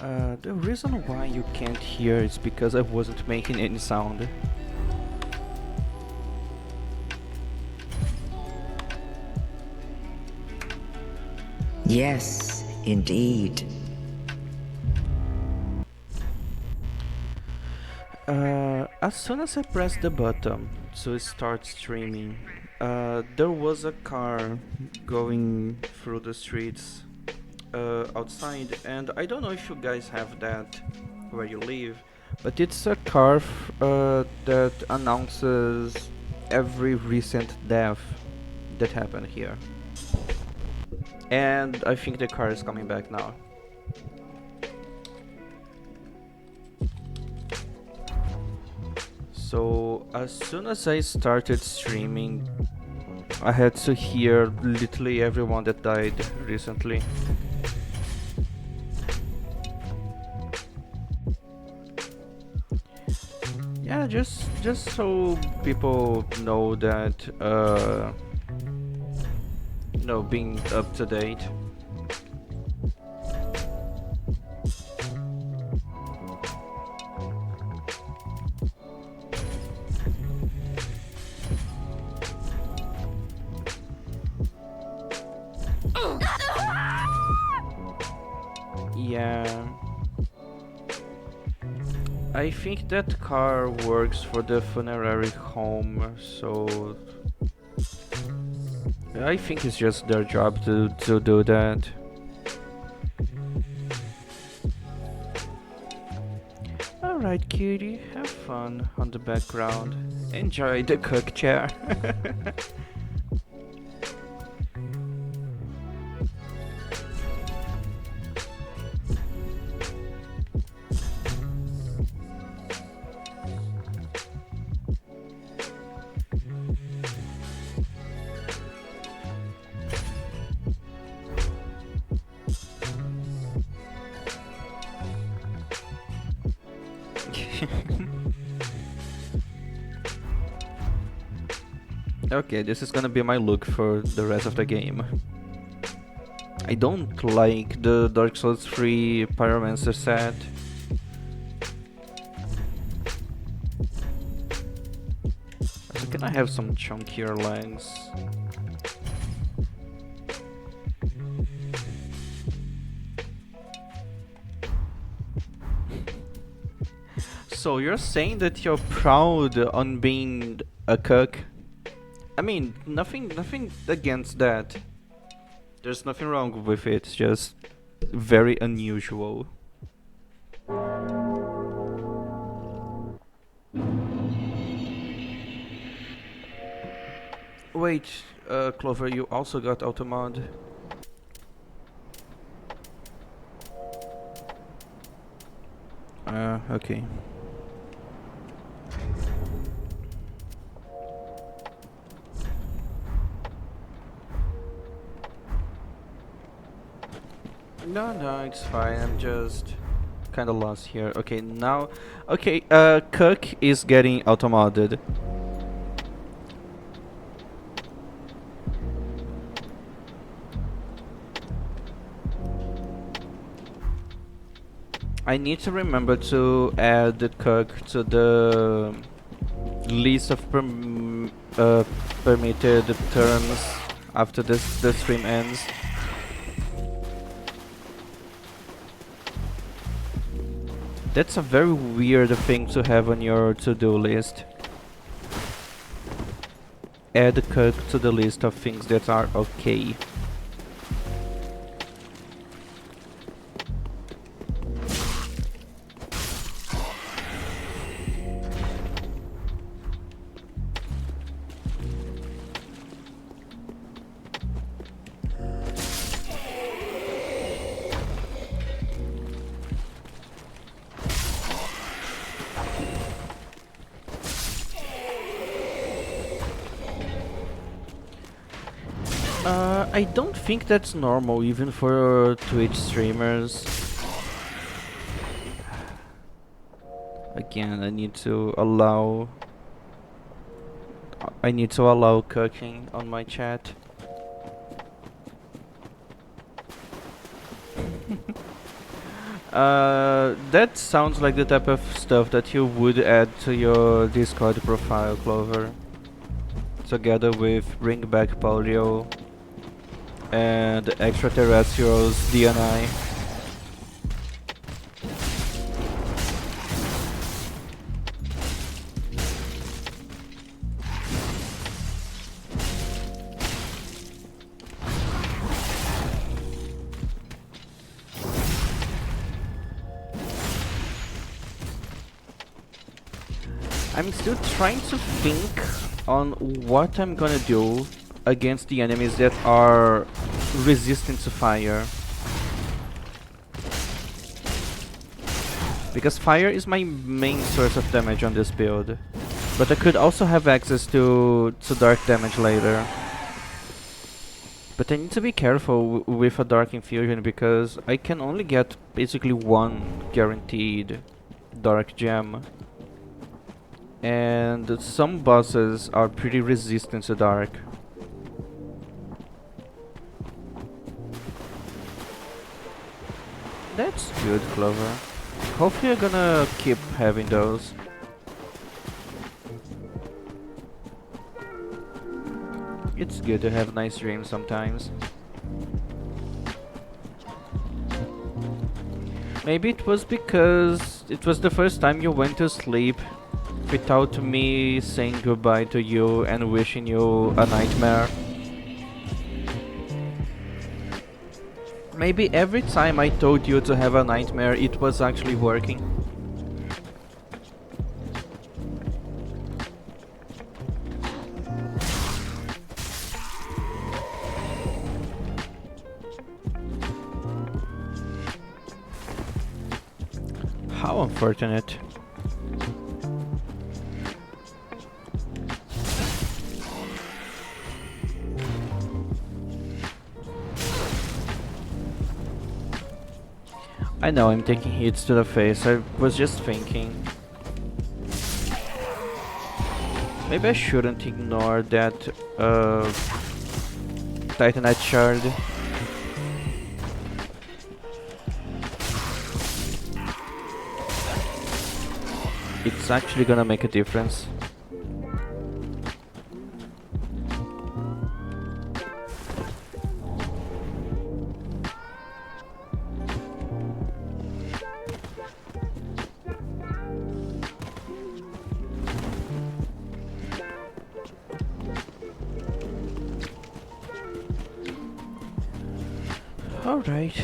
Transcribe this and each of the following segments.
The reason why you can't hear is because I wasn't making any sound. Yes, indeed. As soon as I pressed the button to start streaming, there was a car going through the streets outside, and I don't know if you guys have that where you live, but it's a car that announces every recent death that happened here. And I think the car is coming back now. So as soon as I started streaming, I had to hear literally everyone that died recently. Yeah, just so people know that being up to date. Yeah. I think that car works for the funerary home, so I think it's just their job to do that. Alright, cutie, have fun on the background. Enjoy the cook chair. Okay, this is gonna be my look for the rest of the game. I don't like the Dark Souls 3 Pyromancer set. So can I have some chunkier legs? So you're saying that you're proud on being a cook? I mean, nothing against that. There's nothing wrong with it, it's just very unusual. Wait, Clover, you also got automod? Okay. No, it's fine. I'm just kind of lost here. Okay, now, okay. Cook is getting automodded. I need to remember to add the cook to the list of permitted terms after the stream ends. That's a very weird thing to have on your to-do list. Add cook to the list of things that are okay. I don't think that's normal even for Twitch streamers. Again, I need to allow cooking on my chat. That sounds like the type of stuff that you would add to your Discord profile, Clover. Together with Bring Back Polio and Extraterrestrials DNI. I'm still trying to think on what I'm gonna do against the enemies that are resistant to fire. Because fire is my main source of damage on this build. But I could also have access to dark damage later. But I need to be careful with a Dark Infusion because I can only get basically one guaranteed Dark Gem. And some bosses are pretty resistant to Dark. That's good, Clover. Hopefully you're gonna keep having those. It's good to have nice dreams sometimes. Maybe it was because it was the first time you went to sleep without me saying goodbye to you and wishing you a nightmare. Maybe every time I told you to have a nightmare, it was actually working. How unfortunate. I know I'm taking hits to the face, I was just thinking. Maybe I shouldn't ignore that Titanite shard. It's actually gonna make a difference. Alright.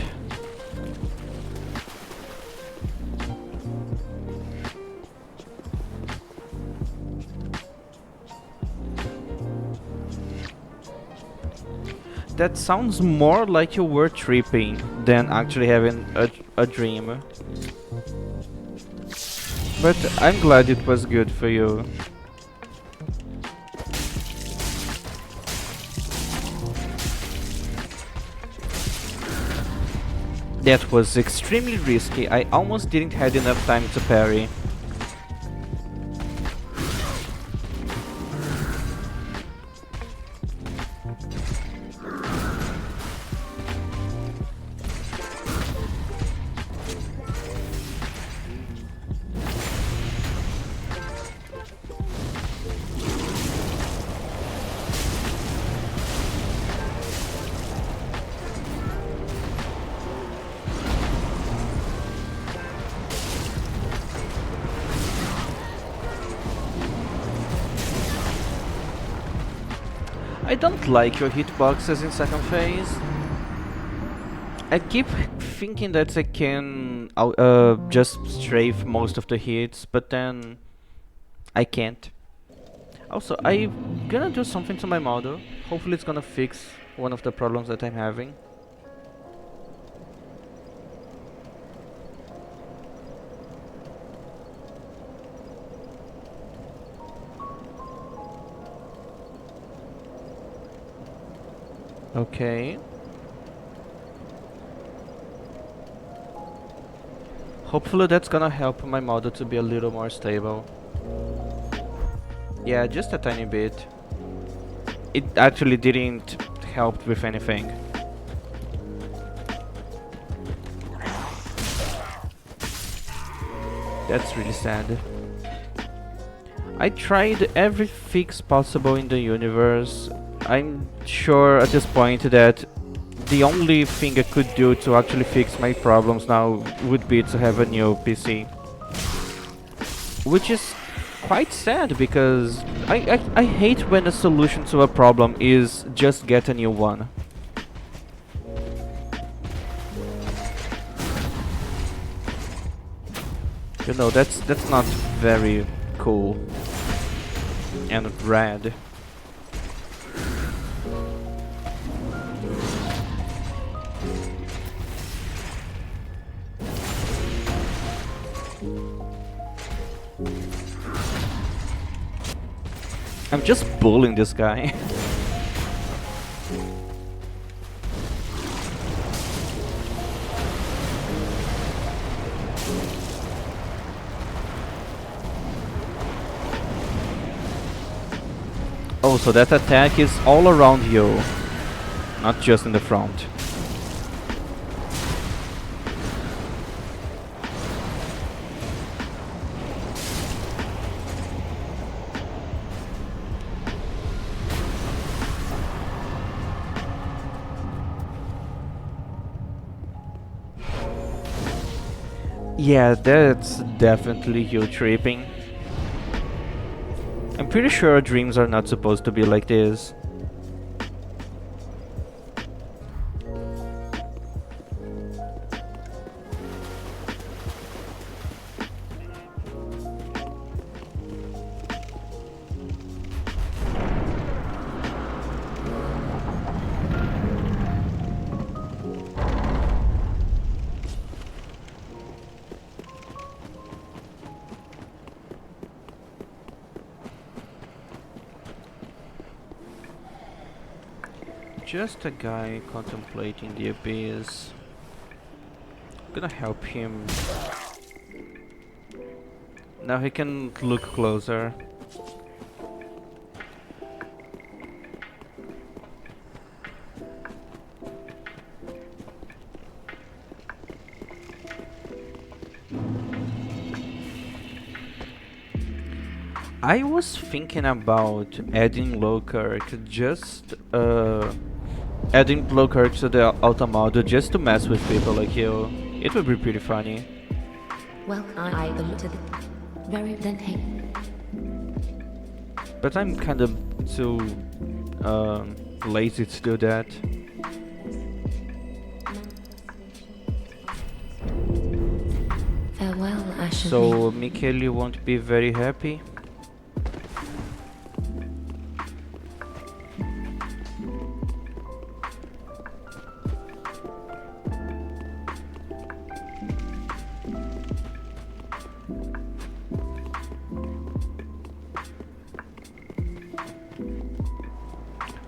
That sounds more like you were tripping than actually having a dream. But I'm glad it was good for you. That was extremely risky. I almost didn't have enough time to parry. I don't like your hitboxes in second phase. I keep thinking that I can just strafe most of the hits, but then I can't. Also, I'm gonna do something to my model. Hopefully it's gonna fix one of the problems that I'm having. Okay. Hopefully that's gonna help my model to be a little more stable. Yeah, just a tiny bit. It actually didn't help with anything. That's really sad. I tried every fix possible in the universe. I'm sure at this point that the only thing I could do to actually fix my problems now would be to have a new PC. Which is quite sad because I hate when a solution to a problem is just get a new one. You know, that's not very cool and rad. I'm just bullying this guy. Oh, so that attack is all around you, not just in the front. Yeah, that's definitely you tripping. I'm pretty sure dreams are not supposed to be like this. Just a guy contemplating the abyss. I'm gonna help him. Now he can look closer. I was thinking about adding Lowkirk, just adding Lowkirk to the Automod just to mess with people like you. It would be pretty funny. Welcome, I to the very then hey. But I'm kind of too lazy to do that. Farewell, Ashley. So Mikhail, you won't be very happy?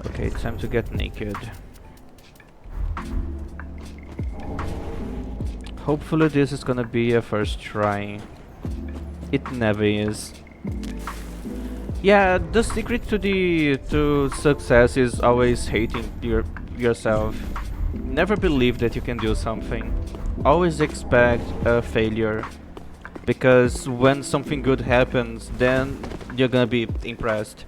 Okay, it's time to get naked. Hopefully this is gonna be a first try. It never is. Yeah, the secret to success is always hating yourself. Never believe that you can do something. Always expect a failure. Because when something good happens, then you're gonna be impressed.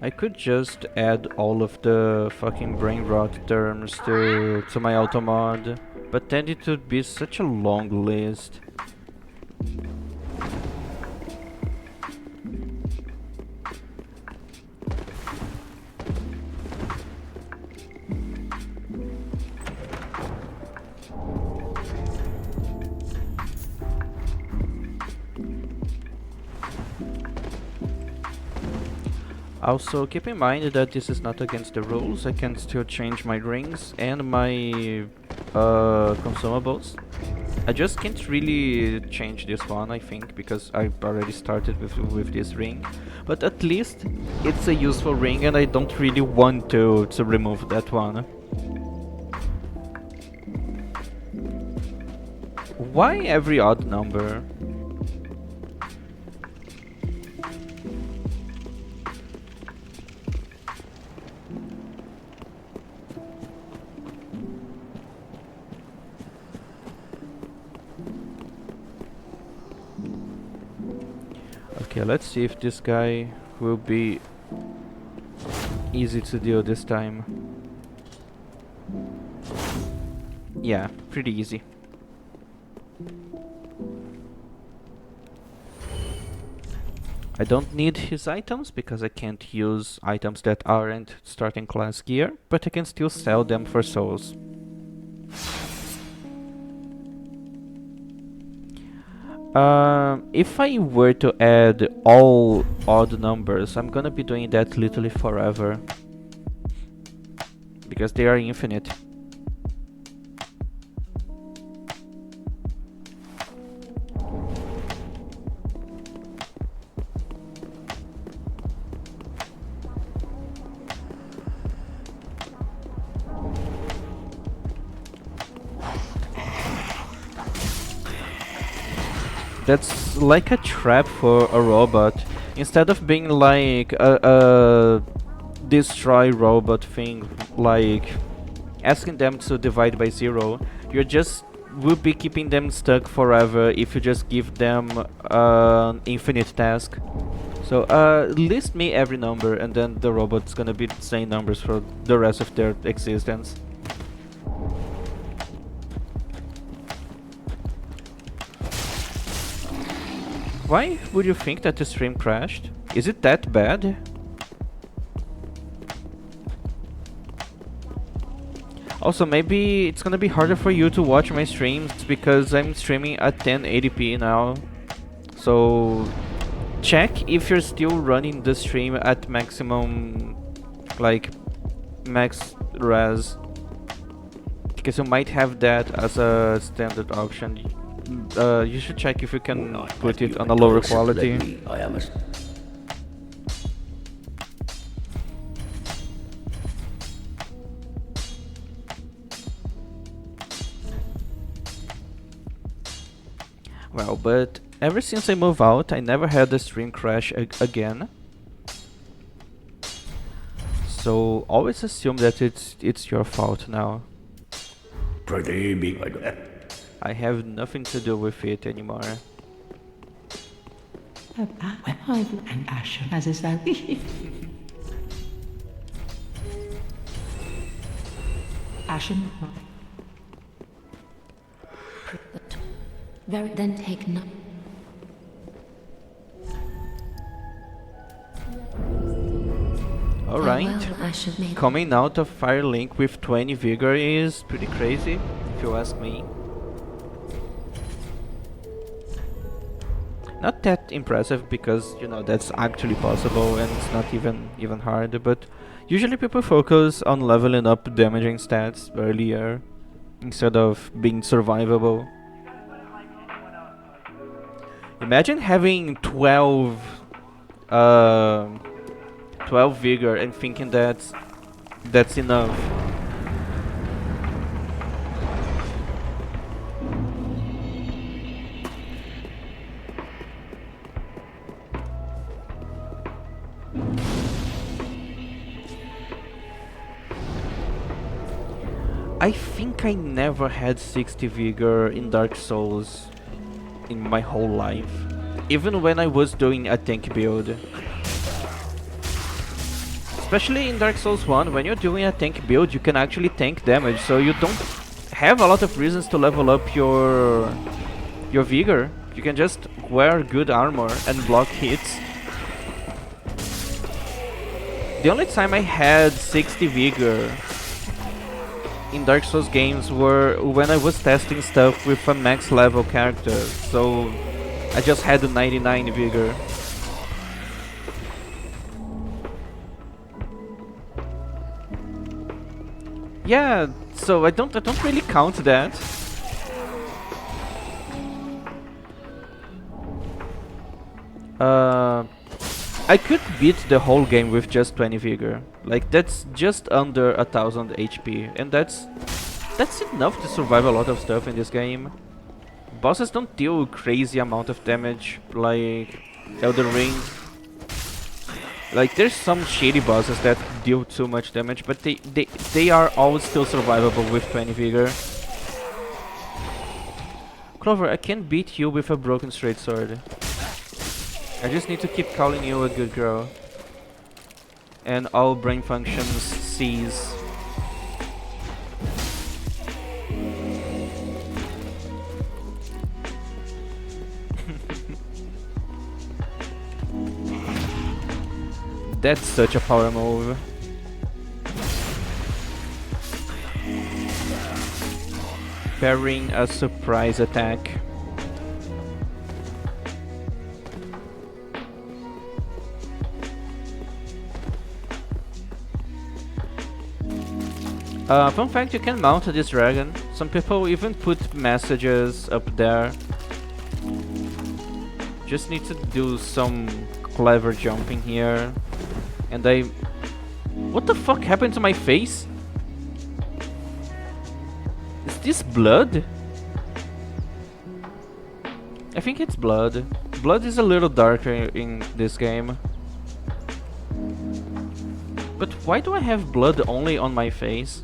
I could just add all of the fucking brain rot terms to my automod, but then it would be such a long list. Also, keep in mind that this is not against the rules. I can still change my rings and my consumables. I just can't really change this one, I think, because I already started with this ring. But at least it's a useful ring, and I don't really want to remove that one. Why every odd number? Okay, let's see if this guy will be easy to deal this time. Yeah, pretty easy. I don't need his items because I can't use items that aren't starting class gear, but I can still sell them for souls. If I were to add all odd numbers, I'm gonna be doing that literally forever. Because they are infinite. That's like a trap for a robot. Instead of being like a destroy robot thing, like asking them to divide by 0, you just will be keeping them stuck forever if you just give them an infinite task. So list me every number and then the robot's gonna be saying numbers for the rest of their existence. Why would you think that the stream crashed? Is it that bad? Also, maybe it's gonna be harder for you to watch my streams because I'm streaming at 1080p now. So check if you're still running the stream at maximum, like max res, because you might have that as a standard option. You should check if you can put it on a lower quality. Well, but ever since I moved out, I never had a stream crash again. So always assume that it's your fault now. Pretty big. I have nothing to do with it anymore. And Ashen as is that. Ashen. Very then take no. Alright. Farewell, Ashen Maiden. Coming out of Firelink with 20 vigor is pretty crazy, if you ask me. Not that impressive because, you know, that's actually possible and it's not even hard, but usually people focus on leveling up damaging stats earlier instead of being survivable. Imagine having 12 vigor and thinking that's enough. I think I never had 60 vigor in Dark Souls in my whole life, even when I was doing a tank build. Especially in Dark Souls 1, when you're doing a tank build, you can actually tank damage, so you don't have a lot of reasons to level up your vigor. You can just wear good armor and block hits. The only time I had 60 vigor in Dark Souls games were when I was testing stuff with a max level character, so I just had 99 vigor. Yeah, so I don't really count that. I could beat the whole game with just 20 vigor. Like, that's just under 1000 HP, and that's enough to survive a lot of stuff in this game. Bosses don't deal crazy amount of damage like Elden Ring. Like there's some shady bosses that deal too much damage, but they are all still survivable with 20 vigor. Clover, I can beat you with a broken straight sword. I just need to keep calling you a good girl. And all brain functions cease. That's such a power move. Parrying a surprise attack. Fun fact, you can mount this dragon. Some people even put messages up there. Just need to do some clever jumping here. And I... What the fuck happened to my face? Is this blood? I think it's blood. Blood is a little darker in this game. But why do I have blood only on my face?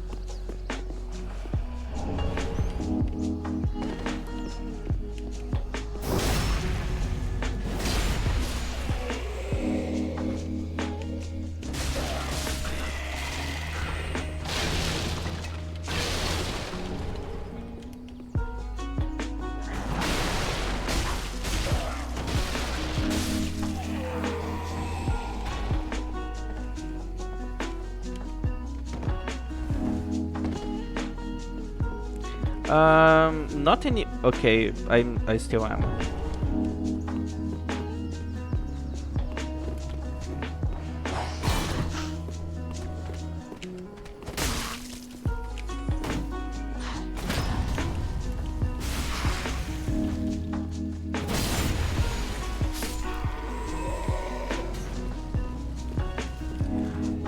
Not any. Okay, I still am.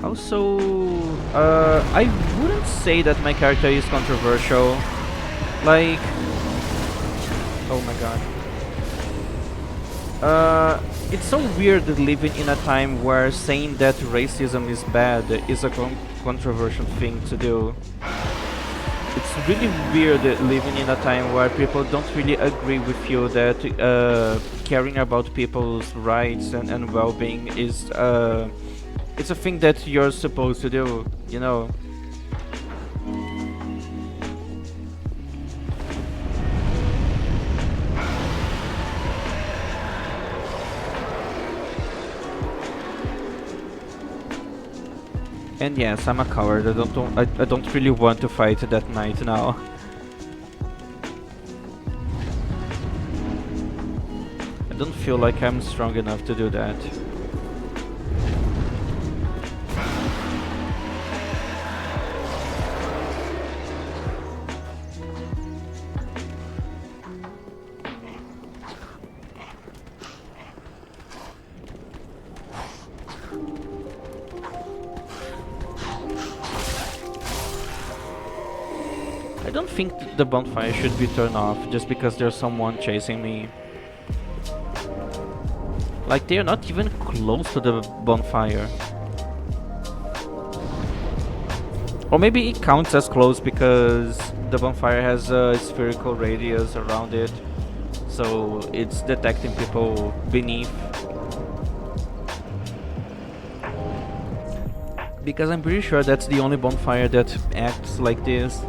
Also, I wouldn't say that my character is controversial. Like, oh my god. It's so weird living in a time where saying that racism is bad is a controversial thing to do. It's really weird living in a time where people don't really agree with you that caring about people's rights and well-being is it's a thing that you're supposed to do, you know. And yes, I'm a coward. I don't really want to fight that knight now. I don't feel like I'm strong enough to do that. I don't think the bonfire should be turned off just because there's someone chasing me. Like, they're not even close to the bonfire. Or maybe it counts as close because the bonfire has a spherical radius around it, so it's detecting people beneath. Because I'm pretty sure that's the only bonfire that acts like this.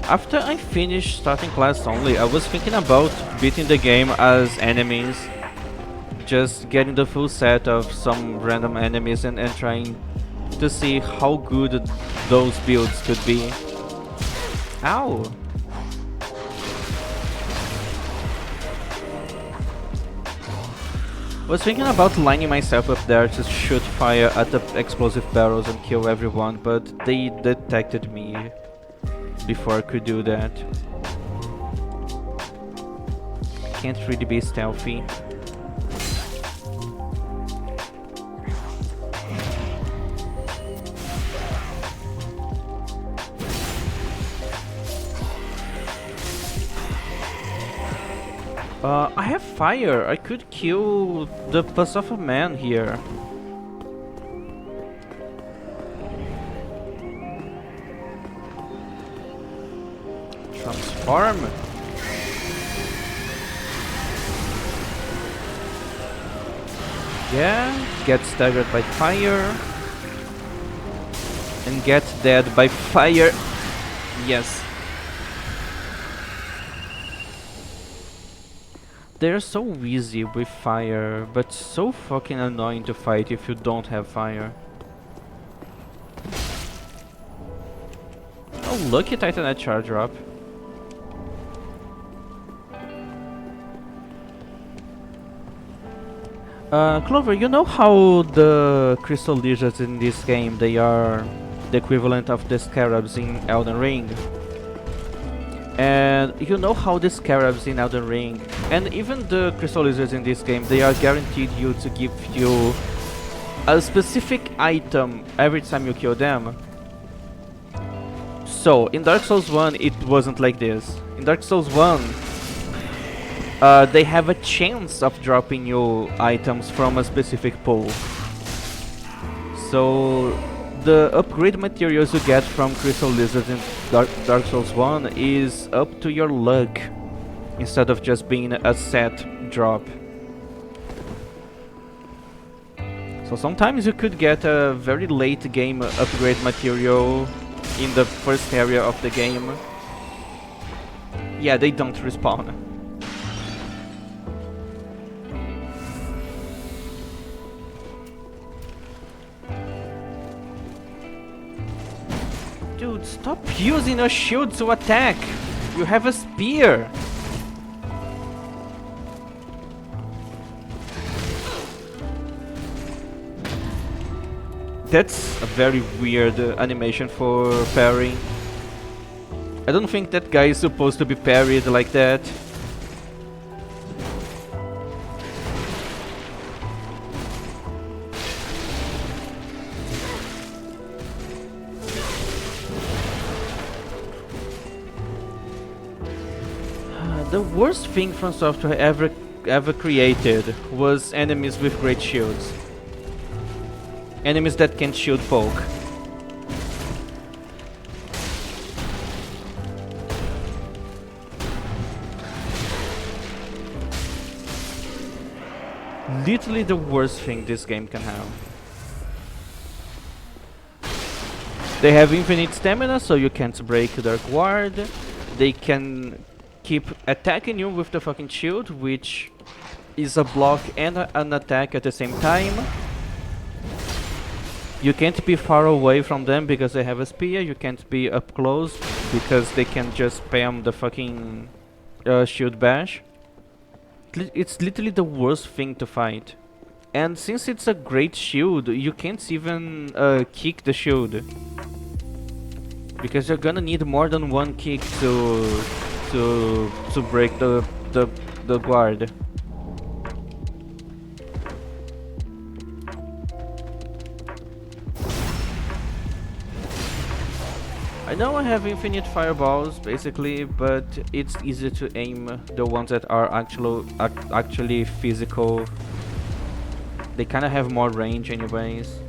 After I finished starting class only, I was thinking about beating the game as enemies. Just getting the full set of some random enemies and trying to see how good those builds could be. Ow! I was thinking about lining myself up there to shoot fire at the explosive barrels and kill everyone, but they detected me before I could do that. Can't really be stealthy. I have fire. I could kill the Pus of a Man here. Transform. Yeah, get staggered by fire. And get dead by fire. Yes. They're so easy with fire, but so fucking annoying to fight if you don't have fire. Oh, lucky Titanite charge drop. Clover, you know how the crystal lizards in this game, they are the equivalent of the scarabs in Elden Ring? And you know how the scarabs in Elden Ring, and even the crystal lizards in this game, they are guaranteed you to give you a specific item every time you kill them. So, in Dark Souls 1, it wasn't like this. In Dark Souls 1, they have a chance of dropping you items from a specific pool. So the upgrade materials you get from Crystal Lizards in Dark Souls 1 is up to your luck, instead of just being a set drop. So sometimes you could get a very late game upgrade material in the first area of the game. Yeah, they don't respawn. Dude, stop using a shield to attack! You have a spear! That's a very weird animation for parrying. I don't think that guy is supposed to be parried like that. The worst thing From Software ever created was enemies with great shields. Enemies that can shield poke. Literally the worst thing this game can have. They have infinite stamina, so you can't break their guard. They can keep attacking you with the fucking shield, which is a block and an attack at the same time. You can't be far away from them because they have a spear. You can't be up close because they can just spam the fucking shield bash. It's literally the worst thing to fight. And since it's a great shield, you can't even kick the shield, because you're gonna need more than one kick to break the guard. I know I have infinite fireballs basically, but it's easier to aim the ones that are actually physical. They kind of have more range anyways.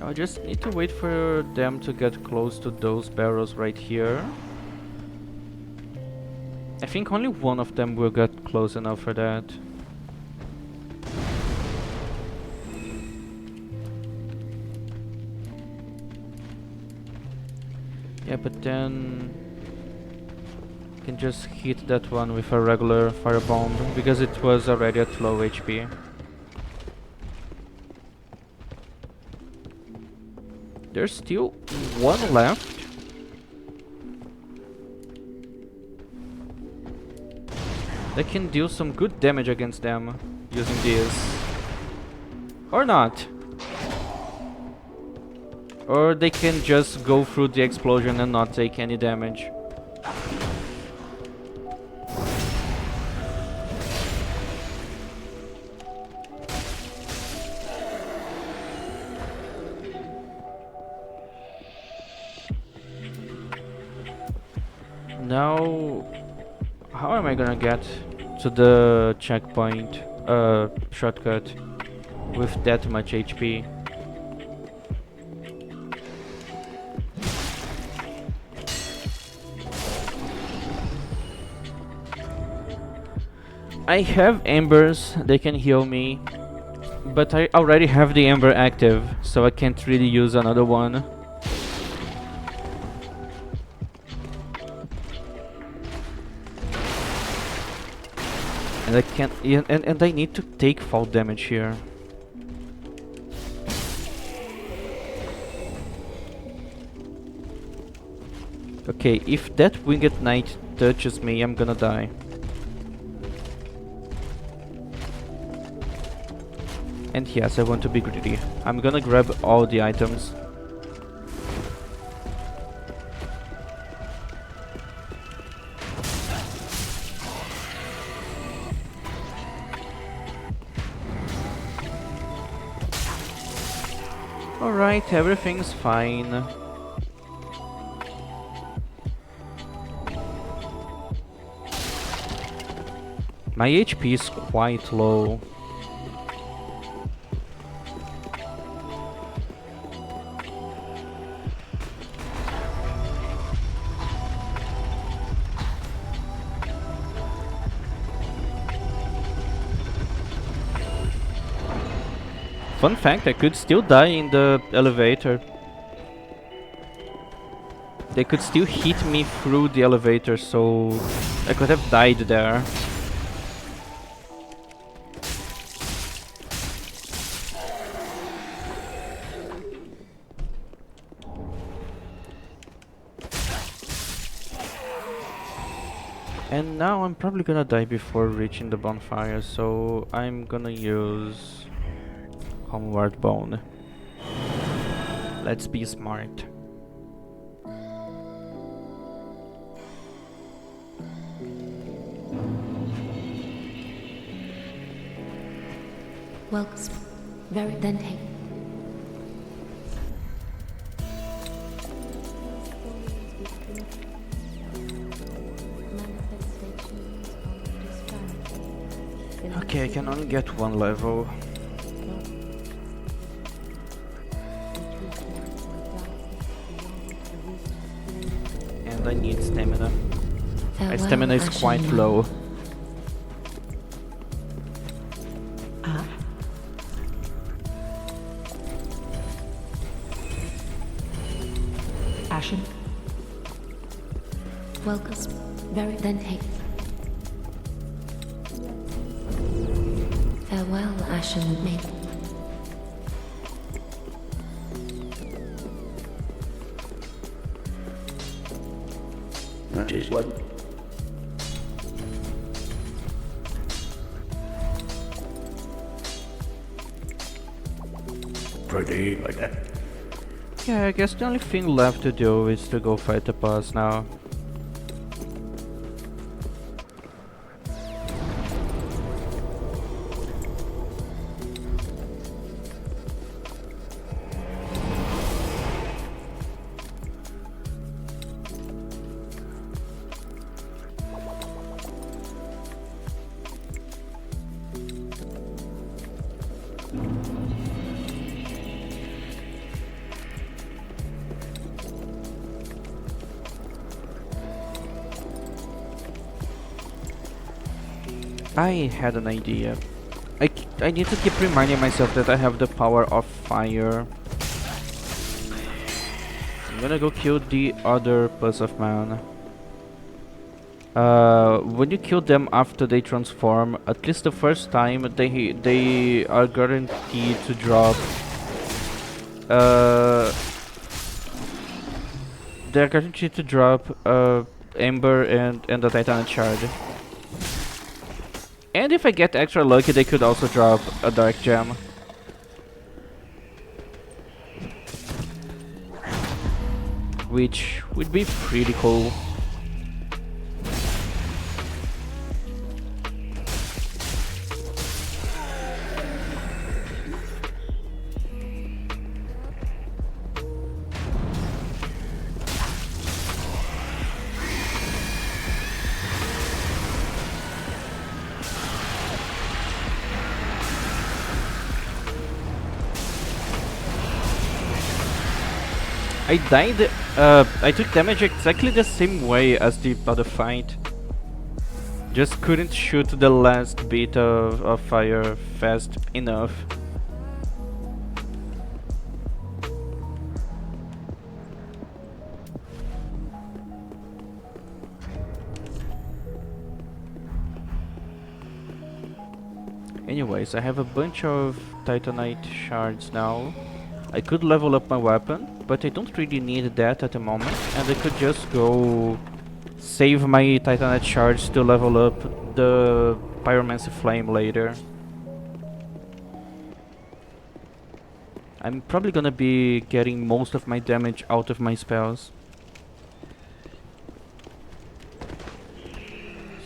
I just need to wait for them to get close to those barrels right here. I think only one of them will get close enough for that. Yeah, but then I can just hit that one with a regular firebomb because it was already at low HP. There's still one left. They can deal some good damage against them using this. Or not. Or they can just go through the explosion and not take any damage. Now, how am I gonna get to the checkpoint shortcut with that much HP? I have embers, they can heal me, but I already have the ember active, so I can't really use another one. And I can't, and I need to take fall damage here. Okay, if that winged knight touches me, I'm gonna die. And yes, I want to be greedy. I'm gonna grab all the items. Alright, everything's fine. My HP is quite low. Fun fact, I could still die in the elevator. They could still hit me through the elevator, so I could have died there. And now I'm probably gonna die before reaching the bonfire, so I'm gonna use Homeward Bone. Let's be smart. Welcome. Very then take. Okay, I can only get one level. And I need stamina. My stamina is quite low. Ah. Ashen. Welcome. Very then take. Farewell, Ashen Maiden. That is what. Pretty like that. Yeah, I guess the only thing left to do is to go fight the boss now. I had an idea. I need to keep reminding myself that I have the power of fire. I'm gonna go kill the other Pulse of Man. When you kill them after they transform, at least the first time, they are guaranteed to drop. They're guaranteed to drop Ember and the Titan Shard. And if I get extra lucky, they could also drop a Dark Gem. Which would be pretty cool. I died, I took damage exactly the same way as the other fight. Just couldn't shoot the last bit of fire fast enough. Anyways, I have a bunch of Titanite shards now. I could level up my weapon, but I don't really need that at the moment, and I could just go save my Titanite shards to level up the Pyromancy Flame later. I'm probably gonna be getting most of my damage out of my spells.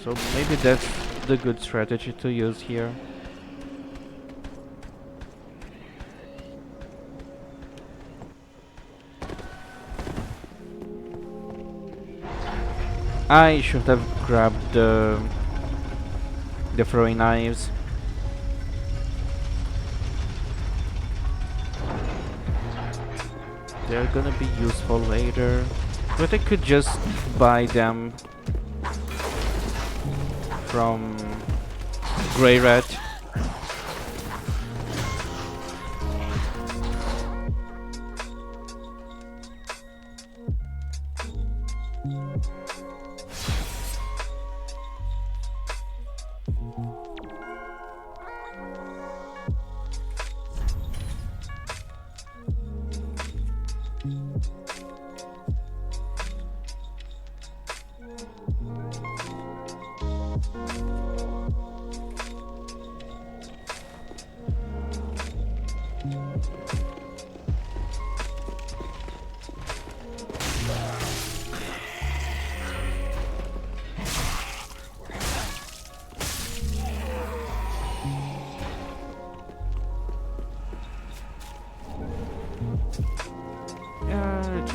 So maybe that's the good strategy to use here. I should have grabbed the throwing knives. They're gonna be useful later, but I could just buy them from Grey Rat.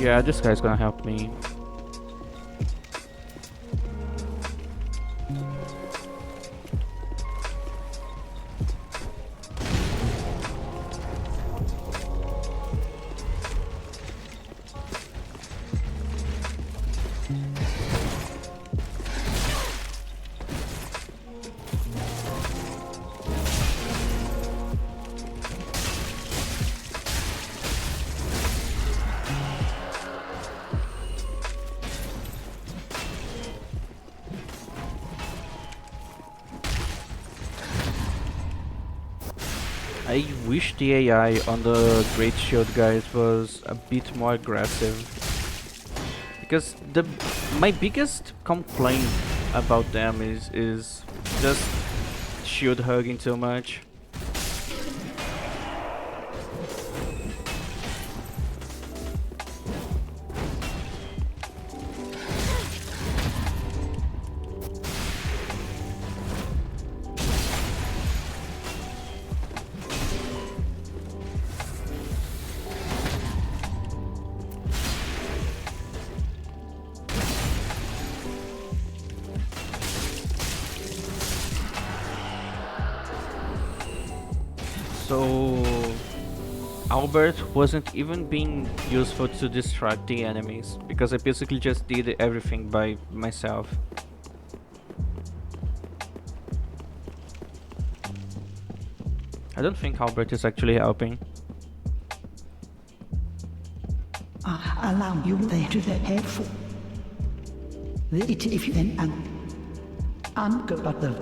Yeah, this guy's gonna help me. I wish the AI on the Great Shield guys was a bit more aggressive. Because my biggest complaint about them is just shield hugging too much. So Albert wasn't even being useful to distract the enemies, because I basically just did everything by myself. I don't think Albert is actually helping. Allow you there to the helpful. If you then go but the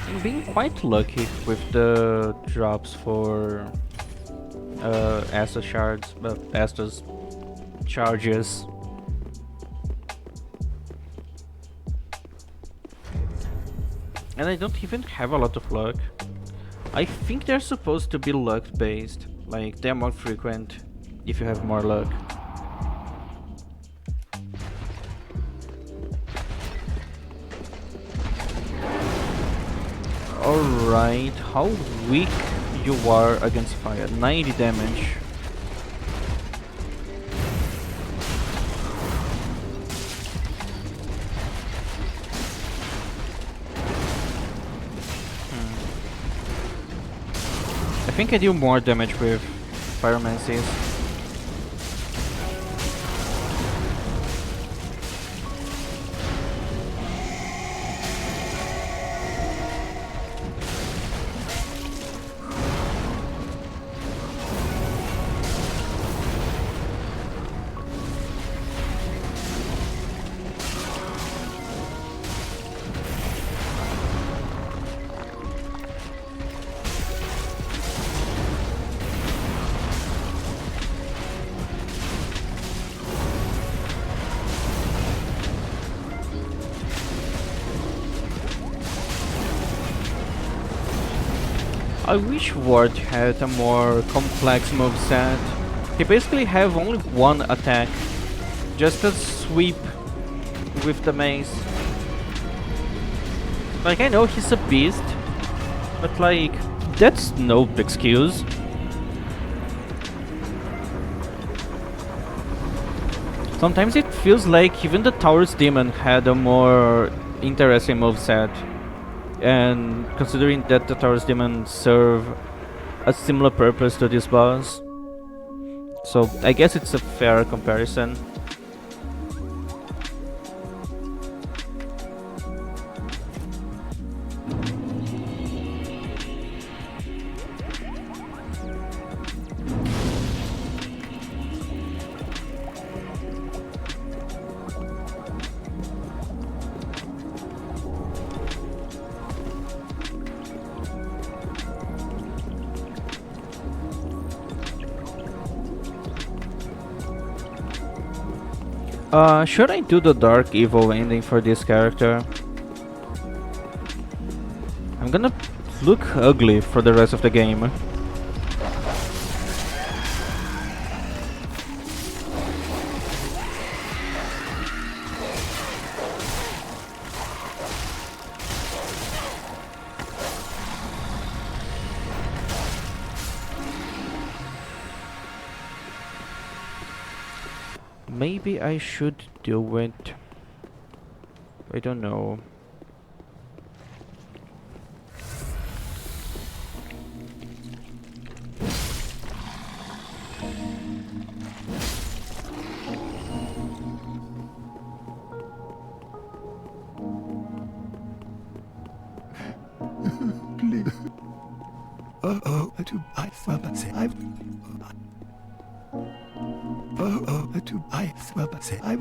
I'm being quite lucky with the drops for Astos shards, Astos charges. And I don't even have a lot of luck. I think they're supposed to be luck based, like they're more frequent if you have more luck. Alright, how weak you are against fire? 90 damage. I think I do more damage with Pyromancies. I wish Ward had a more complex moveset. He basically have only one attack, just a sweep with the mace. Like, I know he's a beast, but like, that's no excuse. Sometimes it feels like even the Taurus Demon had a more interesting moveset. And considering that the Taurus Demon serve a similar purpose to this boss, so I guess it's a fair comparison. Should I do the Dark Evil ending for this character? I'm gonna look ugly for the rest of the game. Maybe I should do it. I don't know. Please. I swear say I. I swear say I.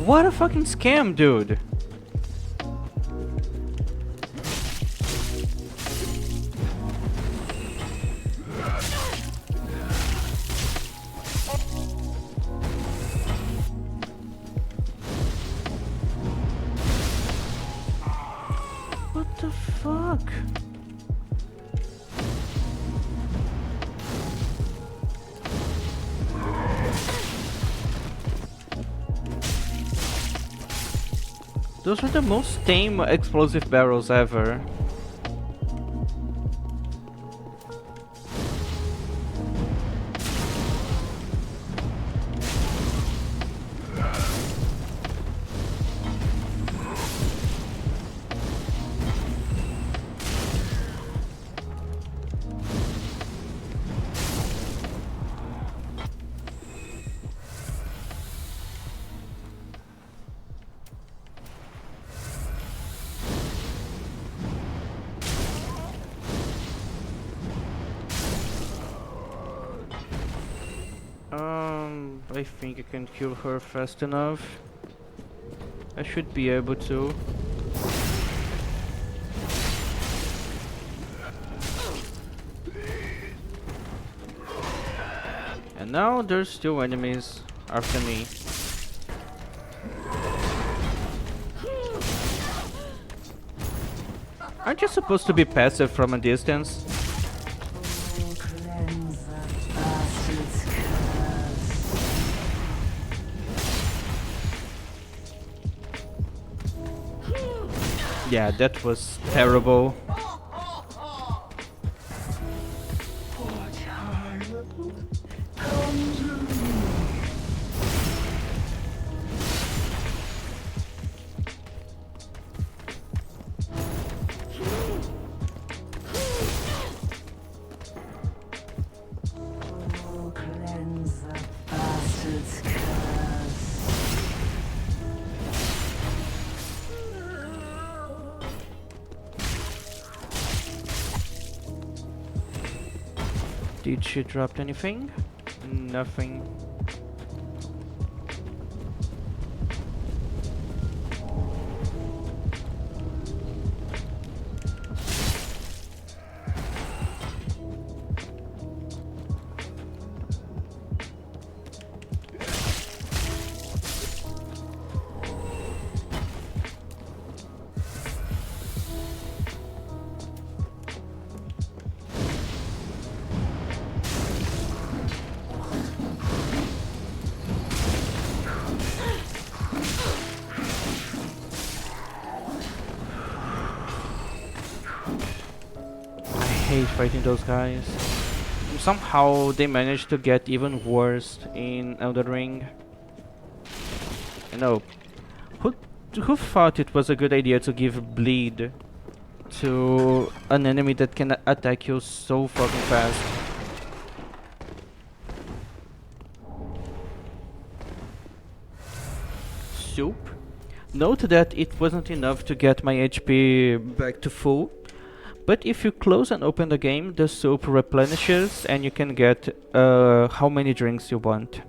What a fucking scam, dude! fuck? Those are the most tame explosive barrels ever. I think I can kill her fast enough. I should be able to. And now there's two enemies after me. Aren't you supposed to be passive from a distance? Yeah, that was terrible. Did she drop anything? Nothing. I hate fighting those guys. Somehow they managed to get even worse in Elden Ring. You know, who thought it was a good idea to give bleed to an enemy that can attack you so fucking fast? Soup. Note that it wasn't enough to get my HP back to full, but if you close and open the game, the soup replenishes and you can get how many drinks you want.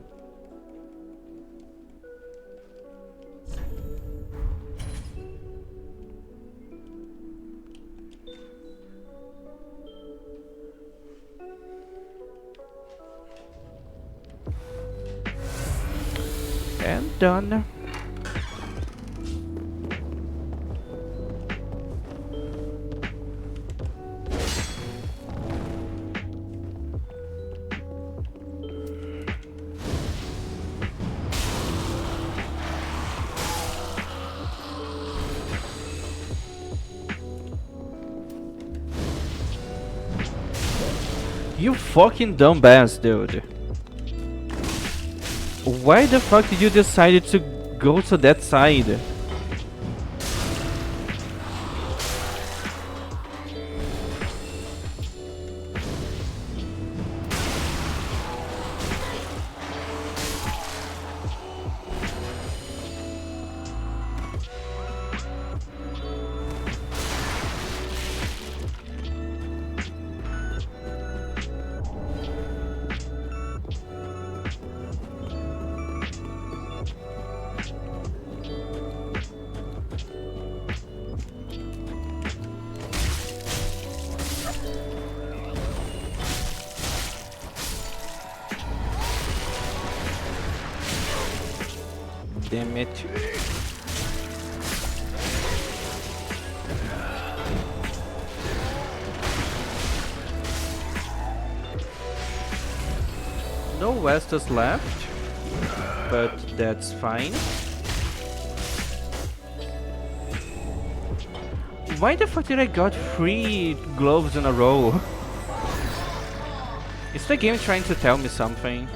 And done. You fucking dumbass, dude. Why the fuck did you decide to go to that side? Damn it. Estus left, but that's fine. Why the fuck did I got 3 gloves in a row? Is the game trying to tell me something?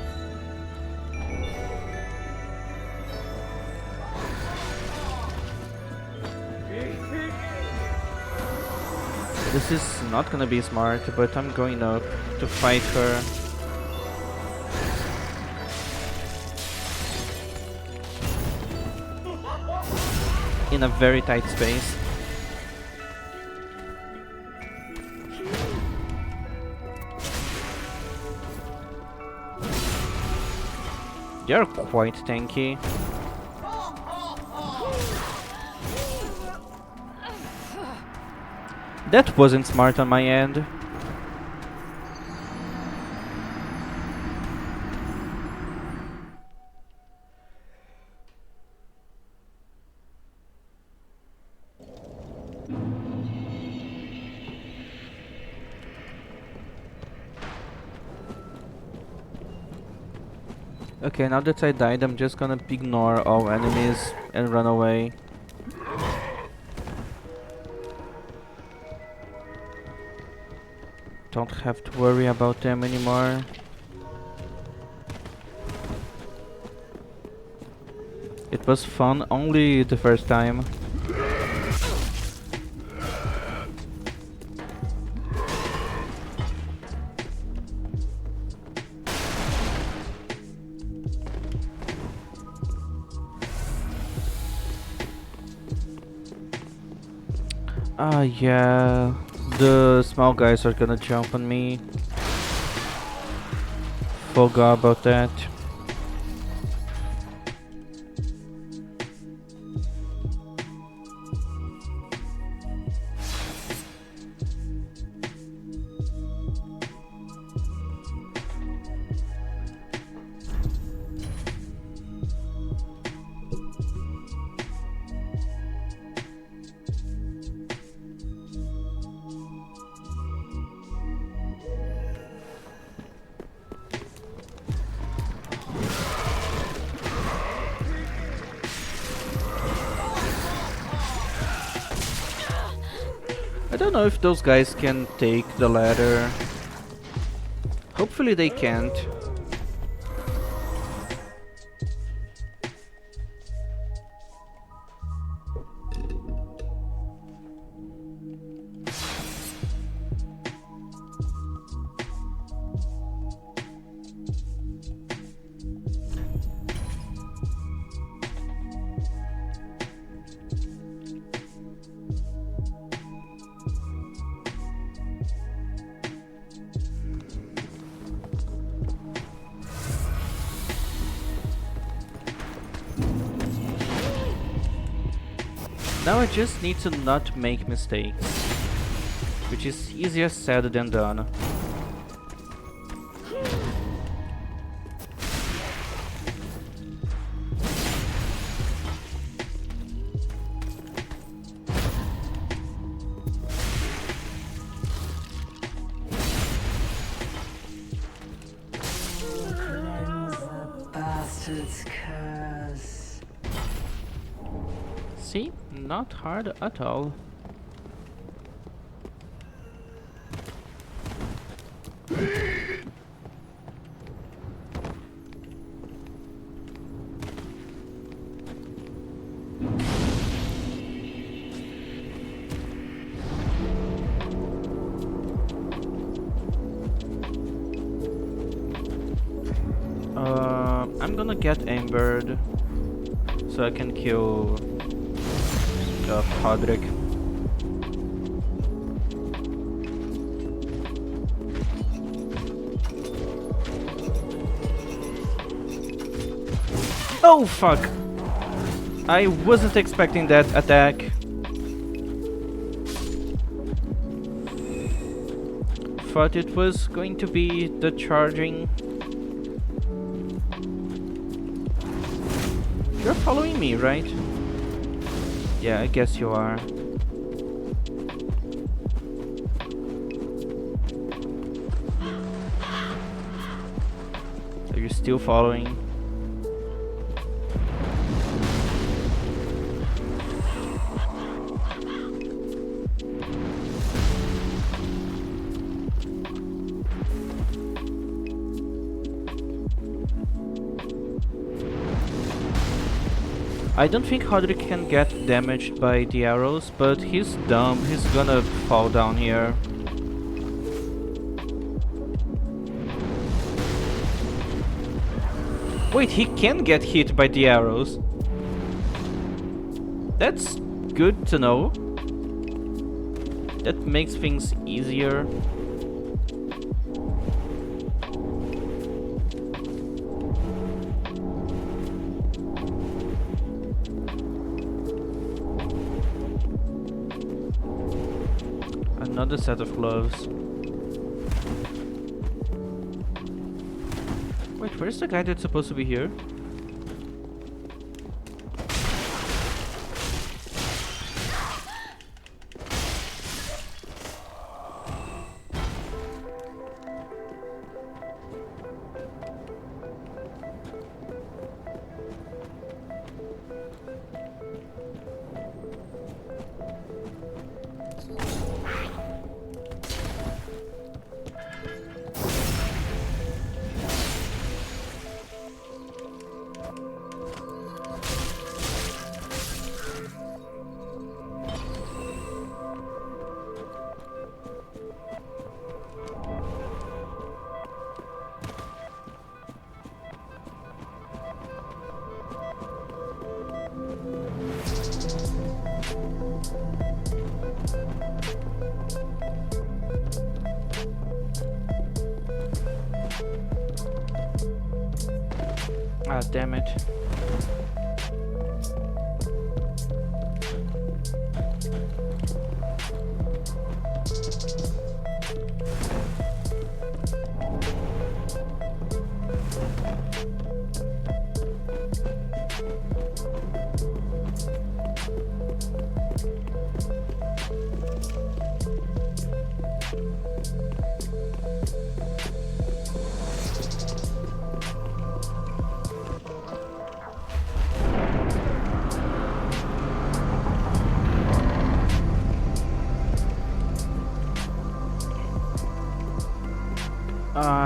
This is not gonna be smart, but I'm going up to fight her. In a very tight space. They're quite tanky. That wasn't smart on my end. Okay, now that I died, I'm just gonna ignore all enemies and run away. Don't have to worry about them anymore. It was fun only the first time. Ah, yeah. The small guys are gonna jump on me. Forgot about that. I don't know if those guys can take the ladder. Hopefully they can't. Now I just need to not make mistakes, which is easier said than done. Bastard's curse. See? Not hard at all. I'm gonna get Ambered so I can kill Podrick. Oh fuck! I wasn't expecting that attack. Thought it was going to be the charging. You're following me, right? Yeah, I guess you are. you still following? I don't think Hodrick can get damaged by the arrows, but he's dumb. He's gonna fall down here. Wait, he can get hit by the arrows. That's good to know. That makes things easier. Another set of gloves. Wait, where's the guy that's supposed to be here? Ah, damn it.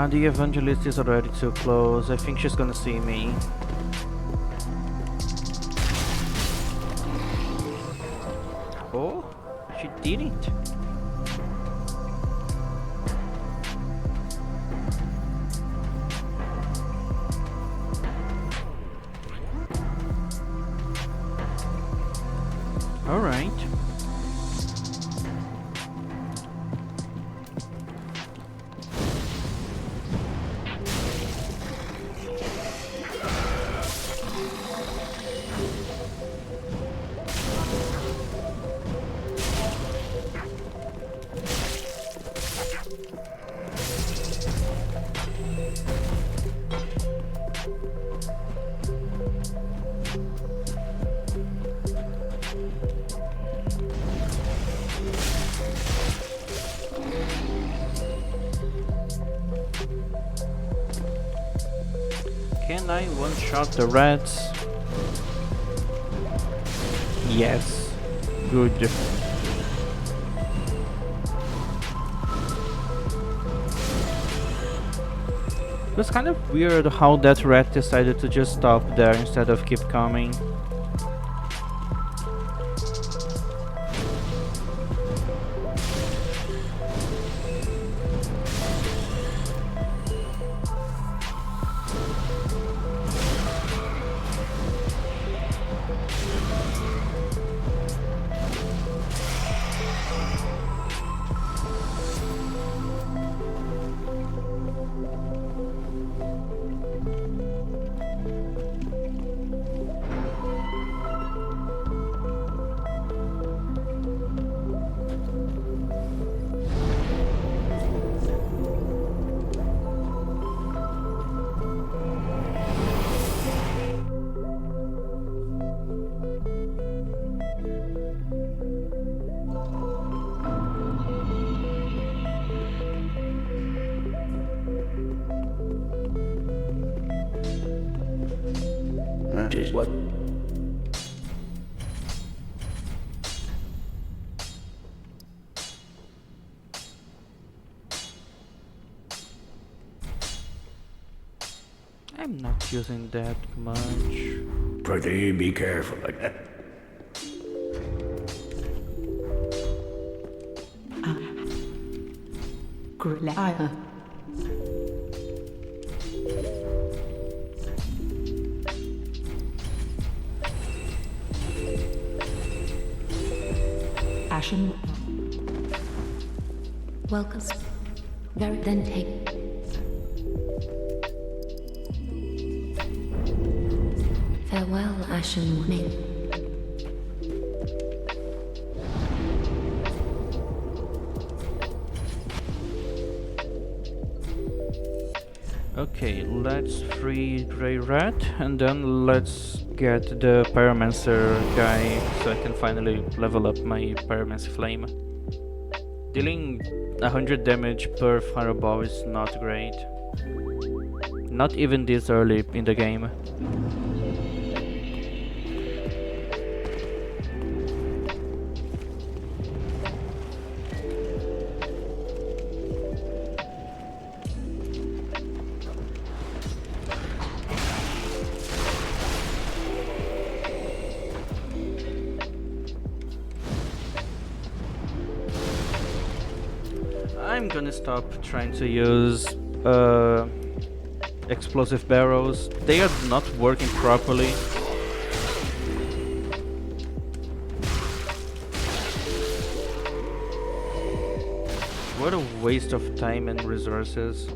The evangelist is already too close. I think she's gonna see me. Oh, she didn't. All right. Can I one-shot the rats? Yes. Good. It was kind of weird how that rat decided to just stop there instead of keep coming. is what? I'm not using that much. Pretty be careful like that. Grilla. Ashen. Welcome. Very then take. Farewell, Ashen Ming. Okay, let's free Grey Rat and then let's get the Pyromancer guy so I can finally level up my Pyromancy Flame. Dealing 100 damage per fireball is not great. Not even this early in the game. I'm gonna stop trying to use explosive barrels. They are not working properly. What a waste of time and resources.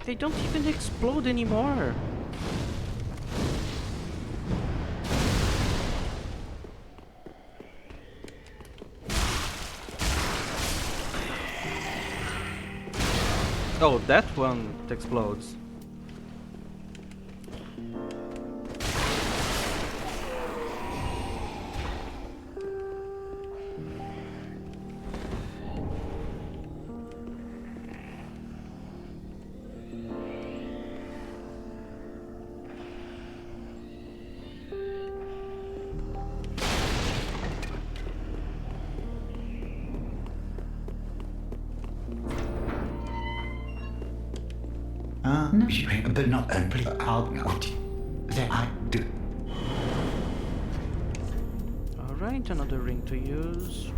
They don't even explode anymore. Oh, that one explodes. No, but not only out what that I do. Alright, another ring to use.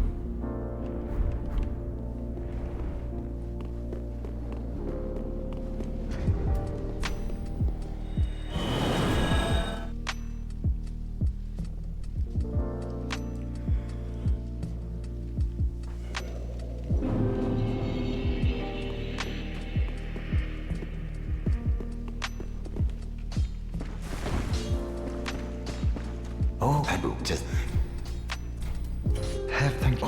Oh, I will just have thank you.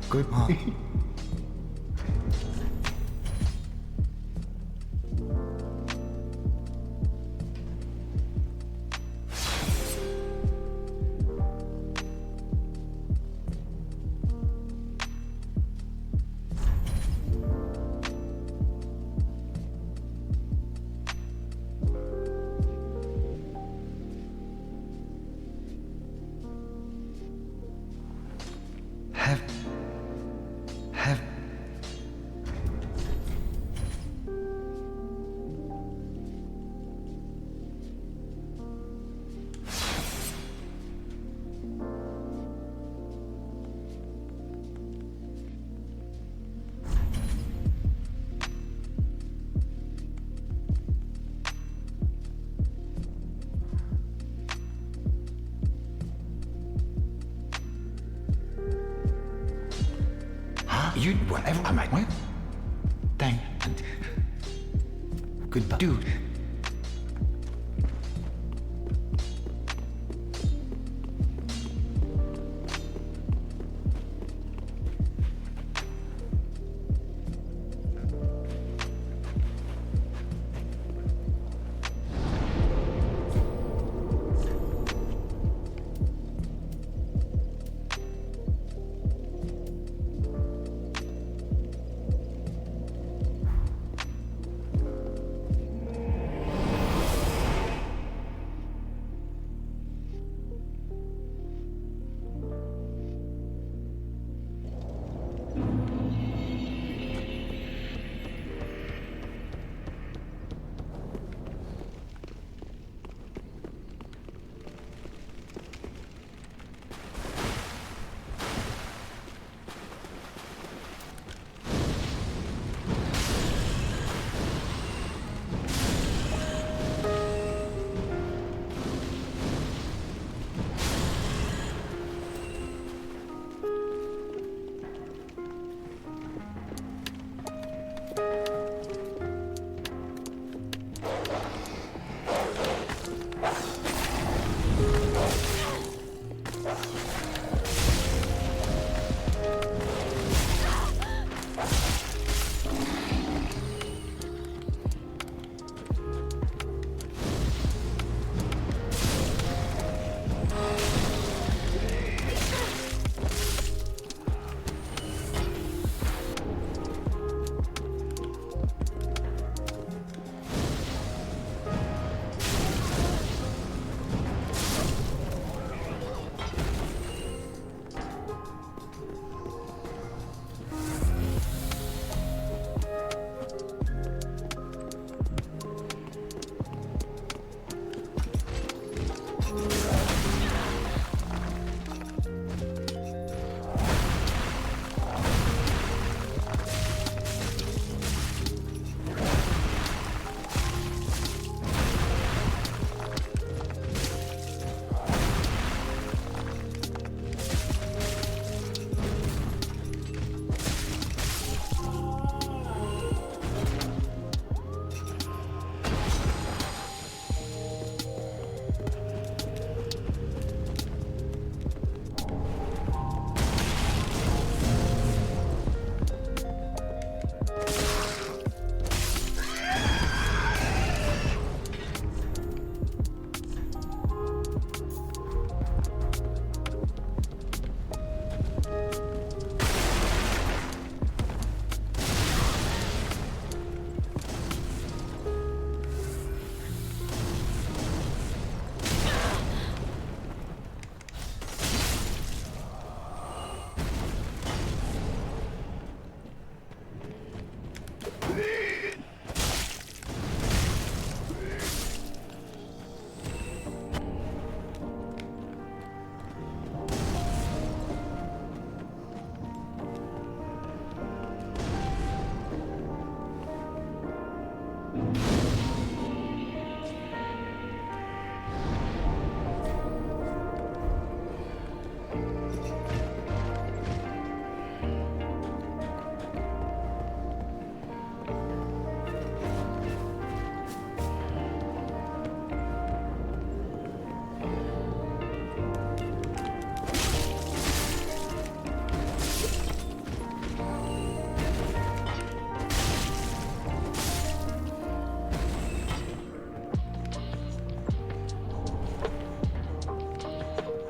Good morning. Have you whatever I might want. Thank and goodbye. Dude.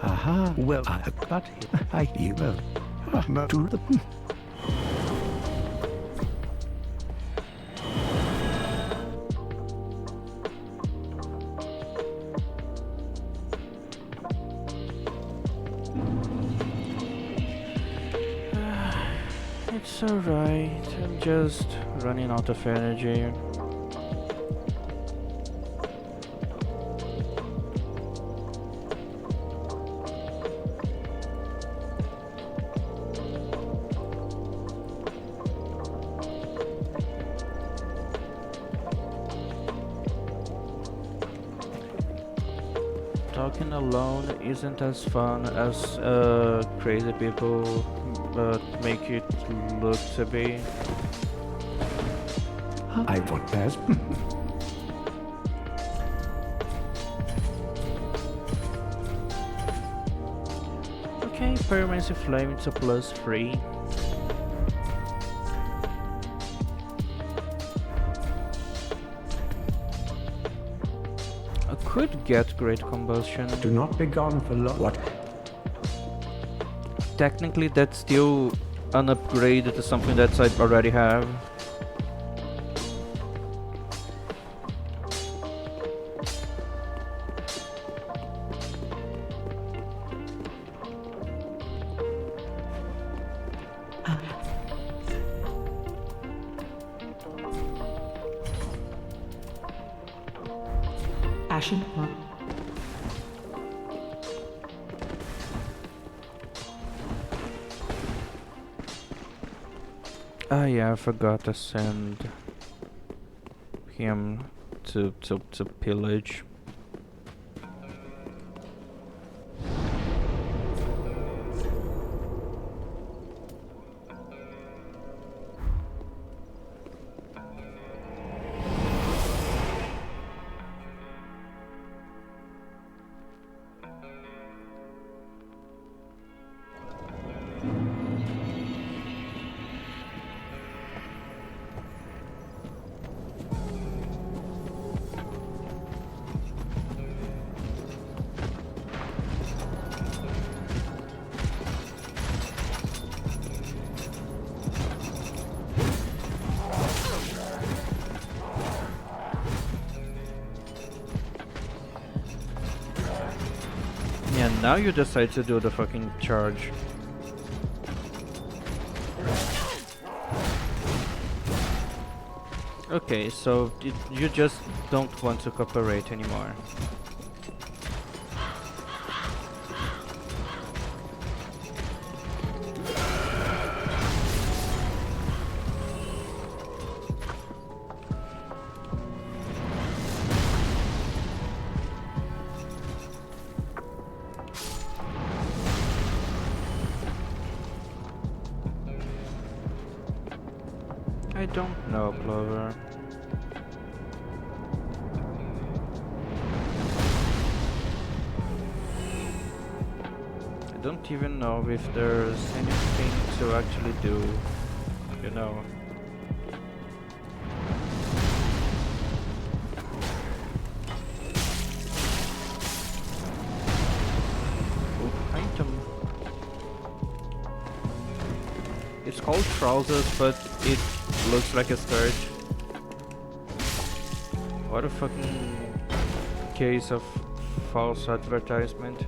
Aha, well, I have got it. I will. To the... It's alright, I'm just running out of energy. Talking alone isn't as fun as crazy people make it look to be. I want best. Okay, Pyromancy Flame to +3. I could get Great Combustion. Do not be gone for long. What? Technically that's still an upgrade to something that I already have. Ashen one. Ah yeah, I forgot to send him to pillage. Yeah, now you decide to do the fucking charge. Okay, so you just don't want to cooperate anymore. I don't know, Clover. I don't even know if there's anything to actually do, you know. Oh, item. It's called trousers, but it looks like a skirt. What a fucking case of false advertisement.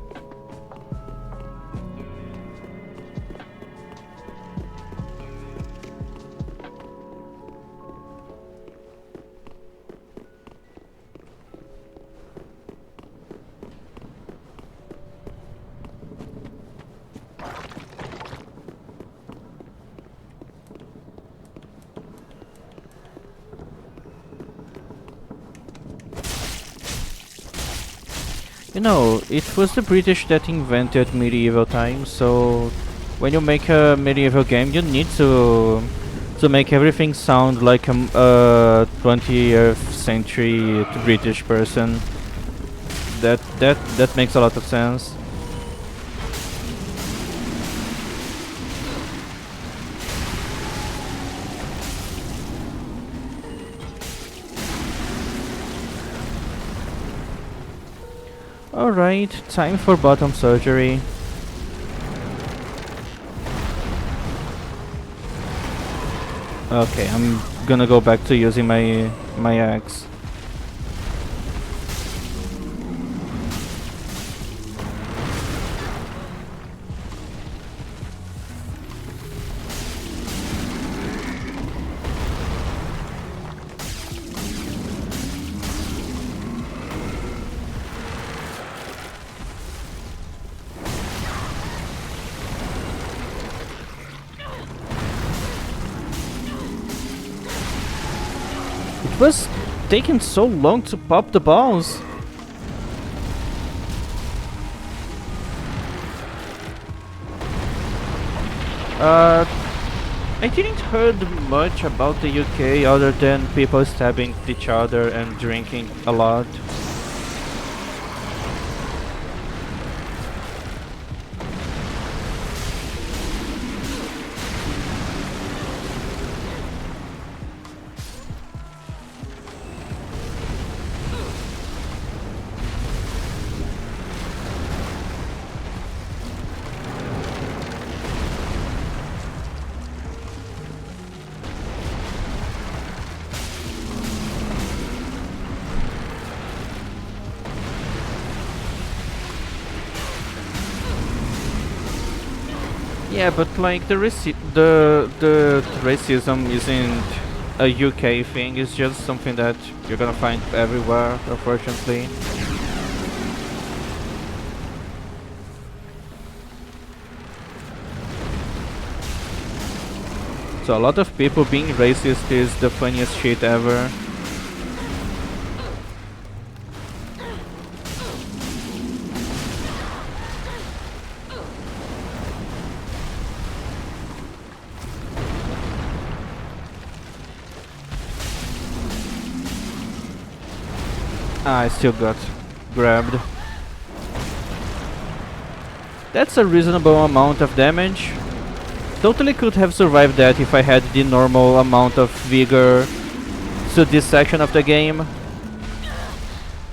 You know, it was the British that invented medieval times, so when you make a medieval game, you need to make everything sound like a 20th century British person. That makes a lot of sense. Alright, time for bottom surgery. Okay, I'm gonna go back to using my axe. It was taking so long to pop the balls. I didn't heard much about the UK other than people stabbing each other and drinking a lot. Yeah, but like the racism isn't a UK thing. It's just something that you're gonna find everywhere, unfortunately. So a lot of people being racist is the funniest shit ever. I still got grabbed. That's a reasonable amount of damage. Totally could have survived that if I had the normal amount of vigor to this section of the game.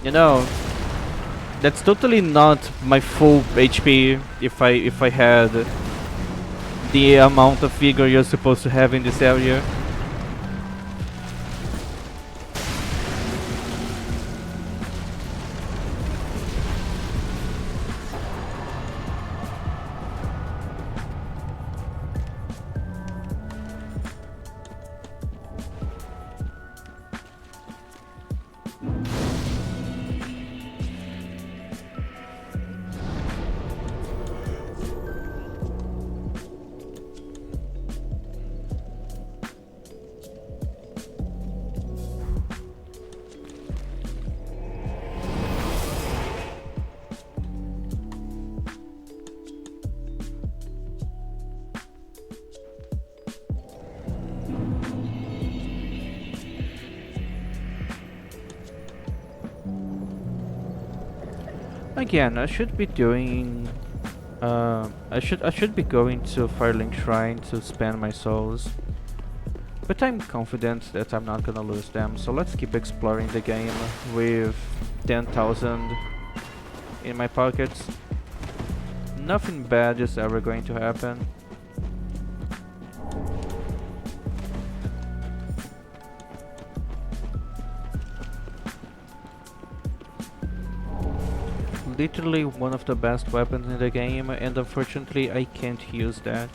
You know, that's totally not my full HP if I had the amount of vigor you're supposed to have in this area. Again, I should be doing. I should be going to Firelink Shrine to spend my souls, but I'm confident that I'm not gonna lose them. So let's keep exploring the game with 10,000 in my pockets. Nothing bad is ever going to happen. Literally one of the best weapons in the game, and unfortunately I can't use that.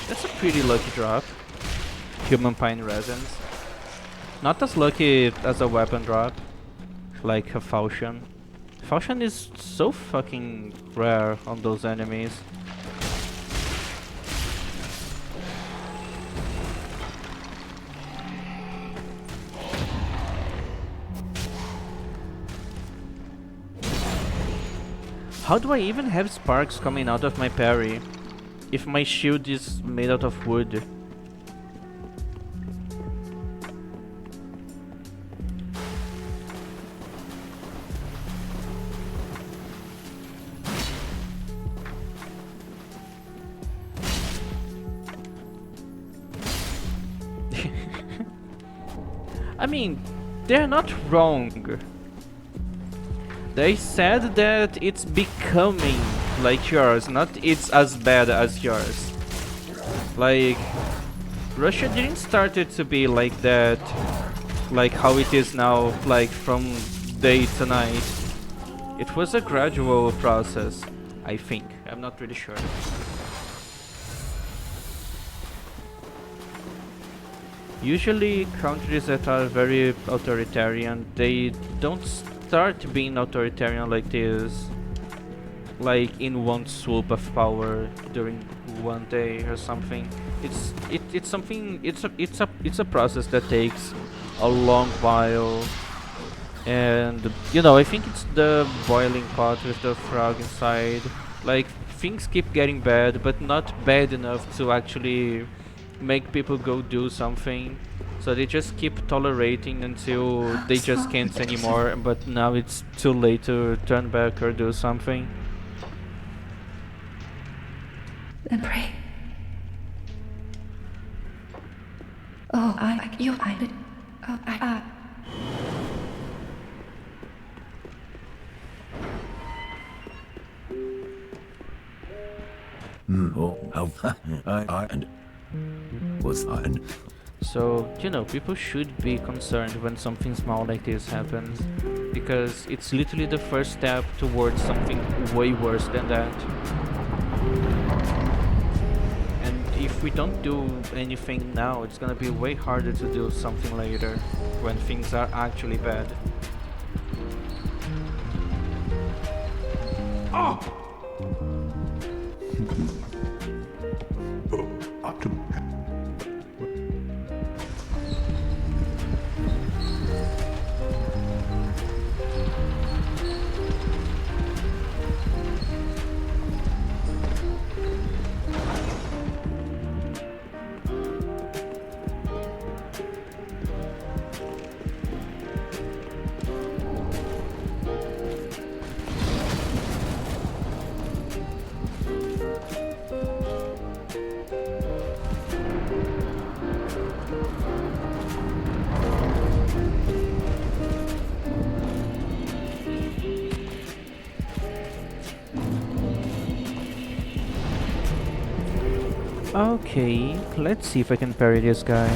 That's a pretty lucky drop. Human Pine Resins. Not as lucky as a weapon drop, like a Falchion. Falchion is so fucking rare on those enemies. How do I even have sparks coming out of my parry if my shield is made out of wood? I mean, they're not wrong. They said that it's becoming like yours, not it's as bad as yours. Like, Russia didn't start it to be like that, like how it is now, like from day to night. It was a gradual process, I think. I'm not really sure. Usually countries that are very authoritarian, they don't start being authoritarian like this, like in one swoop of power during one day or something. It's a process that takes a long while, and you know, I think it's the boiling pot with the frog inside. Like, things keep getting bad, but not bad enough to actually make people go do something. So they just keep tolerating until they just can't anymore, but now it's too late to turn back or do something. And pray. Oh, And was and So, you know, people should be concerned when something small like this happens, because it's literally the first step towards something way worse than that. And if we don't do anything now, it's gonna be way harder to do something later, when things are actually bad. Okay, let's see if I can parry this guy.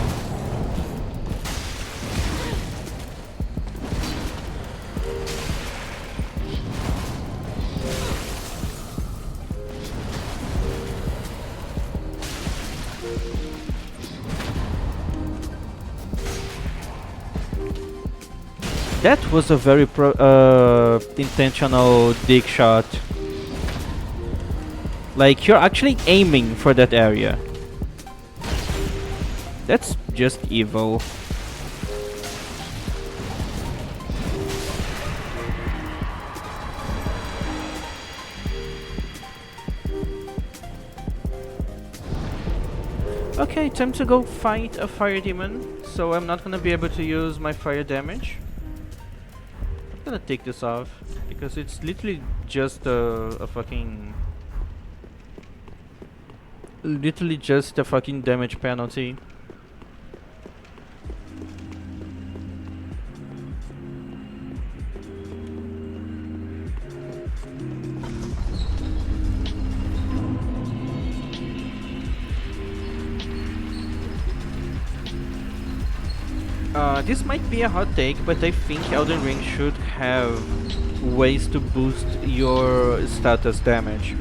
That was a very intentional dig shot. Like, you're actually aiming for that area. That's just evil. Okay, time to go fight a fire demon. So I'm not gonna be able to use my fire damage. I'm gonna take this off because it's literally just a fucking... literally just a fucking damage penalty. This might be a hot take, but I think Elden Ring should have ways to boost your status damage.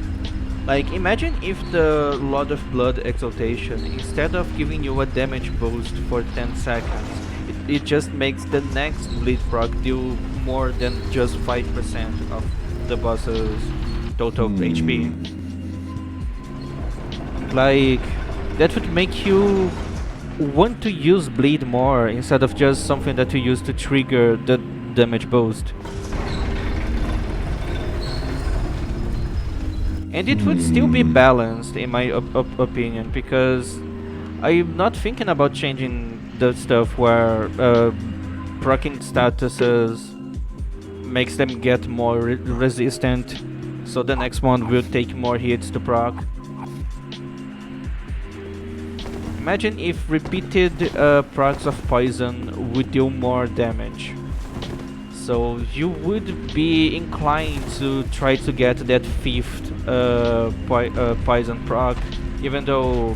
Like, imagine if the Lord of Blood Exaltation, instead of giving you a damage boost for 10 seconds, it just makes the next Bleed proc do more than just 5% of the boss's total HP. Like, that would make you want to use Bleed more instead of just something that you use to trigger the damage boost. And it would still be balanced in my opinion, because I'm not thinking about changing the stuff where proccing statuses makes them get more resistant, so the next one will take more hits to proc. Imagine if repeated procs of poison would deal more damage. So you would be inclined to try to get that 5th poison proc, even though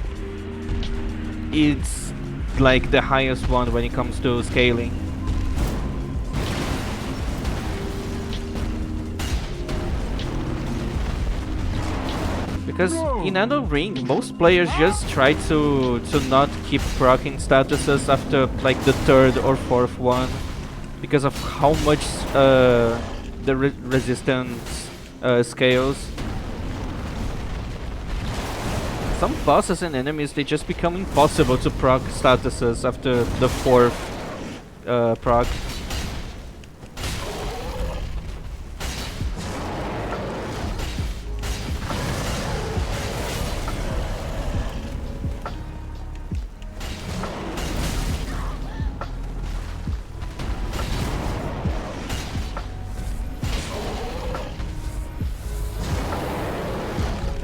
it's like the highest one when it comes to scaling. Because in Elden Ring, most players just try to not keep proccing statuses after like the 3rd or 4th one, because of how much the resistance scales. Some bosses and enemies, they just become impossible to proc statuses after the 4th proc.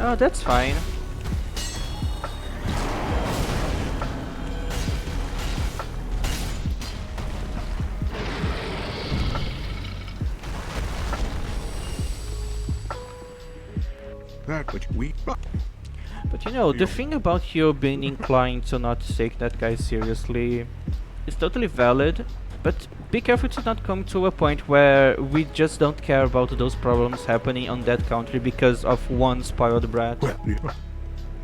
Oh, that's fine. That which we. But you know, the thing about you being inclined to not take that guy seriously is totally valid, but be careful to not come to a point where we just don't care about those problems happening on that country because of one spoiled brat.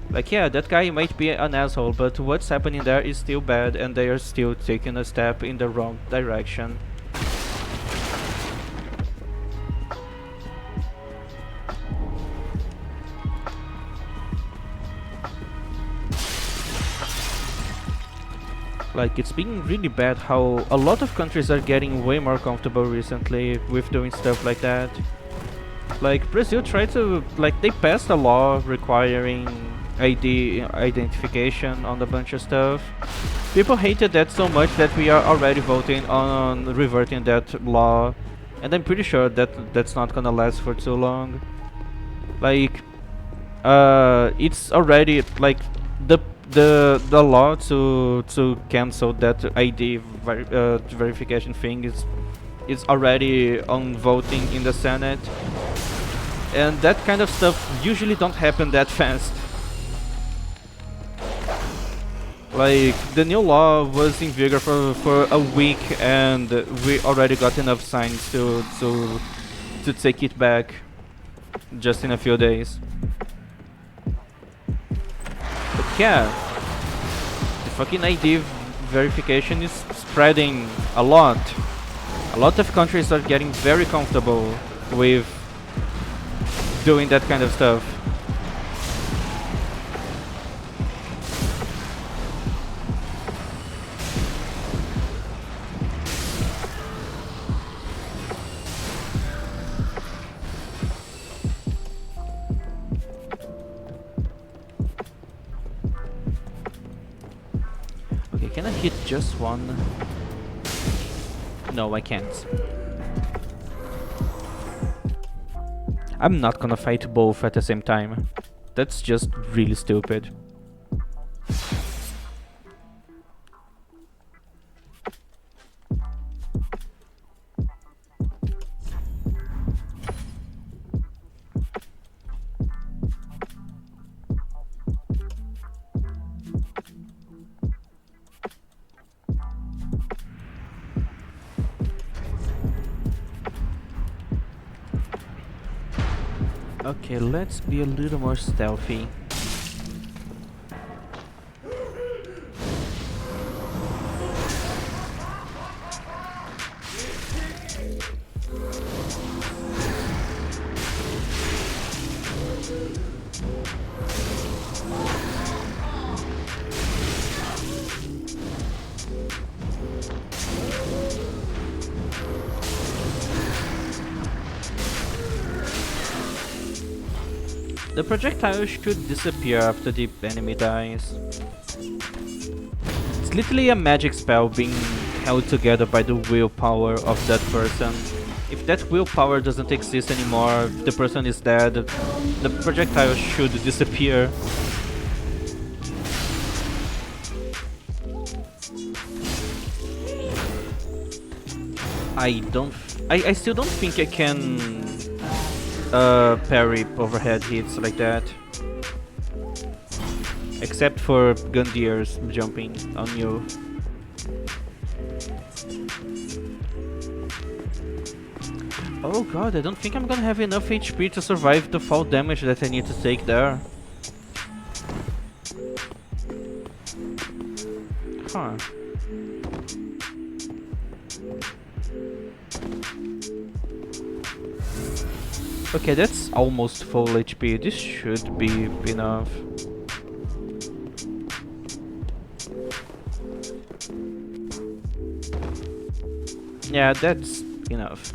Like, yeah, that guy might be an asshole, but what's happening there is still bad, and they are still taking a step in the wrong direction. Like, it's been really bad how a lot of countries are getting way more comfortable recently with doing stuff like that. Like, Brazil tried to, like, they passed a law requiring ID identification on a bunch of stuff. People hated that so much that we are already voting on reverting that law, and I'm pretty sure that that's not gonna last for too long. Like, it's already, like, the law to cancel that ID verification thing is already on voting in the Senate, and that kind of stuff usually don't happen that fast. Like, the new law was in vigor for a week, and we already got enough signs to take it back just in a few days. But yeah, the fucking ID verification is spreading a lot. A lot of countries are getting very comfortable with doing that kind of stuff. Okay, can I hit just one? No, I can't. I'm not gonna fight both at the same time. That's just really stupid. Okay, let's be a little more stealthy. The projectile should disappear after the enemy dies. It's literally a magic spell being held together by the willpower of that person. If that willpower doesn't exist anymore, the person is dead, the projectile should disappear. I still don't think I can parry overhead hits like that. Except for Gundyrs jumping on you. Oh god, I don't think I'm gonna have enough HP to survive the fall damage that I need to take there. Huh. Okay, that's almost full HP. This should be enough. Yeah, that's enough.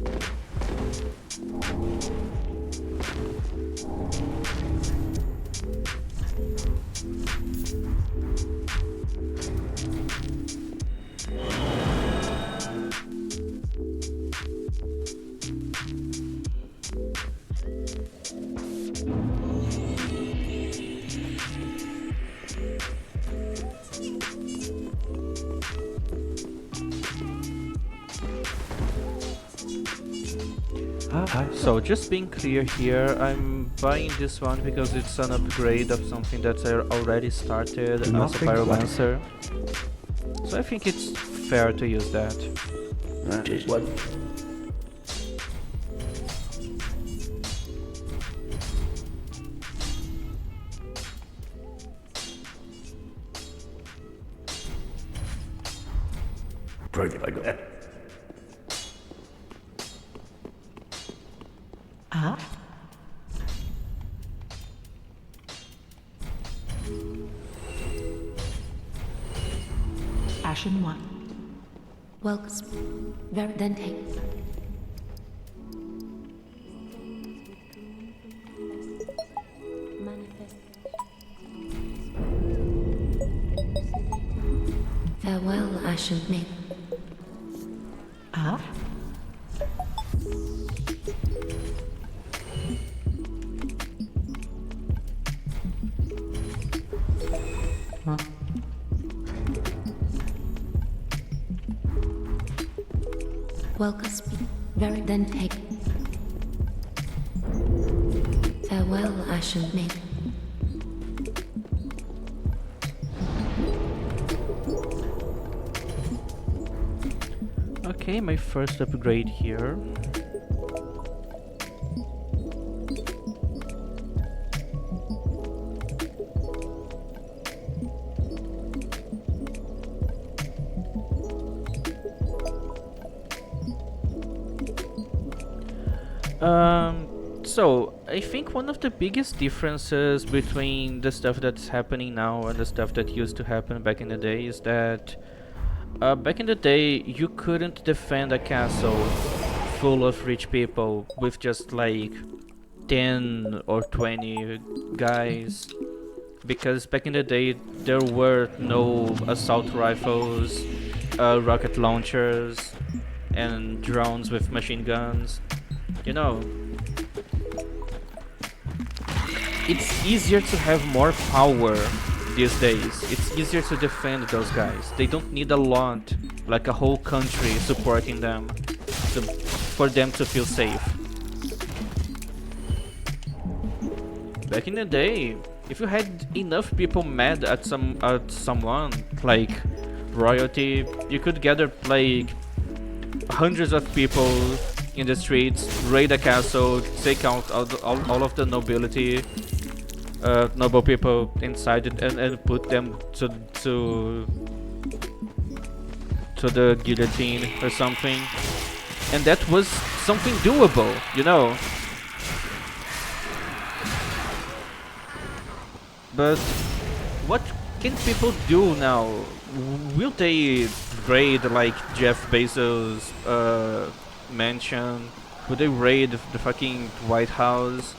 So just being clear here, I'm buying this one because it's an upgrade of something that I already started as a Pyromancer. So I think it's fair to use that. That is what. Pretty like that. Ah? Ashen one. Welcome. Very then take. Manifest. Farewell, Ashen Maid. Ah? Welcome. Very then take. Farewell, Ashen Maid. Okay, my first upgrade here. So I think one of the biggest differences between the stuff that's happening now and the stuff that used to happen back in the day is that back in the day you couldn't defend a castle full of rich people with just like 10 or 20 guys, because back in the day there were no assault rifles, rocket launchers and drones with machine guns. You know, it's easier to have more power these days. It's easier to defend those guys. They don't need a lot, like a whole country supporting them for them to feel safe. Back in the day, if you had enough people mad at someone, like royalty, you could gather like hundreds of people in the streets, raid a castle, take out all of the nobility, noble people inside it, and put them to the guillotine or something. And that was something doable, you know. But what can people do now? Will they raid like Jeff Bezos' mansion? Would they raid the fucking White House?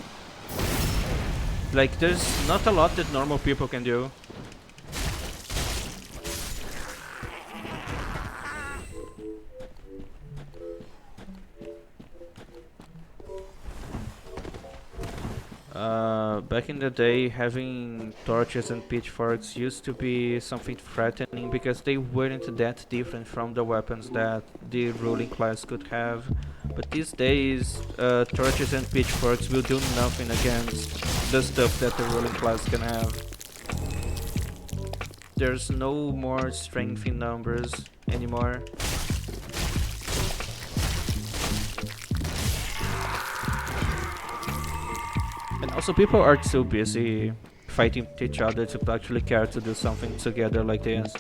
Like, there's not a lot that normal people can do. Back in the day, having torches and pitchforks used to be something threatening because they weren't that different from the weapons that the ruling class could have. But these days, torches and pitchforks will do nothing against the stuff that the ruling class can have. There's no more strength in numbers anymore. And also, people are too busy fighting with each other to actually care to do something together like this.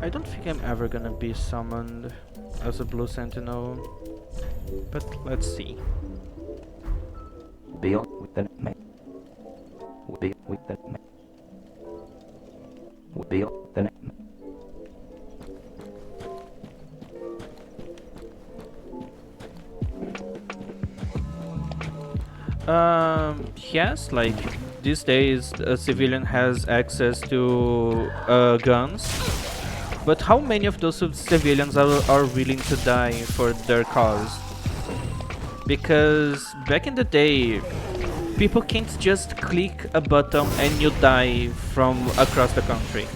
I don't think I'm ever gonna be summoned as a Blue Sentinel, but let's see. Be on with the man. Be with the man. Be on the man. Yes, like these days a civilian has access to guns, but how many of those civilians are willing to die for their cause? Because back in the day, people can't just click a button and you die from across the country.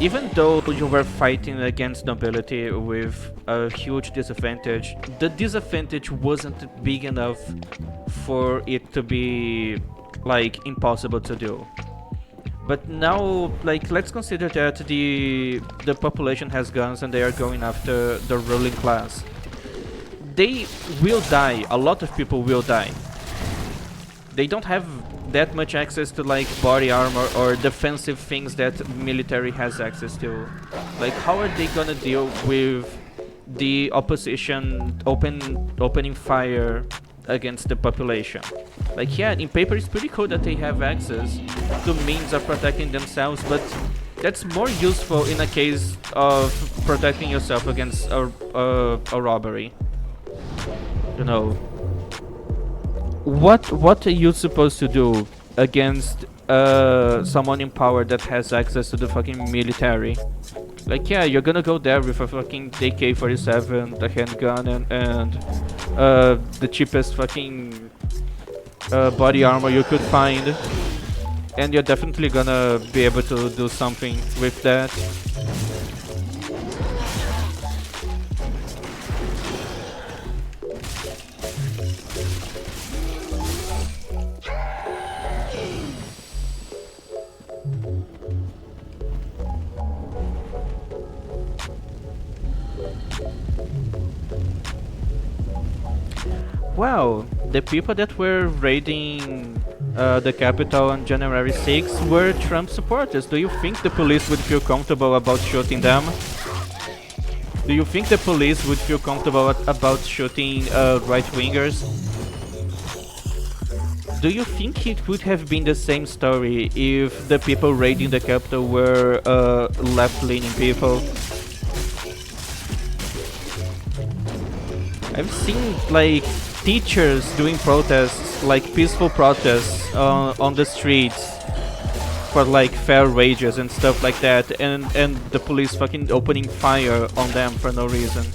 Even though you were fighting against nobility with a huge disadvantage, the disadvantage wasn't big enough for it to be like impossible to do. But now, like, let's consider that the population has guns and they are going after the ruling class. They will die. A lot of people will die. They don't have that much access to like body armor or defensive things that military has access to. Like, how are they gonna deal with the opposition opening fire against the population? Like, yeah, in paper it's pretty cool that they have access to means of protecting themselves, but that's more useful in a case of protecting yourself against a robbery. You know, what are you supposed to do against someone in power that has access to the fucking military? Like, yeah, you're gonna go there with a fucking AK-47, the handgun, and the cheapest fucking body armor you could find, and you're definitely gonna be able to do something with that. Wow, the people that were raiding the capital on January 6th were Trump supporters. Do you think the police would feel comfortable about shooting them? Do you think the police would feel comfortable about shooting right-wingers? do you think it would have been the same story if the people raiding the capital were left-leaning people? I've seen like teachers doing protests, like peaceful protests on the streets for like fair wages and stuff like that, and the police fucking opening fire on them for no reason.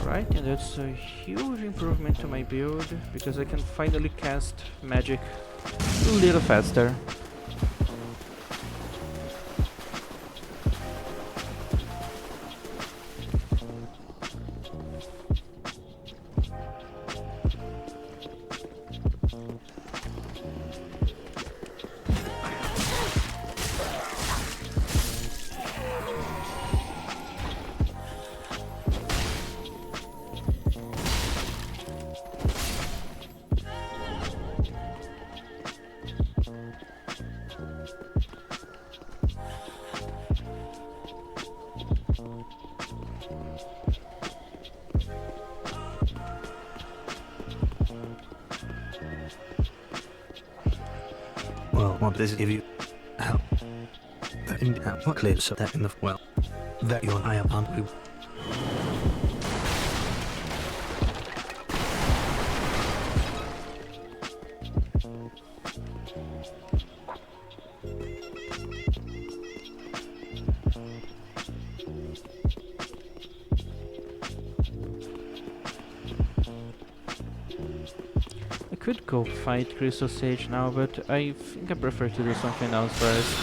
Alright, and that's a huge improvement to my build, because I can finally cast magic a little faster. Well, what does it give you? Help. What clears up that in the well? That your eye upon who? I could go fight Crystal Sage now, but I think I prefer to do something else first.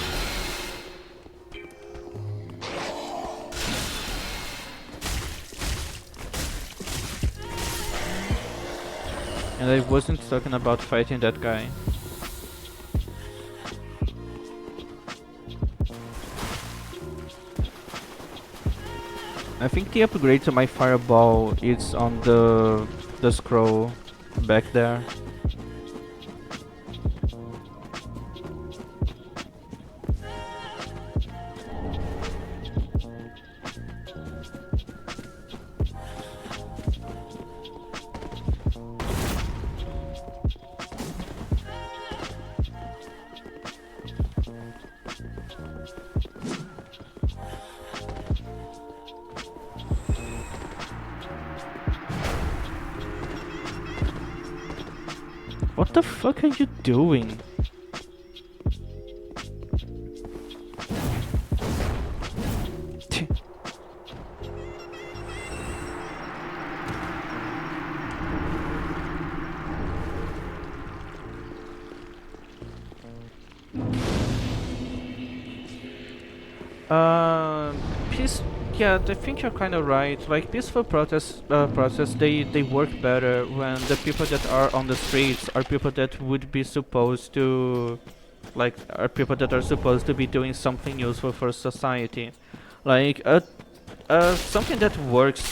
And I wasn't talking about fighting that guy. I think the upgrade to my fireball is on the scroll back there. What the fuck are you doing? Peace. Yeah, I think you're kind of right. Like peaceful protests, they work better when the people that are on the streets are people that would be supposed to, like, are people that are supposed to be doing something useful for society. Like, something that works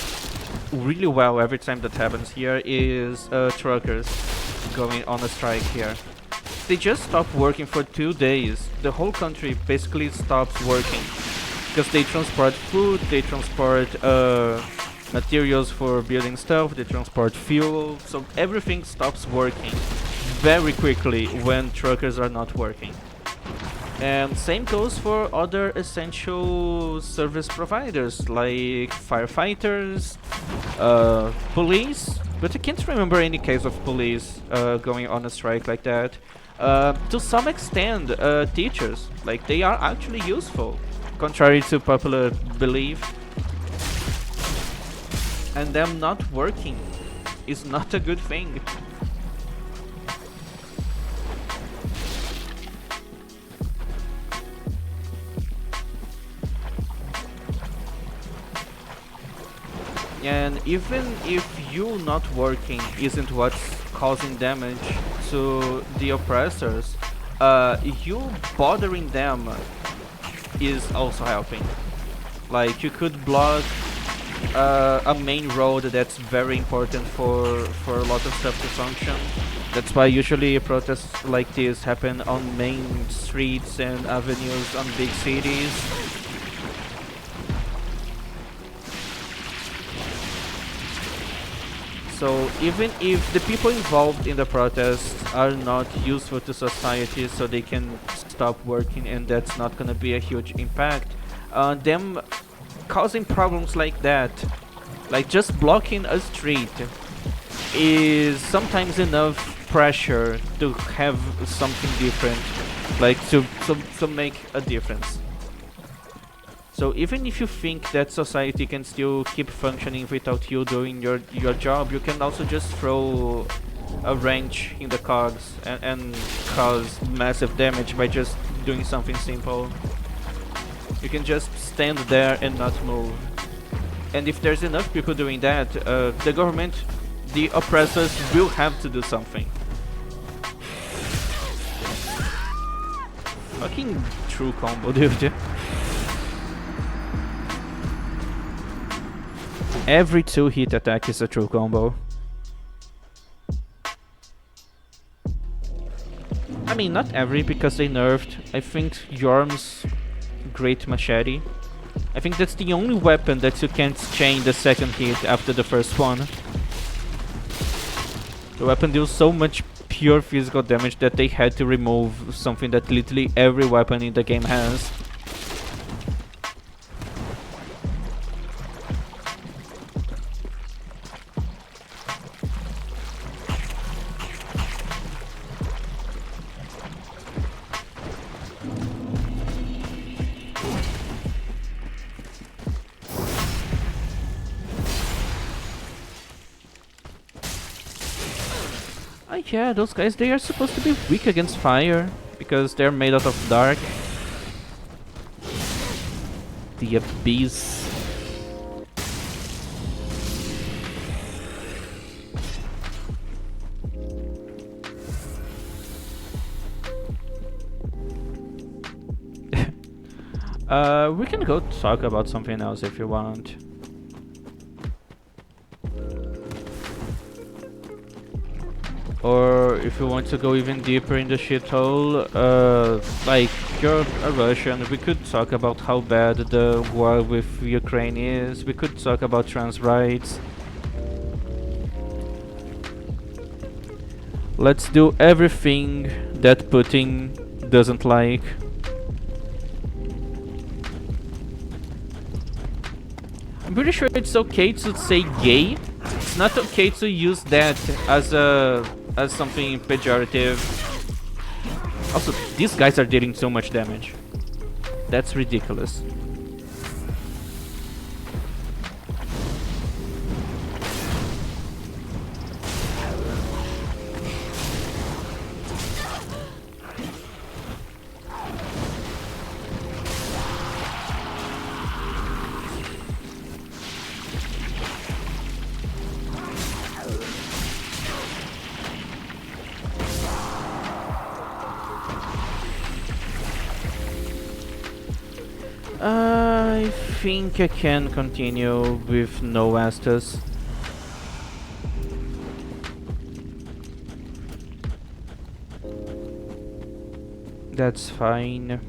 really well every time that happens here is truckers going on a strike here. They just stop working for 2 days. The whole country basically stops working. Because they transport food, they transport materials for building stuff, they transport fuel, so everything stops working very quickly when truckers are not working. And same goes for other essential service providers like firefighters, police, but I can't remember any case of police going on a strike like that. To some extent, teachers, like they are actually useful. Contrary to popular belief, and them not working is not a good thing. And even if you not working isn't what's causing damage to the oppressors, you bothering them is also helping. Like, you could block a main road that's very important for a lot of stuff to function. That's why usually protests like this happen on main streets and avenues on big cities. So even if the people involved in the protests are not useful to society, so they can stop working, and that's not gonna be a huge impact, them causing problems like that, like just blocking a street, is sometimes enough pressure to have something different, like to make a difference. So even if you think that society can still keep functioning without you doing your job, you can also just throw a wrench in the cogs and cause massive damage by just doing something simple. You can just stand there and not move. And if there's enough people doing that, the government, the oppressors, will have to do something. Fucking true combo, dude. Every 2-hit attack is a true combo. I mean, not every, because they nerfed, I think, Yorm's Great Machete. I think that's the only weapon that you can't chain the second hit after the first one. The weapon deals so much pure physical damage that they had to remove something that literally every weapon in the game has. Yeah, those guys, they are supposed to be weak against fire, because they're made out of dark. The Abyss. We can go talk about something else if you want. Or if you want to go even deeper in the shithole, like, you're a Russian, we could talk about how bad the war with Ukraine is, we could talk about trans rights. Let's do everything that Putin doesn't like. I'm pretty sure it's okay to say gay. It's not okay to use that as something pejorative. Also, these guys are dealing so much damage. That's ridiculous. I think I can continue with no Estus. That's fine.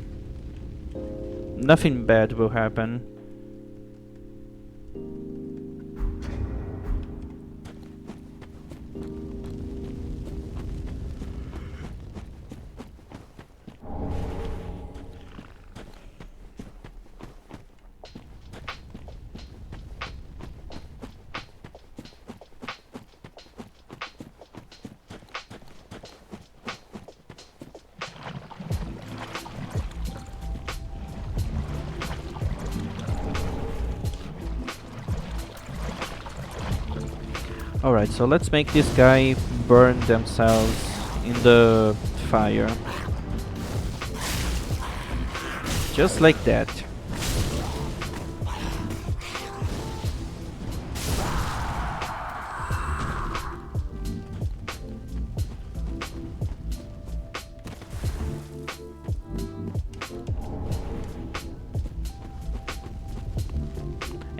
Nothing bad will happen. Alright, so let's make this guy burn themselves in the fire. Just like that.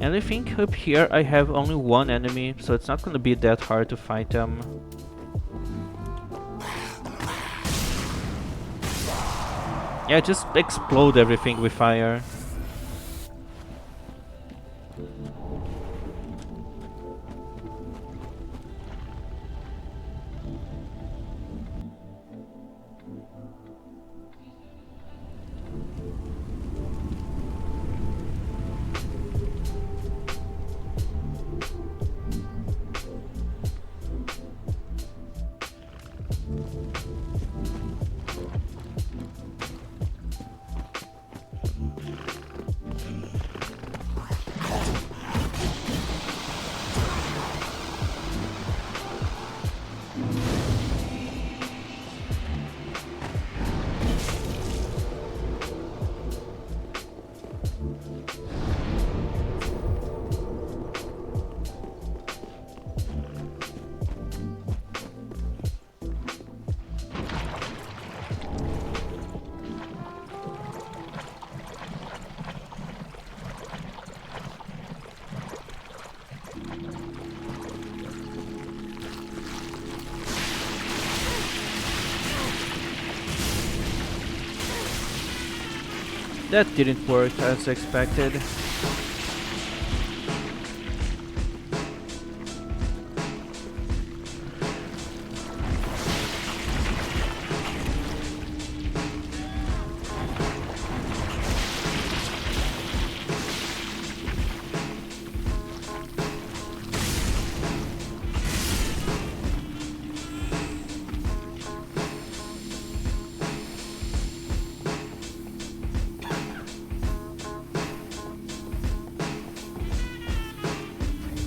And I think up here I have only one enemy, so it's not gonna be that hard to fight them. Yeah, just explode everything with fire. That didn't work as expected.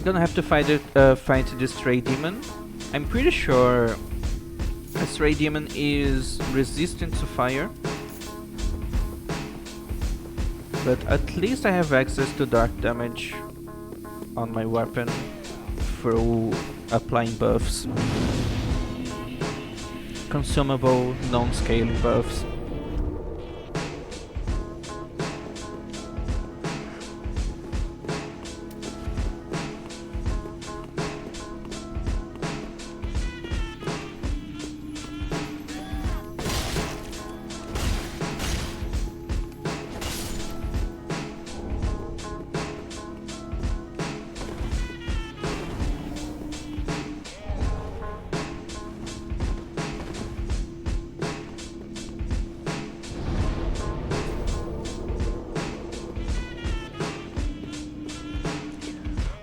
Gonna have to fight the stray demon. I'm pretty sure a stray demon is resistant to fire, but at least I have access to dark damage on my weapon through applying buffs. Consumable, non-scaling buffs.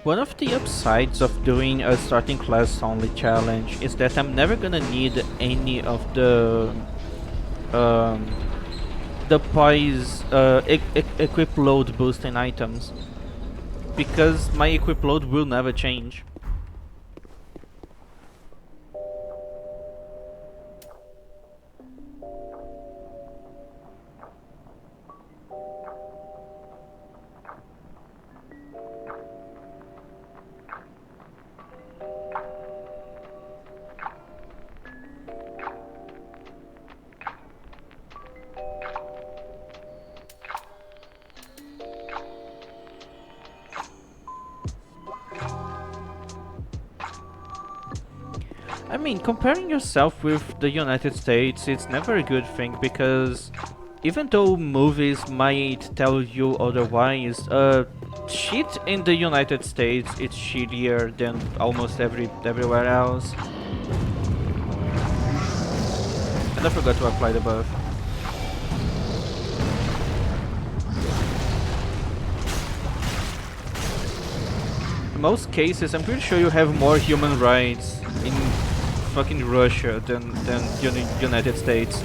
One of the upsides of doing a starting class only challenge is that I'm never gonna need any of the poise equip load boosting items, because my equip load will never change. I mean, comparing yourself with the United States, it's never a good thing, because even though movies might tell you otherwise, shit in the United States is shittier than almost everywhere else. And I forgot to apply the buff. In most cases, I'm pretty sure you have more human rights in fucking Russia than United States.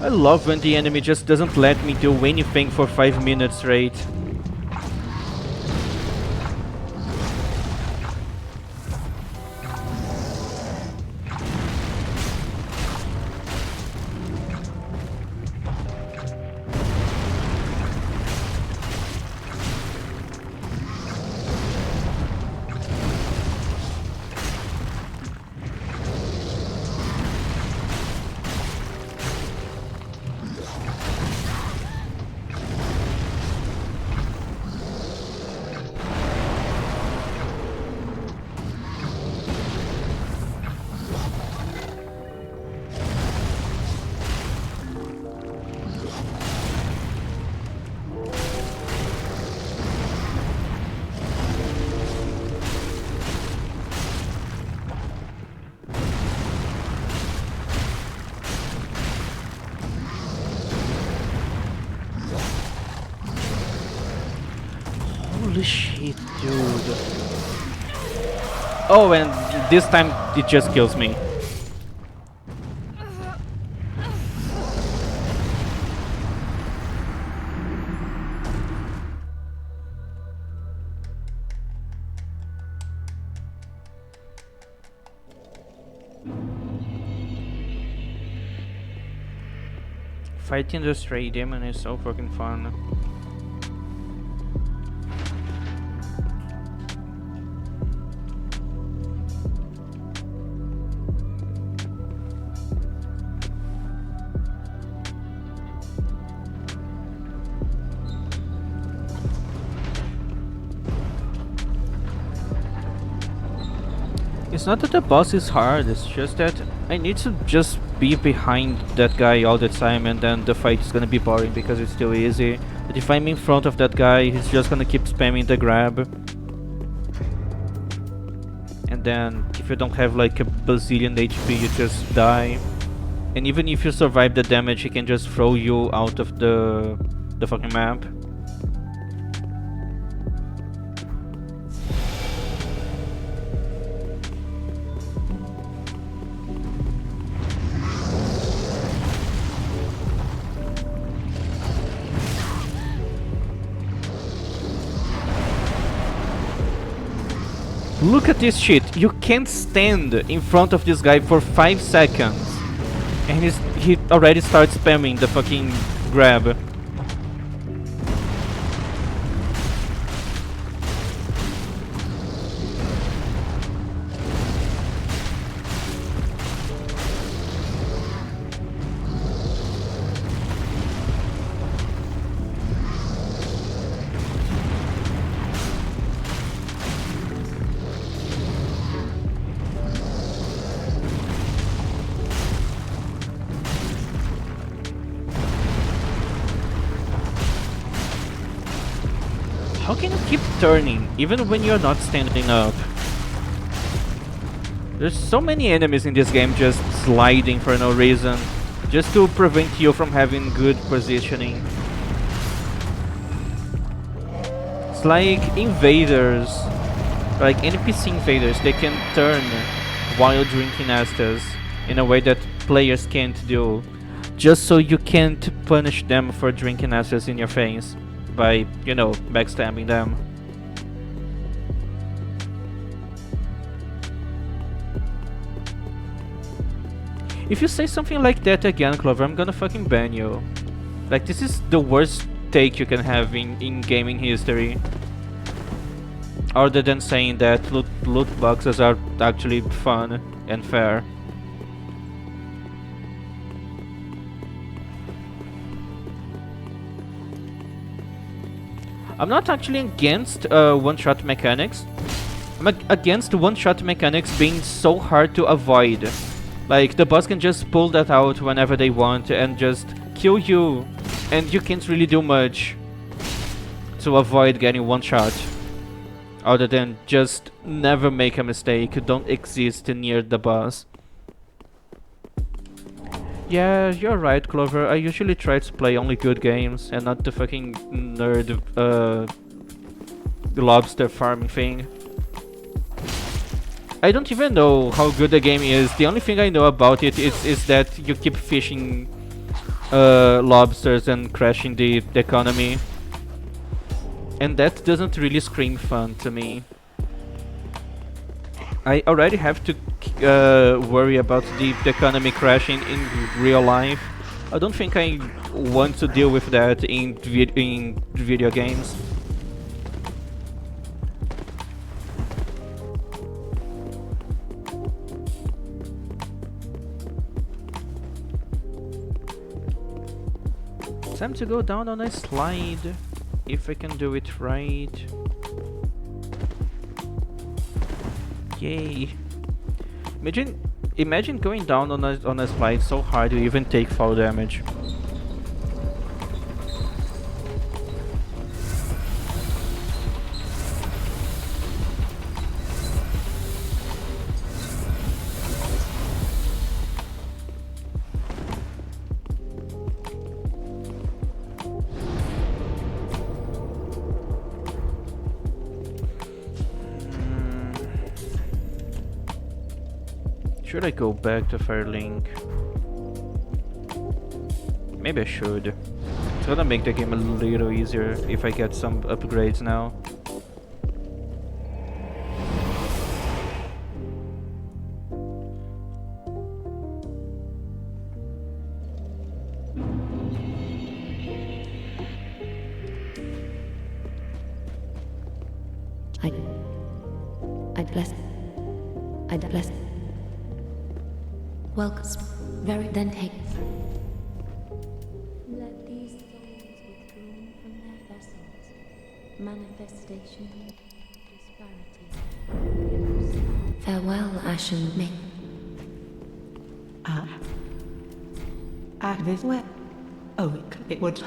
I love when the enemy just doesn't let me do anything for 5 minutes straight. Holy shit, dude. Oh, and this time it just kills me. Fighting the stray demon is so fucking fun. It's not that the boss is hard, it's just that I need to just be behind that guy all the time, and then the fight is gonna be boring because it's too easy. But if I'm in front of that guy, he's just gonna keep spamming the grab. And then if you don't have like a bazillion HP, you just die. And even if you survive the damage, he can just throw you out of the fucking map. Look at this shit. You can't stand in front of this guy for 5 seconds. And he already starts spamming the fucking grab. How can you keep turning, even when you're not standing up? There's so many enemies in this game just sliding for no reason, just to prevent you from having good positioning. It's like invaders, like NPC invaders, they can turn while drinking Estus in a way that players can't do, just so you can't punish them for drinking Estus in your face by, you know, backstabbing them. If you say something like that again, Clover, I'm gonna fucking ban you. Like, this is the worst take you can have in gaming history. Other than saying that loot boxes are actually fun and fair. I'm not actually against one-shot mechanics. I'm against one-shot mechanics being so hard to avoid. Like, the boss can just pull that out whenever they want and just kill you, and you can't really do much to avoid getting one shot. Other than just never make a mistake, don't exist near the boss. Yeah, you're right, Clover. I usually try to play only good games and not the fucking nerd lobster farming thing. I don't even know how good the game is. The only thing I know about it is that you keep fishing lobsters and crashing the economy. And that doesn't really scream fun to me. I already have to worry about the economy crashing in real life. I don't think I want to deal with that in video games. Time to go down on a slide, if I can do it right. Yay! Imagine going down on a slide so hard you even take fall damage. Should I go back to Firelink? Maybe I should. It's gonna make the game a little easier if I get some upgrades now. I bless. Welcome. Very then take. Let these souls withdrawn from their vessels. Manifestation disparity. Farewell, Ashen Ming. This way. Oh, it would.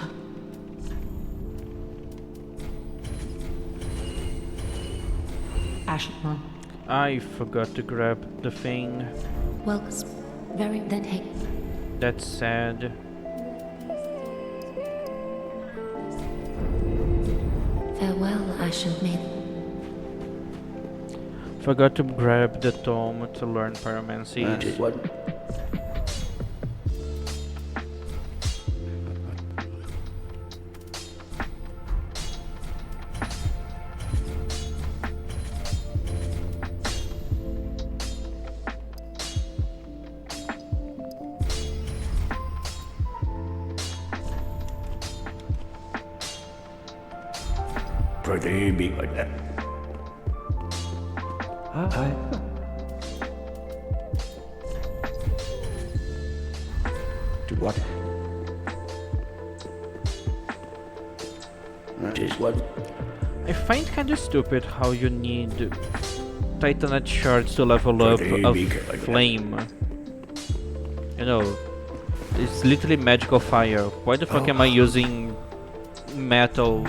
Ashman. I forgot to grab the thing. Welcome. Very then take. That's sad. Farewell, Ashen Ming. Forgot to grab the tome to learn pyromancy. Pretty big like that. Hi. To what? That is what? I find kinda stupid how you need Titanite shards to level up Pretty a big, like flame. You know, it's literally magical fire. Why the fuck am I using metal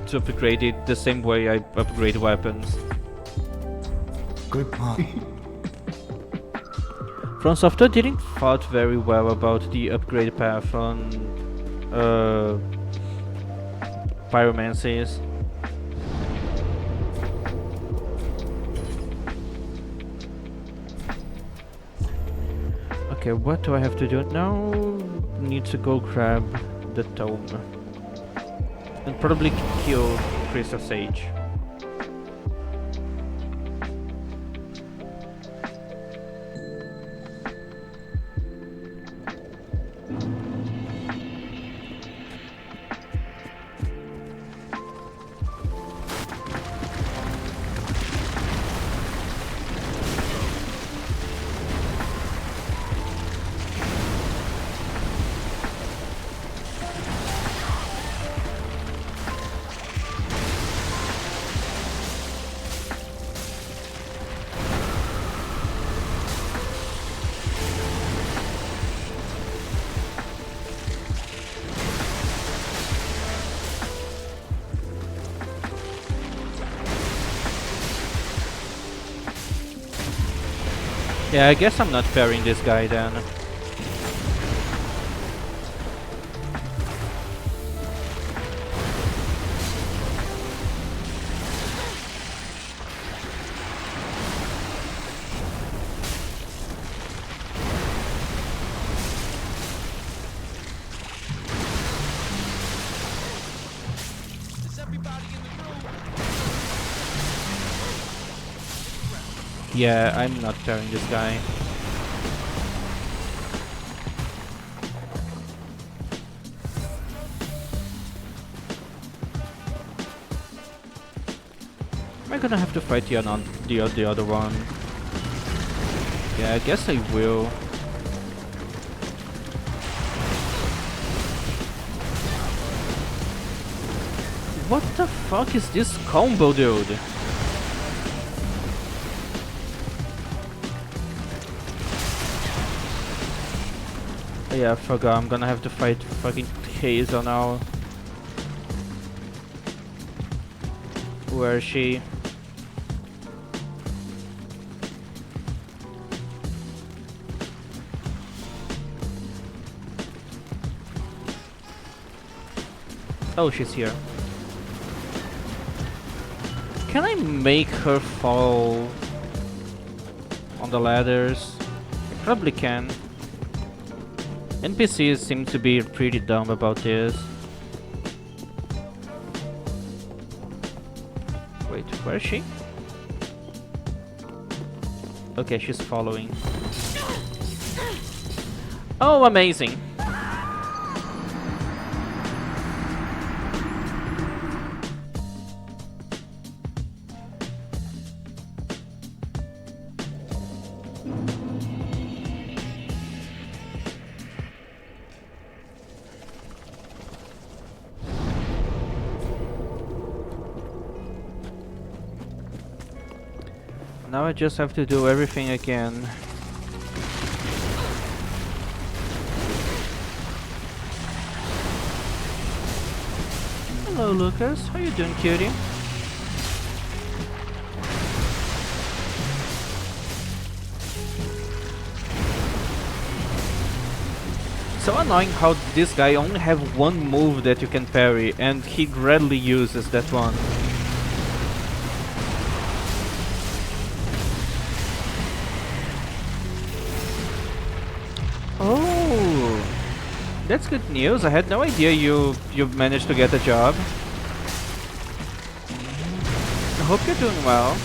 to upgrade it the same way I upgrade weapons? Good part. From Software didn't thought very well about the upgrade path on pyromancies. Okay, what do I have to do now? Need to go grab the tome and probably kill Crystal Sage. Yeah, I guess I'm not parrying this guy then. Yeah, I'm not parrying this guy. Am I gonna have to fight the other one? Yeah, I guess I will. What the fuck is this combo, dude? Oh yeah, I forgot. I'm gonna have to fight fucking Hazel now. Where is she? Oh, she's here. Can I make her fall on the ladders? Probably can. NPCs seem to be pretty dumb about this. Wait, where is she? Okay, she's following. Oh, amazing! Now I just have to do everything again. Hello, Lucas. How you doing, cutie? So annoying how this guy only have one move that you can parry, and he gladly uses that one. Oh, that's good news. I had no idea you managed to get a job. I hope you're doing well.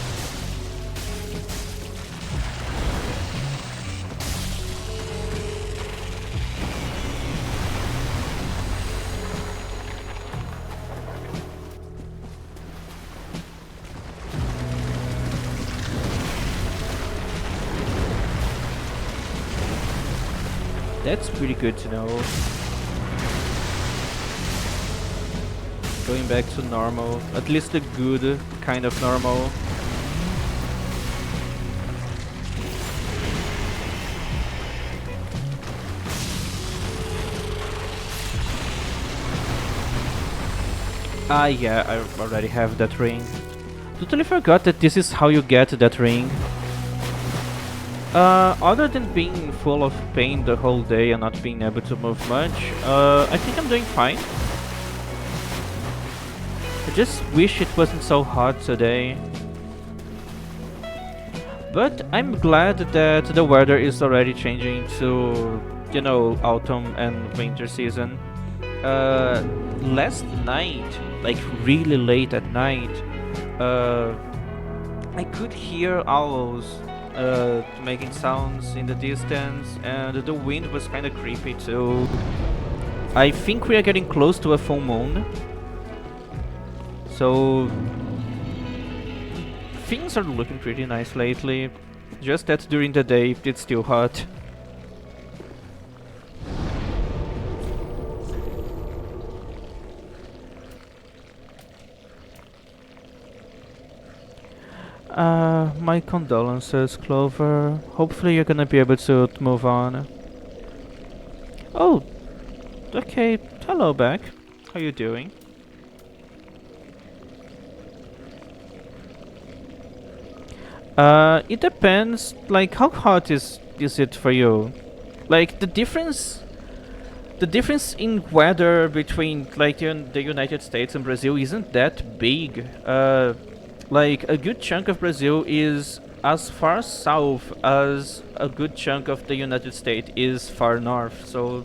That's pretty good to know. Going back to normal, at least the good kind of normal. Ah yeah, I already have that ring. Totally forgot that this is how you get that ring. Other than being full of pain the whole day and not being able to move much, I think I'm doing fine. I just wish it wasn't so hot today. But I'm glad that the weather is already changing to, you know, autumn and winter season. Last night, like really late at night, I could hear owls making sounds in the distance, and the wind was kind of creepy too. I think we are getting close to a full moon, so things are looking pretty nice lately. Just that during the day it's still hot. My condolences, Clover. Hopefully you're gonna be able to move on. Oh, okay. Hello, Beck. How you doing? It depends. Like, how hot is it for you? Like, the difference in weather between like the United States and Brazil isn't that big. Like a good chunk of Brazil is as far south as a good chunk of the United States is far north. So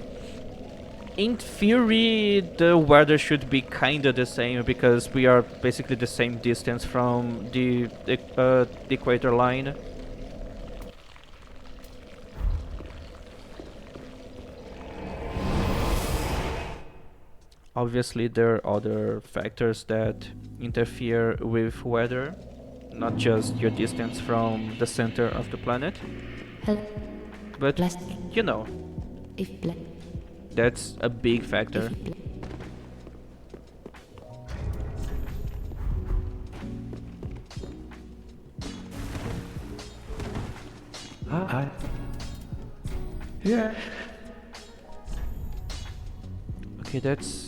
in theory the weather should be kinda the same because we are basically the same distance from the equator line. Obviously there are other factors that interfere with weather, not just your distance from the center of the planet. Hello. But, Bless. you know, If ble- that's a big factor. if ble- Hi. Yeah. Okay, that's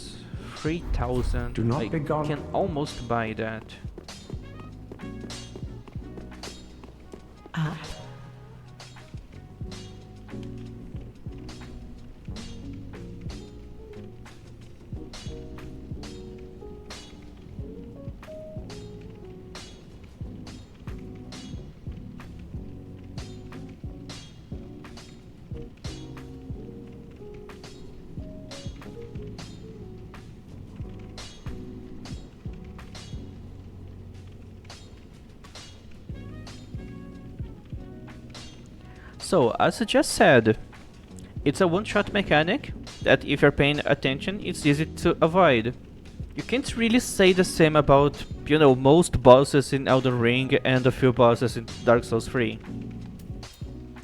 3,000. Do not I be gone. can almost buy that. Ah, So, as I just said, it's a one-shot mechanic that if you're paying attention, it's easy to avoid. You can't really say the same about, you know, most bosses in Elden Ring and a few bosses in Dark Souls 3.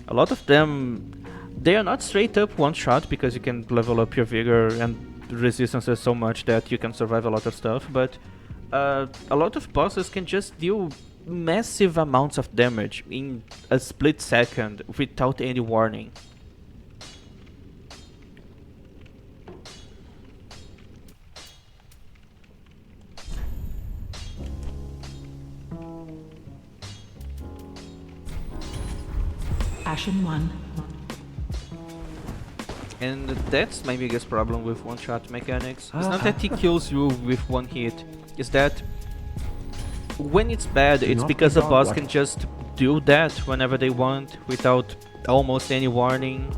A lot of them, they are not straight up one-shot because you can level up your vigor and resistances so much that you can survive a lot of stuff, but a lot of bosses can just deal massive amounts of damage in a split second without any warning. Ashen 1. And that's my biggest problem with one-shot mechanics. It's not that he kills you with one hit, it's that when it's bad, it's because a boss can just do that whenever they want without almost any warning.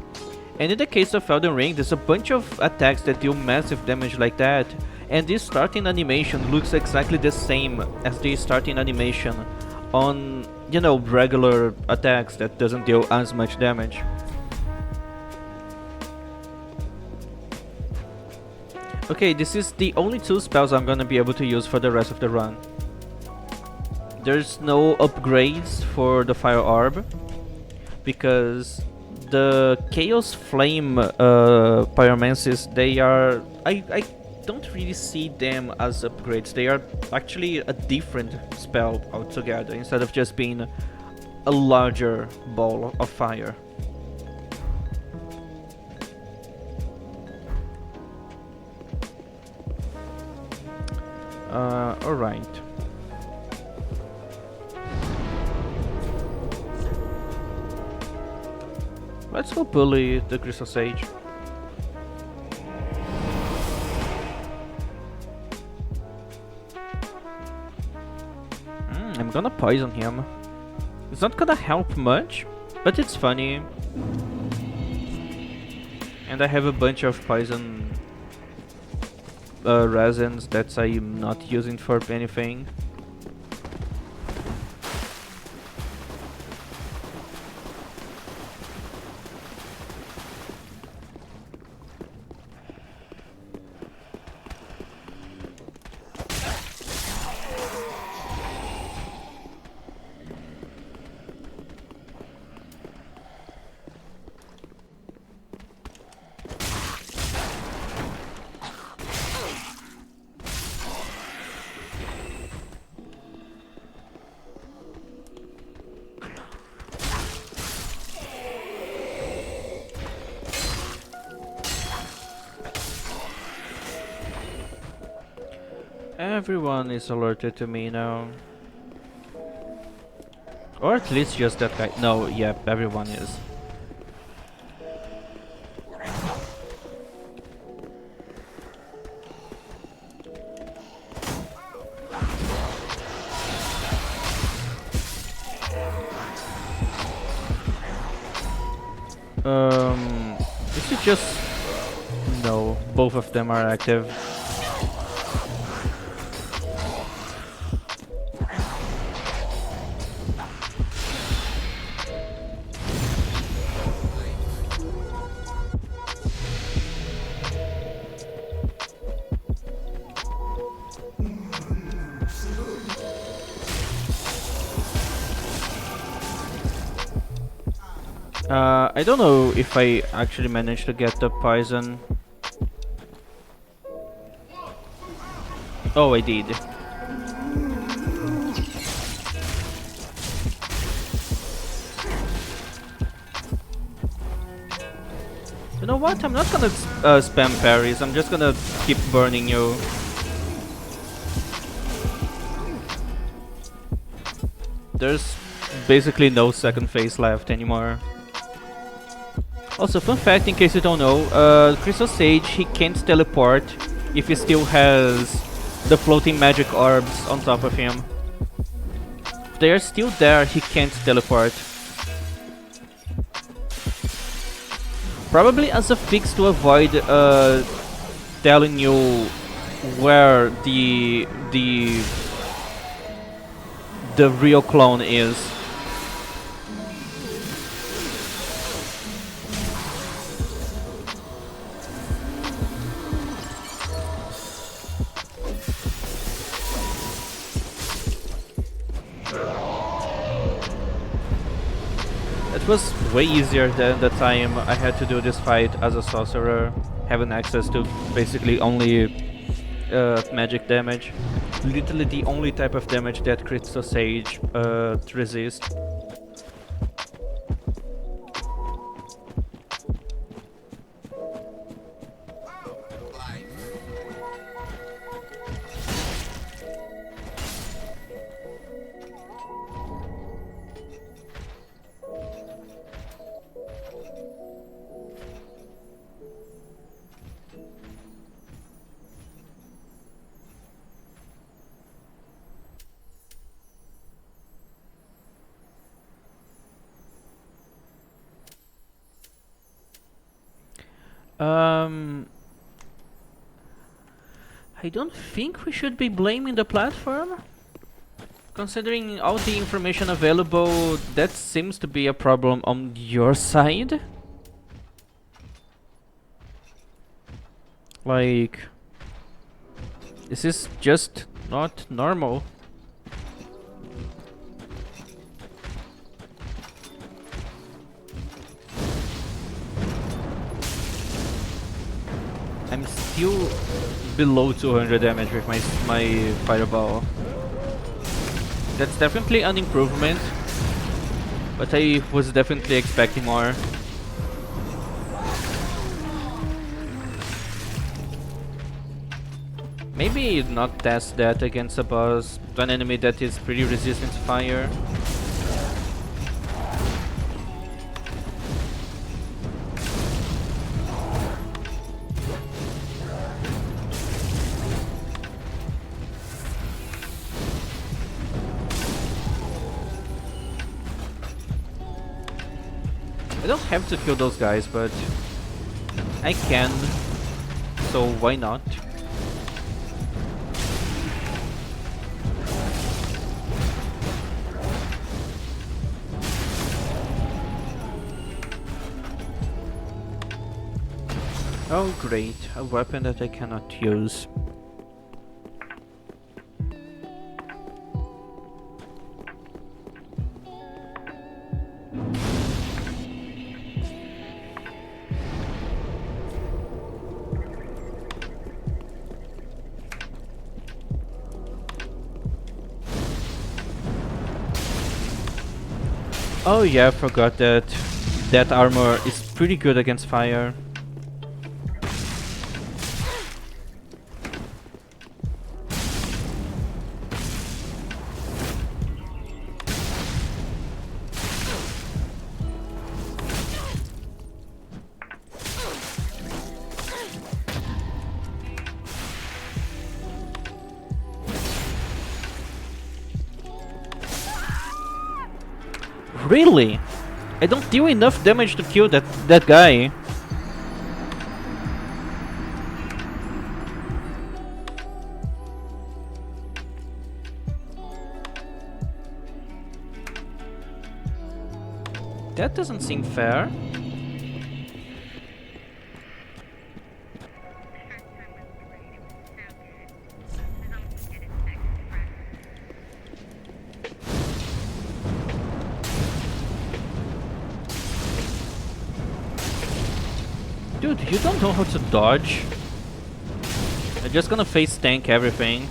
And in the case of Elden Ring, there's a bunch of attacks that deal massive damage like that, and this starting animation looks exactly the same as the starting animation on, you know, regular attacks that doesn't deal as much damage. Okay, this is the only 2 spells I'm gonna be able to use for the rest of the run. There's no upgrades for the Fire Orb, because the Chaos Flame Pyromancies, they are... I don't really see them as upgrades. They are actually a different spell altogether, instead of just being a larger ball of fire. Alright. Let's go bully the Crystal Sage. I'm gonna poison him. It's not gonna help much, but it's funny. And I have a bunch of poison resins that I'm not using for anything. Everyone is alerted to me now. Or at least just that guy. No, yeah, everyone is. Is it just... No, both of them are active. I don't know if I actually managed to get the poison. Oh, I did. You know what? I'm not gonna spam parries. I'm just gonna keep burning you. There's basically no second phase left anymore. Also, fun fact, in case you don't know, Crystal Sage, he can't teleport if he still has the floating magic orbs on top of him. If they are still there, he can't teleport. Probably as a fix to avoid telling you where the real clone is. It was way easier than the time I had to do this fight as a sorcerer, having access to basically only magic damage. Literally the only type of damage that Crystal Sage resists. I don't think we should be blaming the platform. Considering all the information available, that seems to be a problem on your side. Like, this is just not normal. I'm still below 200 damage with my fireball. That's definitely an improvement, but I was definitely expecting more. Maybe not test that against a boss, an enemy that is pretty resistant to fire. I don't have to kill those guys, but I can, so why not? Oh great, a weapon that I cannot use. Oh yeah, I forgot that that armor is pretty good against fire. Really? I don't deal enough damage to kill that guy. That doesn't seem fair. Dude, you don't know how to dodge. You're just gonna face tank everything.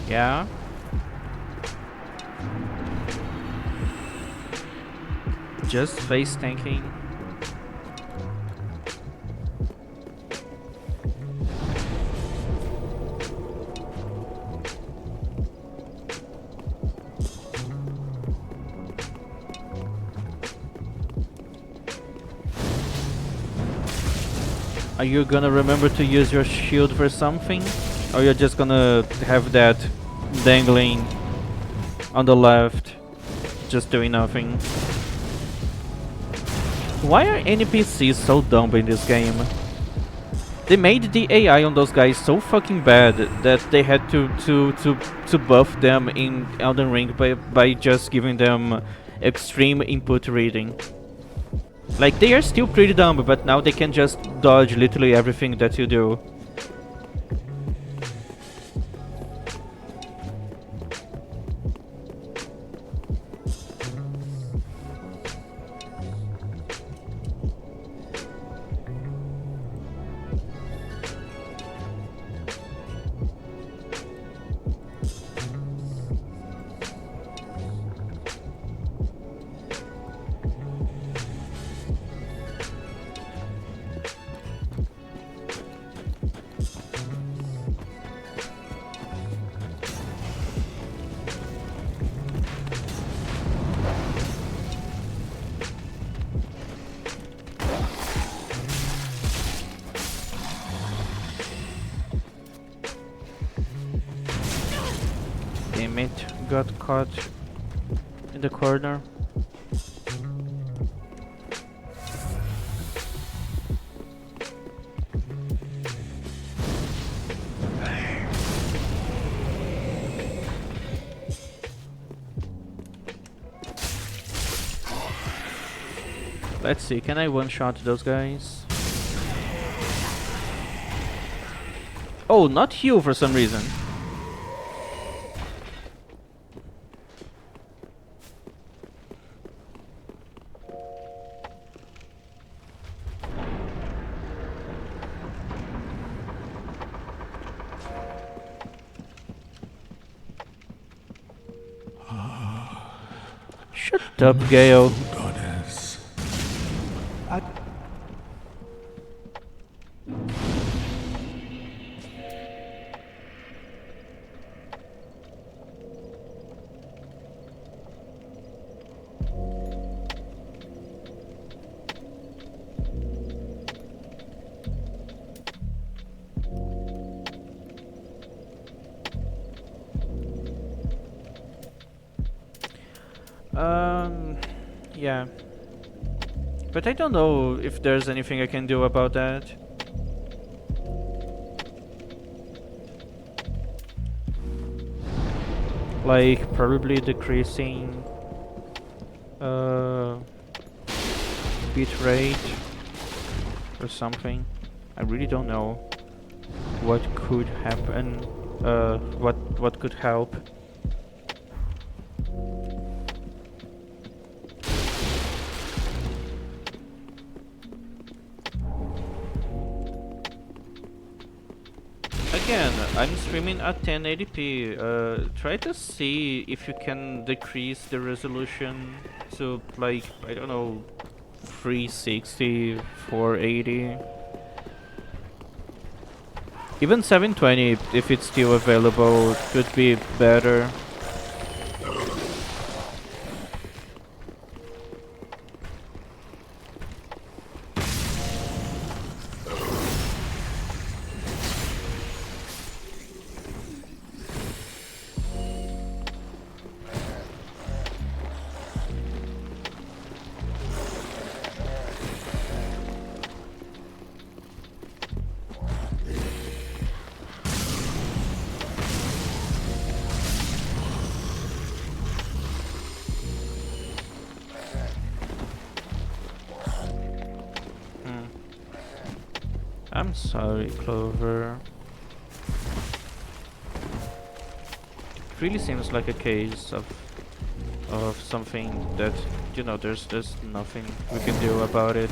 Yeah. Just face tanking. Are you gonna remember to use your shield for something? Or you're just gonna have that dangling on the left, just doing nothing? Why are NPCs so dumb in this game? They made the AI on those guys so fucking bad that they had to buff them in Elden Ring by just giving them extreme input reading. Like, they are still pretty dumb, but now they can just dodge literally everything that you do. Schmidt got caught in the corner. Let's see, can I one-shot those guys? Oh, not you for some reason. Shut up, Gale. Goddess. Yeah. But I don't know if there's anything I can do about that. Like, probably decreasing bit rate or something. I really don't know what could happen, what could help. Again, I'm streaming at 1080p. Try to see if you can decrease the resolution to, like, I don't know, 360, 480. Even 720, if it's still available, could be better. I'm sorry, Clover. It really seems like a case of something that, you know, there's nothing we can do about it.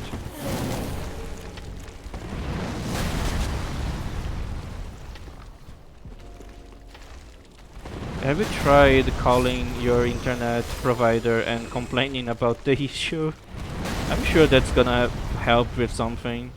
Have you tried calling your internet provider and complaining about the issue? I'm sure that's gonna help with something.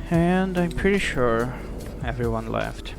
And I'm pretty sure everyone left.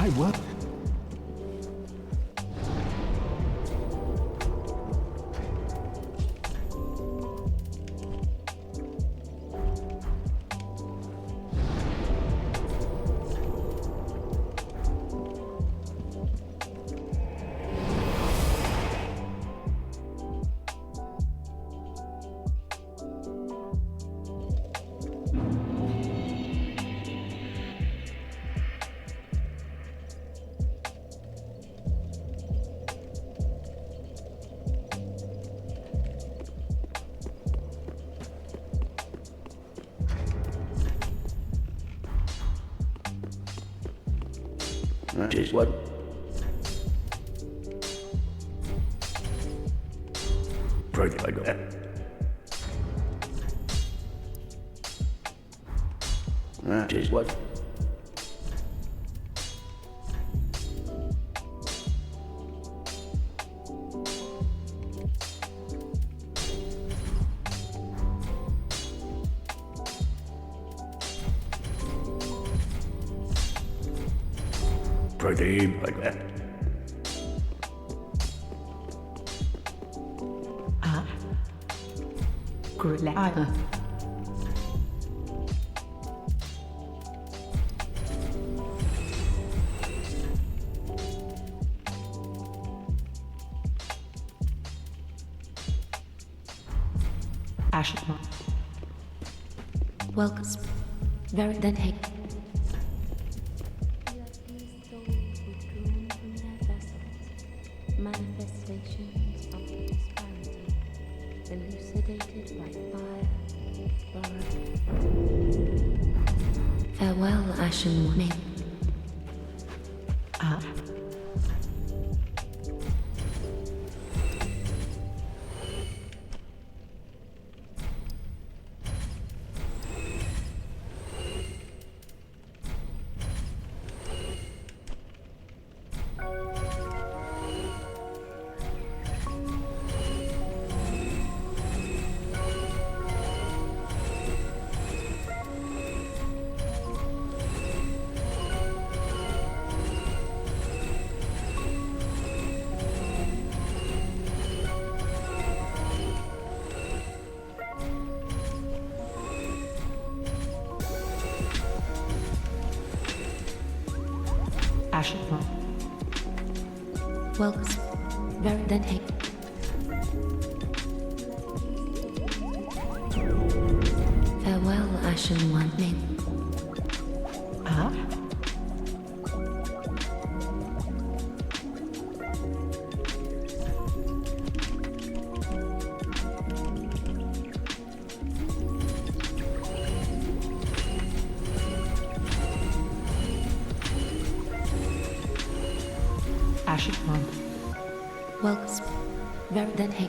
my word. That is what. Pretty like that. That is what. Pretty like that. Good luck. Ashton. Welcome. Very then hey. Manifestations of disparity, elucidated by fire, blood. Farewell, Ashen One. Ashton. Welcome. Very then hey. Farewell, Ashen One. Ashton. Welcome. Very then hey.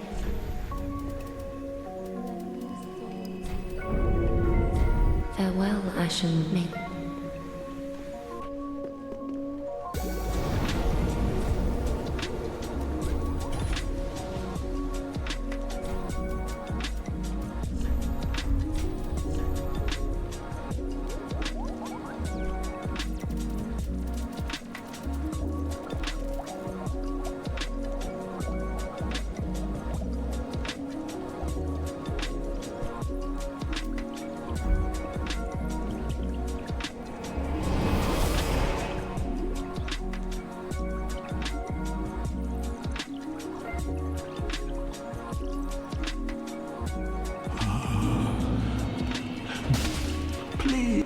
Farewell, Ashen One. Please.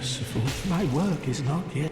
merciful. My work is not yet.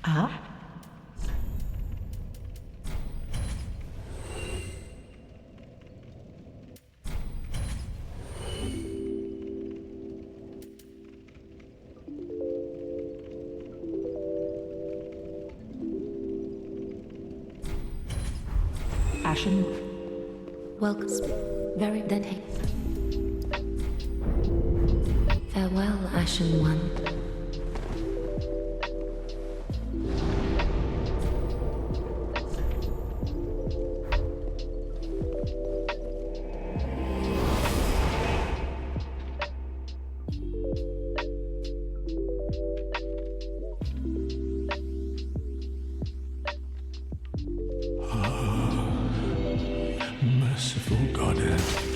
Ah? Ashen, Welcome. Very then. Farewell, Ashen One. Merciful Goddess.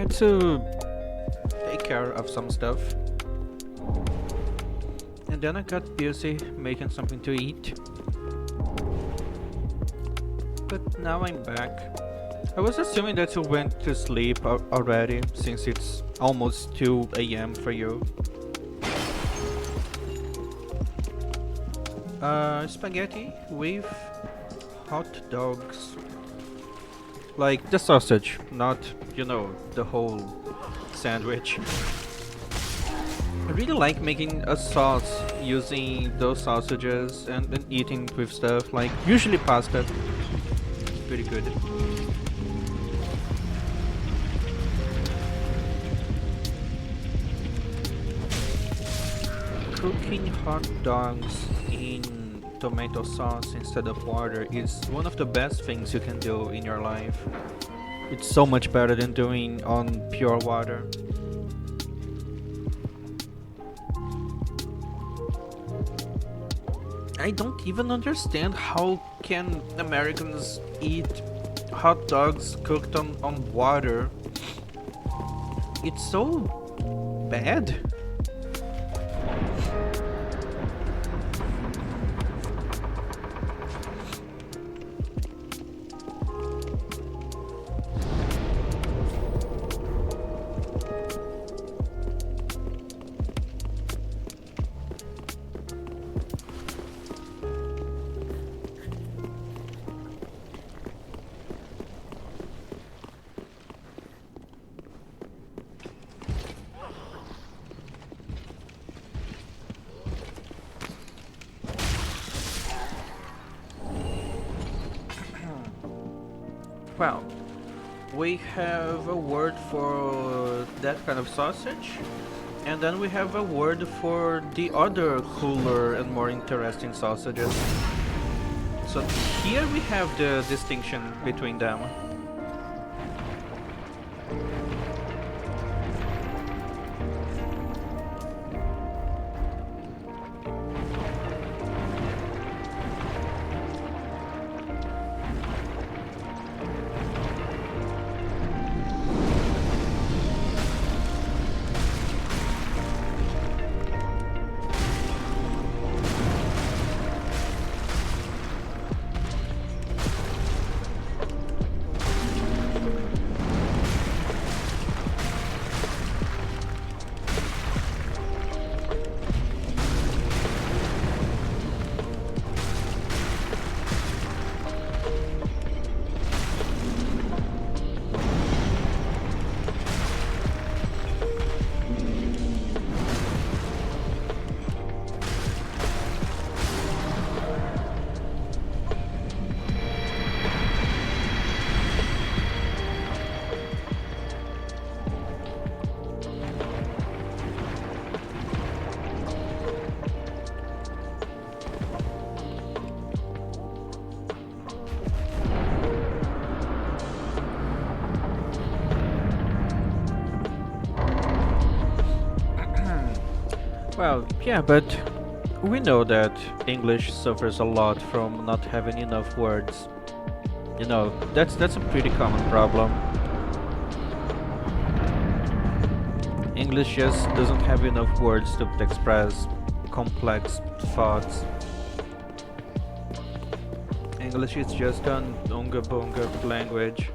had to take care of some stuff. And then I got busy making something to eat. But now I'm back. I was assuming that you went to sleep already, since it's almost 2 AM for you. Spaghetti with hot dogs. Like the sausage, not, you know, the whole sandwich. I really like making a sauce using those sausages and eating with stuff, like usually pasta. It's pretty good. Cooking hot dogs in tomato sauce instead of water is one of the best things you can do in your life. It's so much better than doing on pure water. I don't even understand how can Americans eat hot dogs cooked on water. It's so bad. Well, we have a word for that kind of sausage, and then we have a word for the other cooler and more interesting sausages. So here we have the distinction between them. Well, yeah, but we know that English suffers a lot from not having enough words. You know, that's a pretty common problem. English just doesn't have enough words to express complex thoughts. English is just an unga bunga language.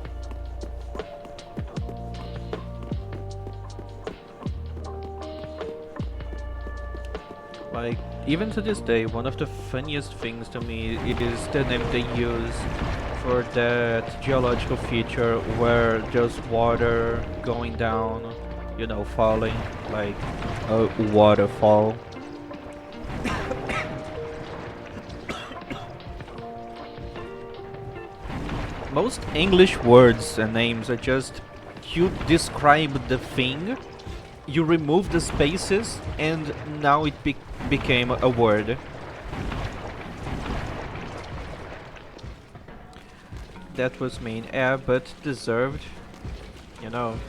Like, even to this day, one of the funniest things to me, it is the name they use for that geological feature where there's water going down, you know, falling, like a waterfall. Most English words and names are just, you describe the thing, you remove the spaces, and now it became a word. That was mean, yeah, but deserved, you know.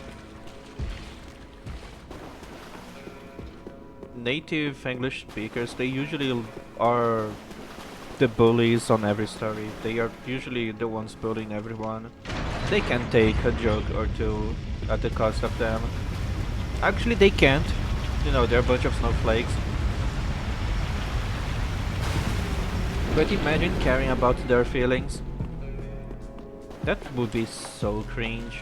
Native English speakers, they usually are the bullies on every story. They are usually the ones bullying everyone. They can take a joke or two at the cost of them. Actually, they can't. You know, they're a bunch of snowflakes. But imagine caring about their feelings. That would be so cringe.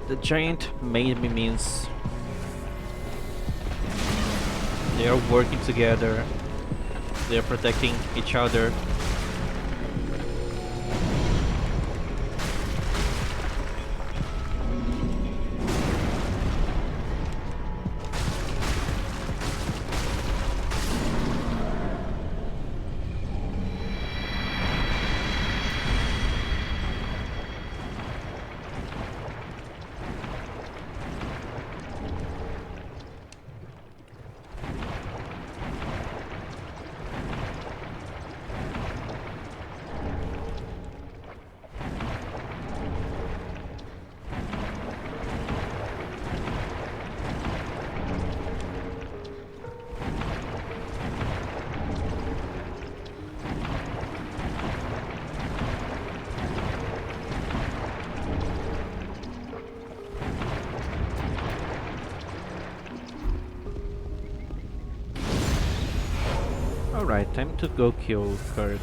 The giant maybe means they are working together, they are protecting each other. Alright, time to go kill Kirk.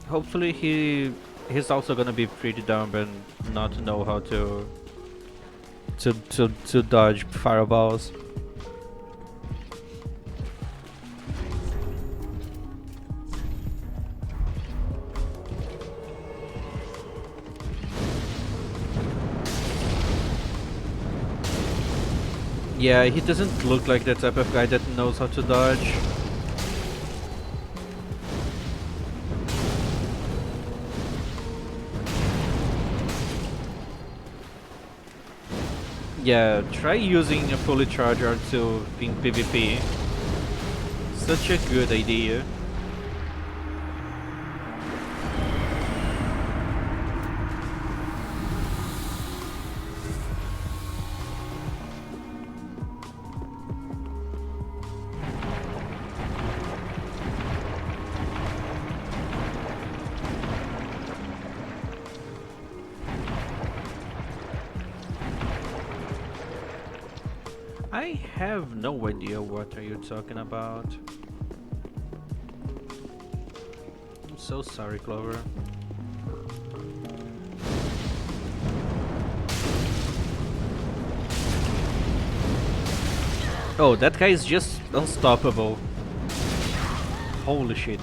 Hopefully he's also gonna be pretty dumb and not know how to dodge fireballs. Yeah, he doesn't look like the type of guy that knows how to dodge. Yeah, try using a fully charged R2 in PvP. Such a good idea. I have no idea what are you talking about. I'm so sorry, Clover. Oh, that guy is just unstoppable. Holy shit.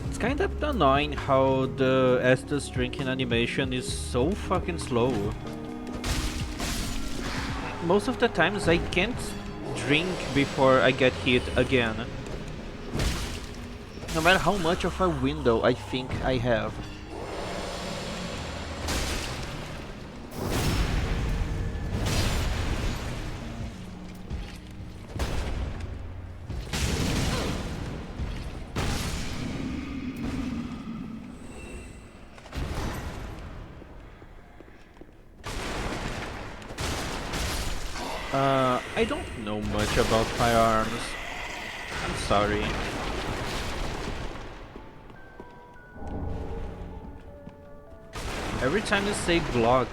It's kind of annoying how the Estus drinking animation is so fucking slow. Most of the times I can't drink before I get hit again. No matter how much of a window I think I have. I don't know much about firearms. I'm sorry. Every time you say Glock,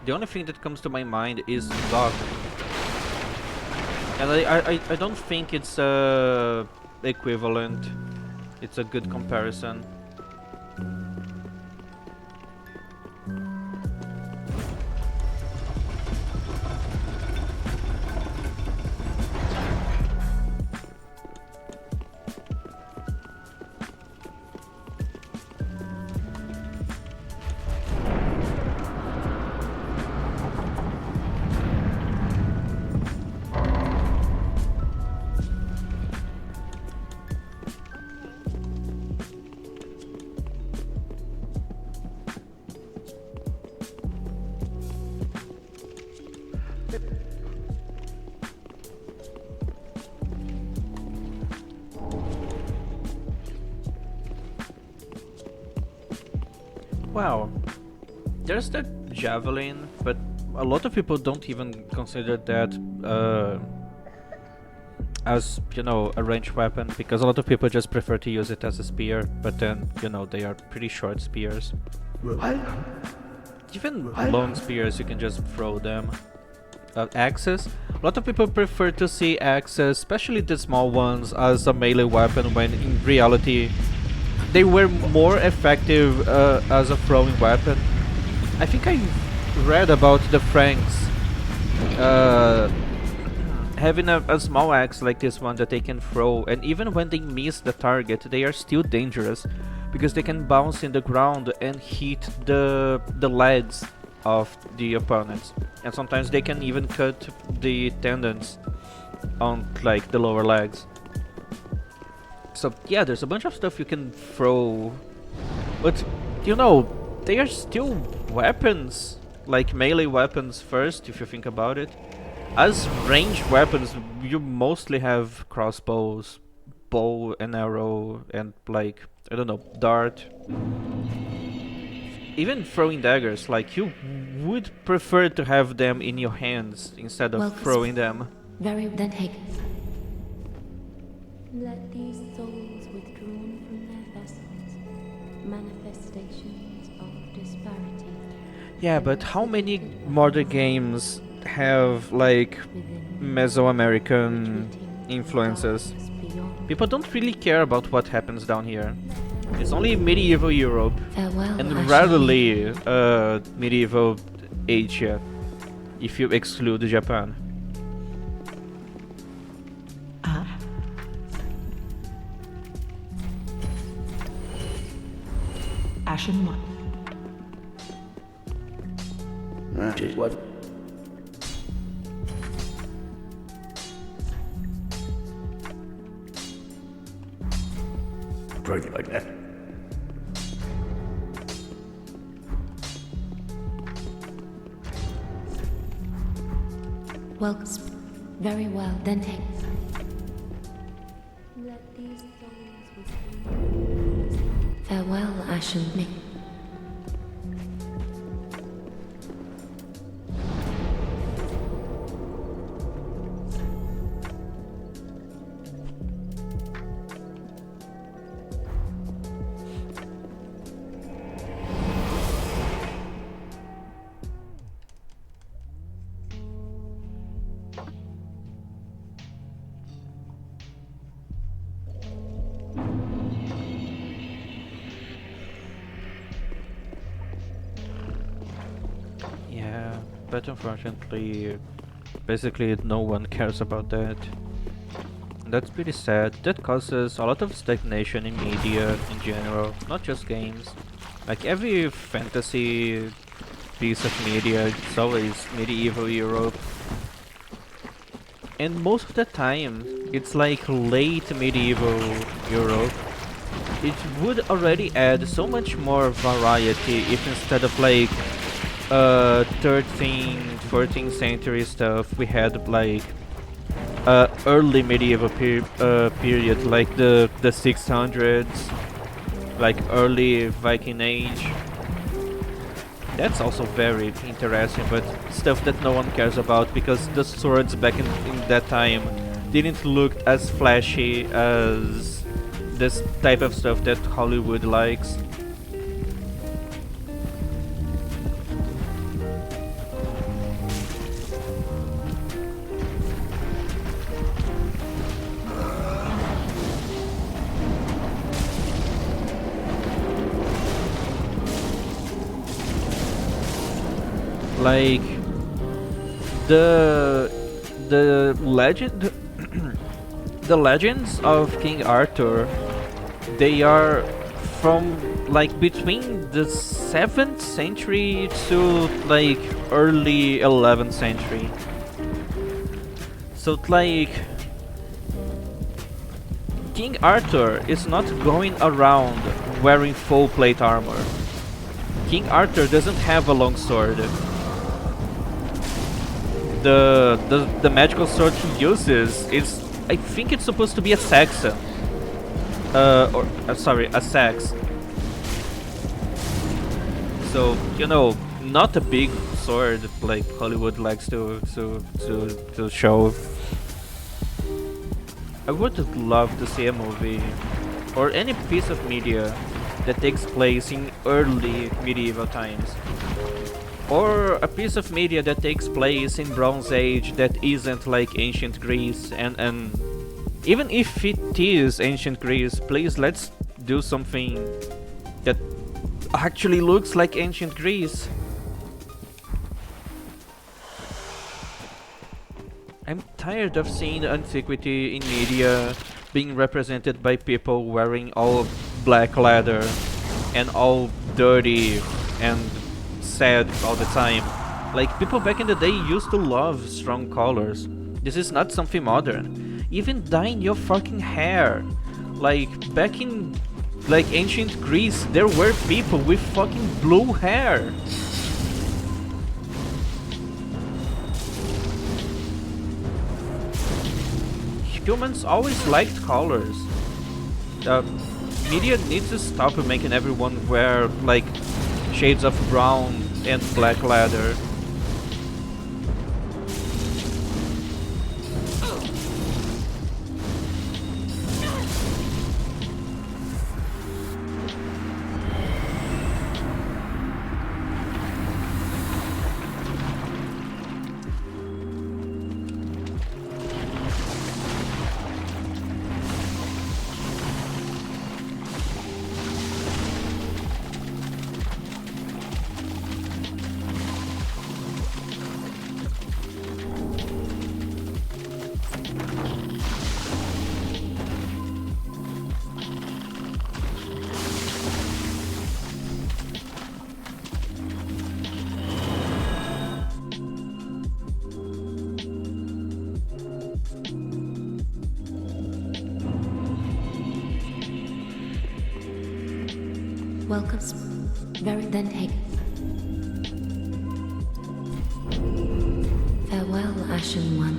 the only thing that comes to my mind is Glock. And I don't think it's equivalent. It's a good comparison. Wow, there's the javelin, but a lot of people don't even consider that as, you know, a ranged weapon, because a lot of people just prefer to use it as a spear, but then, you know, they are pretty short spears. Even long spears, you can just throw them. Axes, a lot of people prefer to see axes, especially the small ones, as a melee weapon, when in reality they were more effective as a throwing weapon. I think I read about the Franks having a small axe like this one that they can throw, and even when they miss the target, they are still dangerous because they can bounce in the ground and hit the legs of the opponents, and sometimes they can even cut the tendons on like the lower legs. So yeah, there's a bunch of stuff you can throw, but you know, they are still weapons, like melee weapons first, if you think about it. As ranged weapons, you mostly have crossbows, bow and arrow, and like, I don't know, dart. Even throwing daggers, like you would prefer to have them in your hands instead of throwing them. Very then take. Let these souls withdrawn from their vessels, manifestations of disparity. Yeah, but how many modern games have like Mesoamerican influences? People don't really care about what happens down here. It's only medieval Europe Farewell, and Ashley. rarely medieval Asia, if you exclude Japan. Ashen One. Just what? Pretty like that. Well, very well, then take. Let these souls withdrawn. Farewell, Ashen Me. Yeah, but unfortunately, basically no one cares about that. That's pretty sad. That causes a lot of stagnation in media in general, not just games. Like every fantasy piece of media, it's always medieval Europe. And most of the time, it's like late medieval Europe. It would already add so much more variety if instead of like 13th, 14th century stuff, we had like early medieval period, like the 600s, like early Viking Age. That's also very interesting, but stuff that no one cares about because the swords back in that time didn't look as flashy as this type of stuff that Hollywood likes. Like the legend, the legends of King Arthur, they are from like between the 7th century to like early 11th century. So like King Arthur is not going around wearing full plate armor. King Arthur doesn't have a long sword. The magical sword he uses is, I think it's supposed to be a Saxon. Sorry, a sax. So, you know, not a big sword like Hollywood likes to show. I would love to see a movie or any piece of media that takes place in early medieval times. Or a piece of media that takes place in Bronze Age that isn't like ancient Greece, and even if it is ancient Greece, please let's do something that actually looks like ancient Greece. I'm tired of seeing antiquity in media being represented by people wearing all black leather and all dirty and sad all the time. Like, people back in the day used to love strong colors. This is not something modern. Even dyeing your fucking hair. Like, back in like ancient Greece, there were people with fucking blue hair. Humans always liked colors. Media needs to stop making everyone wear like shades of brown and black leather. Welcome, very then take. Farewell, Ashen One.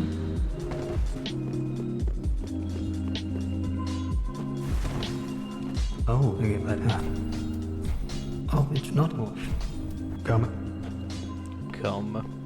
Oh, look at that. Oh, it's not off. Come. Come.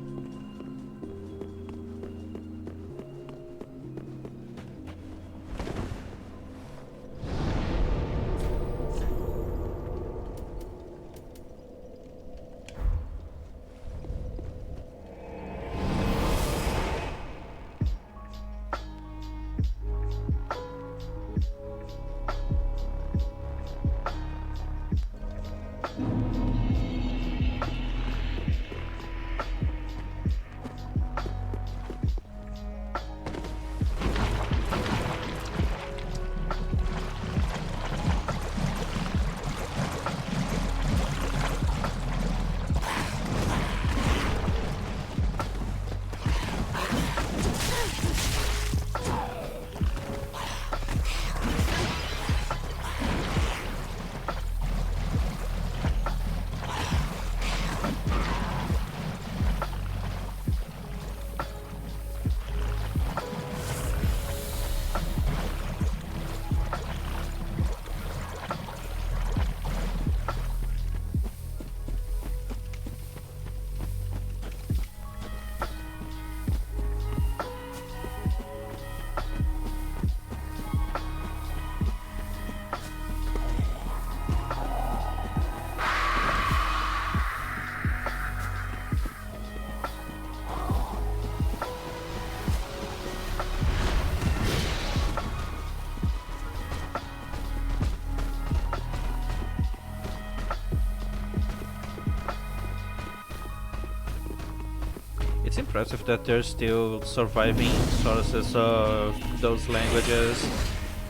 impressive that they're still surviving sources of those languages.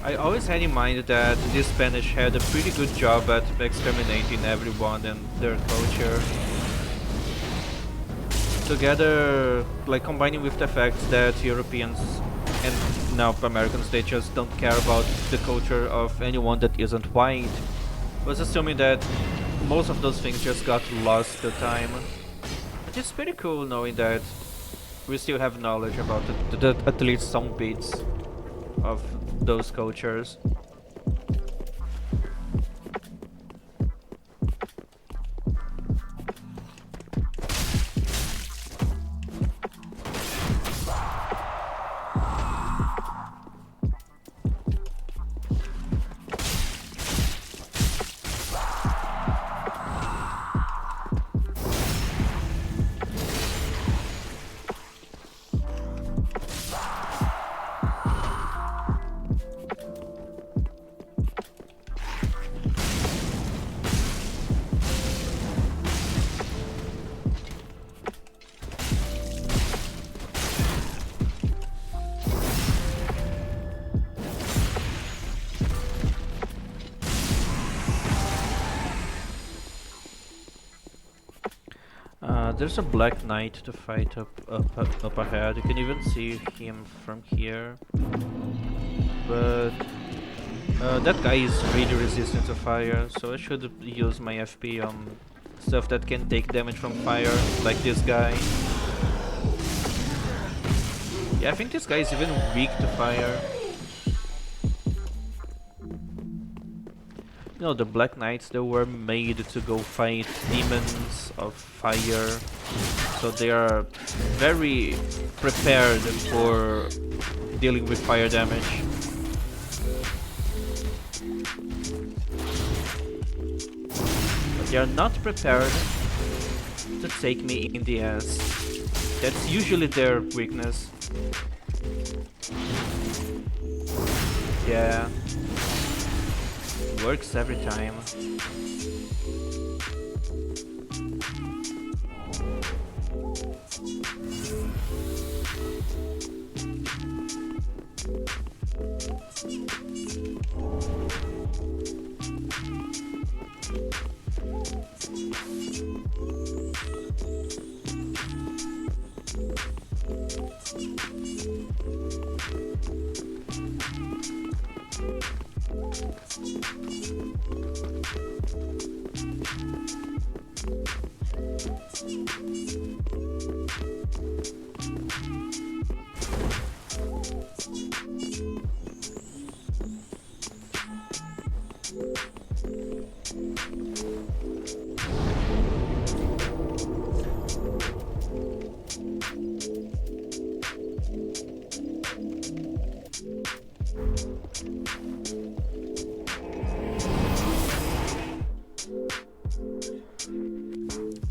I always had in mind that the Spanish had a pretty good job at exterminating everyone and their culture. Together, like combining with the fact that Europeans and now Americans, they just don't care about the culture of anyone that isn't white, was assuming that most of those things just got lost to time. But it's pretty cool knowing that we still have knowledge about at least some bits of those cultures. There's a Black Knight to fight up ahead. You can even see him from here. But that guy is really resistant to fire, so I should use my FP on stuff that can take damage from fire, like this guy. Yeah, I think this guy is even weak to fire. You know, the Black Knights, they were made to go fight demons of fire, so they are very prepared for dealing with fire damage. But they are not prepared to take me in the ass. That's usually their weakness. Yeah. Works every time.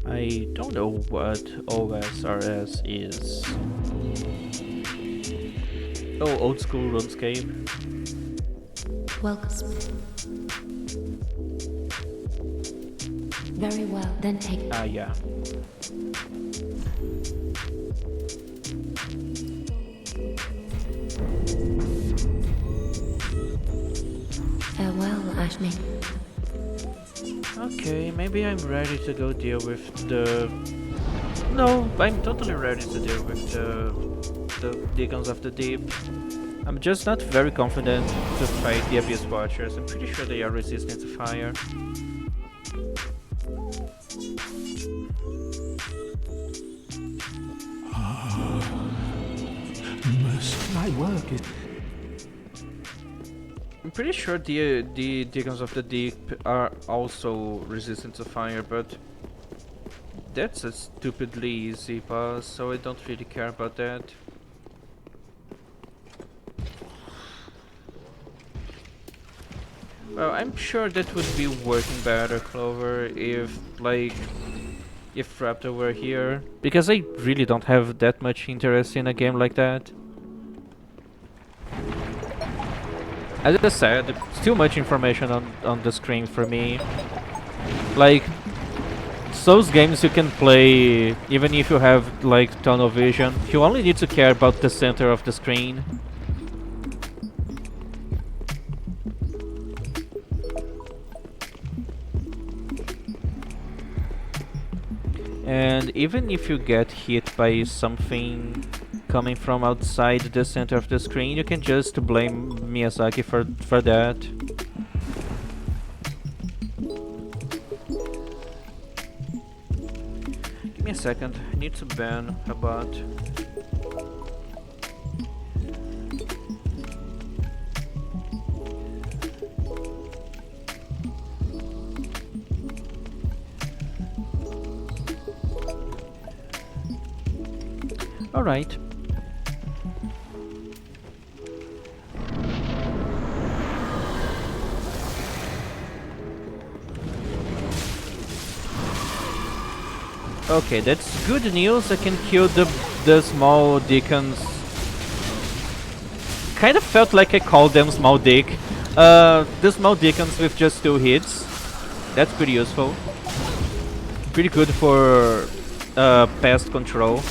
I don't know what OSRS is. Oh, old school RuneScape. Welcome. Very well, then take. Ah, yeah. Farewell, Ashmi. Okay, maybe I'm ready to go deal with the... No, I'm totally ready to deal with the Deacons of the Deep. I'm just not very confident to fight the Abyss Watchers. I'm pretty sure they are resistant to fire. My work is... I'm pretty sure the Deacons of the Deep are also resistant to fire, but that's a stupidly easy pass, so I don't really care about that. Well, I'm sure that would be working better, Clover, if Raptor were here, because I really don't have that much interest in a game like that. As I said, there's too much information on the screen for me. Like, Souls games you can play even if you have like tunnel vision. You only need to care about the center of the screen. And even if you get hit by something coming from outside the center of the screen, you can just blame Miyazaki for that. Give me a second, I need to ban a bot. Alright. Okay, that's good news. I can kill the small deacons. Kind of felt like I called them small dick. The small deacons with just 2 hits. That's pretty useful. Pretty good for pest control.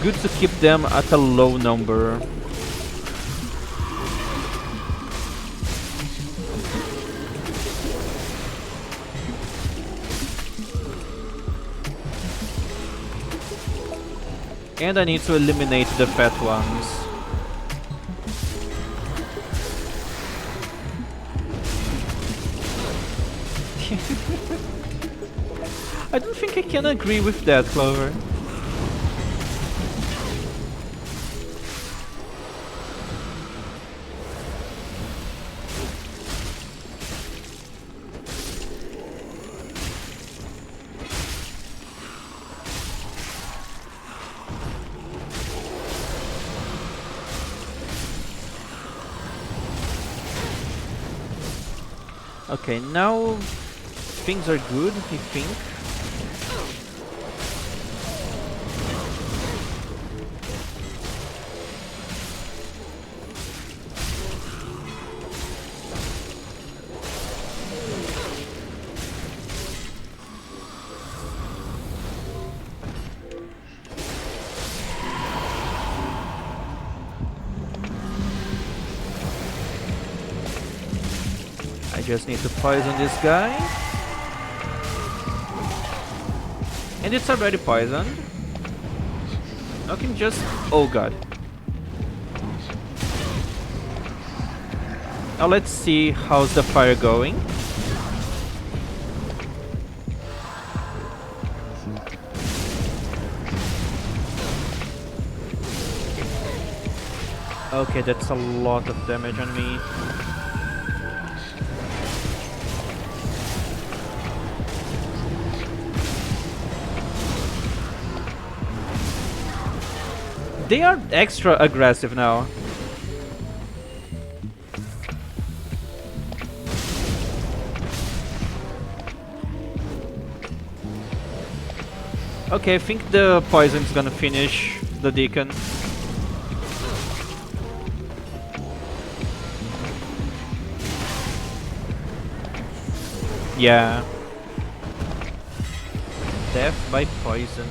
Good to keep them at a low number. And I need to eliminate the fat ones. I don't think I can agree with that, Clover. Okay, now things are good, I think. I just need to poison this guy. And it's already poisoned. I can just... oh god. Now let's see how's the fire going. Okay, that's a lot of damage on me. They are extra aggressive now. Okay, I think the poison's gonna finish the deacon. Yeah. Death by poison.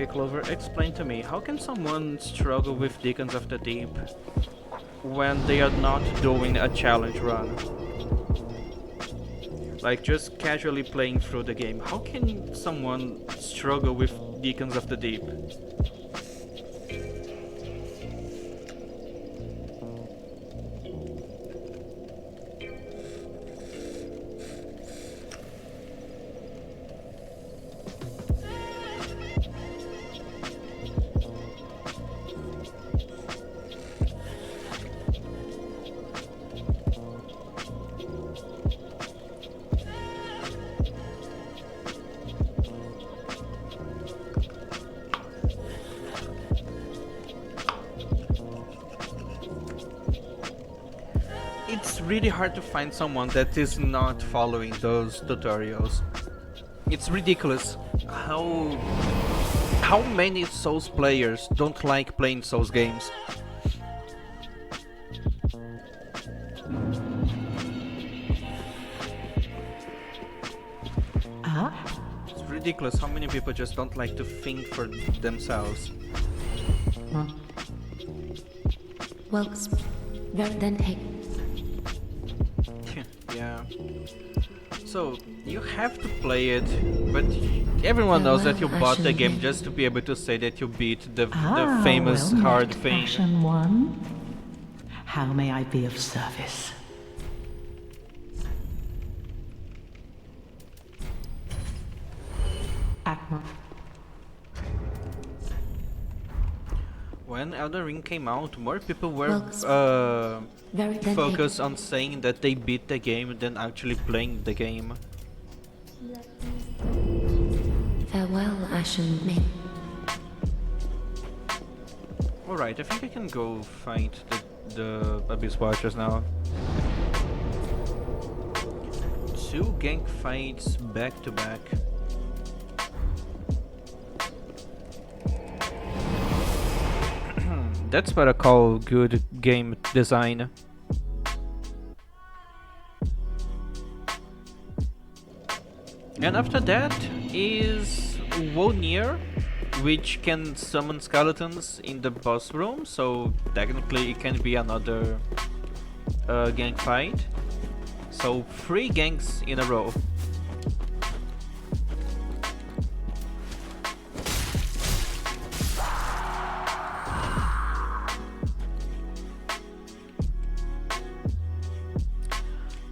Okay, Clover, explain to me, how can someone struggle with Deacons of the Deep when they are not doing a challenge run? Like, just casually playing through the game. How can someone struggle with Deacons of the Deep? It's really hard to find someone that is not following those tutorials. It's ridiculous how many Souls players don't like playing Souls games. It's ridiculous how many people just don't like to think for themselves. Well, then take. Yeah. So, you have to play it, but everyone knows that you bought the game just to be able to say that you beat the famous well hard met, thing. Ashen One. How may I be of service? Admiral. When Elden Ring came out, more people were Then take. focused on saying that they beat the game than actually playing the game. Farewell, Ashen Maiden. Alright, I think I can go fight the Abyss Watchers now. 2 gank fights back to back. That's what I call good game design. And after that is Wonir, which can summon skeletons in the boss room, so technically it can be another gank fight. So 3 ganks in a row.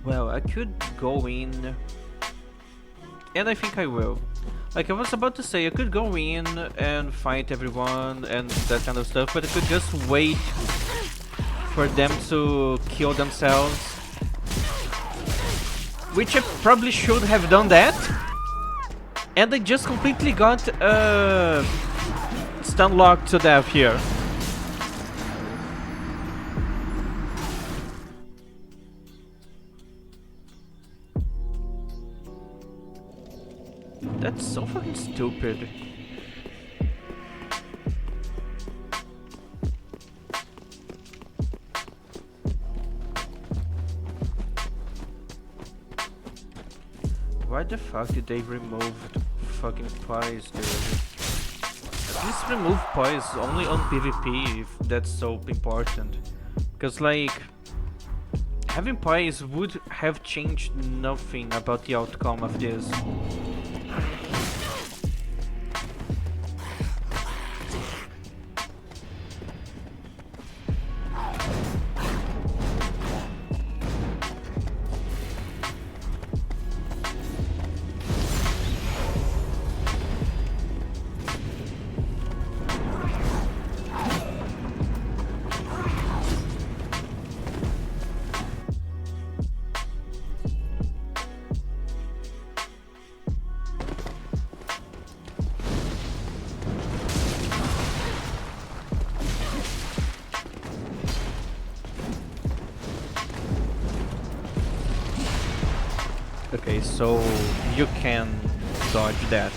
Well, I could go in, and I think I will. Like, I was about to say, I could go in and fight everyone and that kind of stuff, but I could just wait for them to kill themselves. Which I probably should have done that. And I just completely got stun locked to death here. That's so fucking stupid. Why the fuck did they remove fucking pies, dude? At least remove pies only on PvP if that's so important. Because like, having pies would have changed nothing about the outcome of this. Okay, so you can dodge that.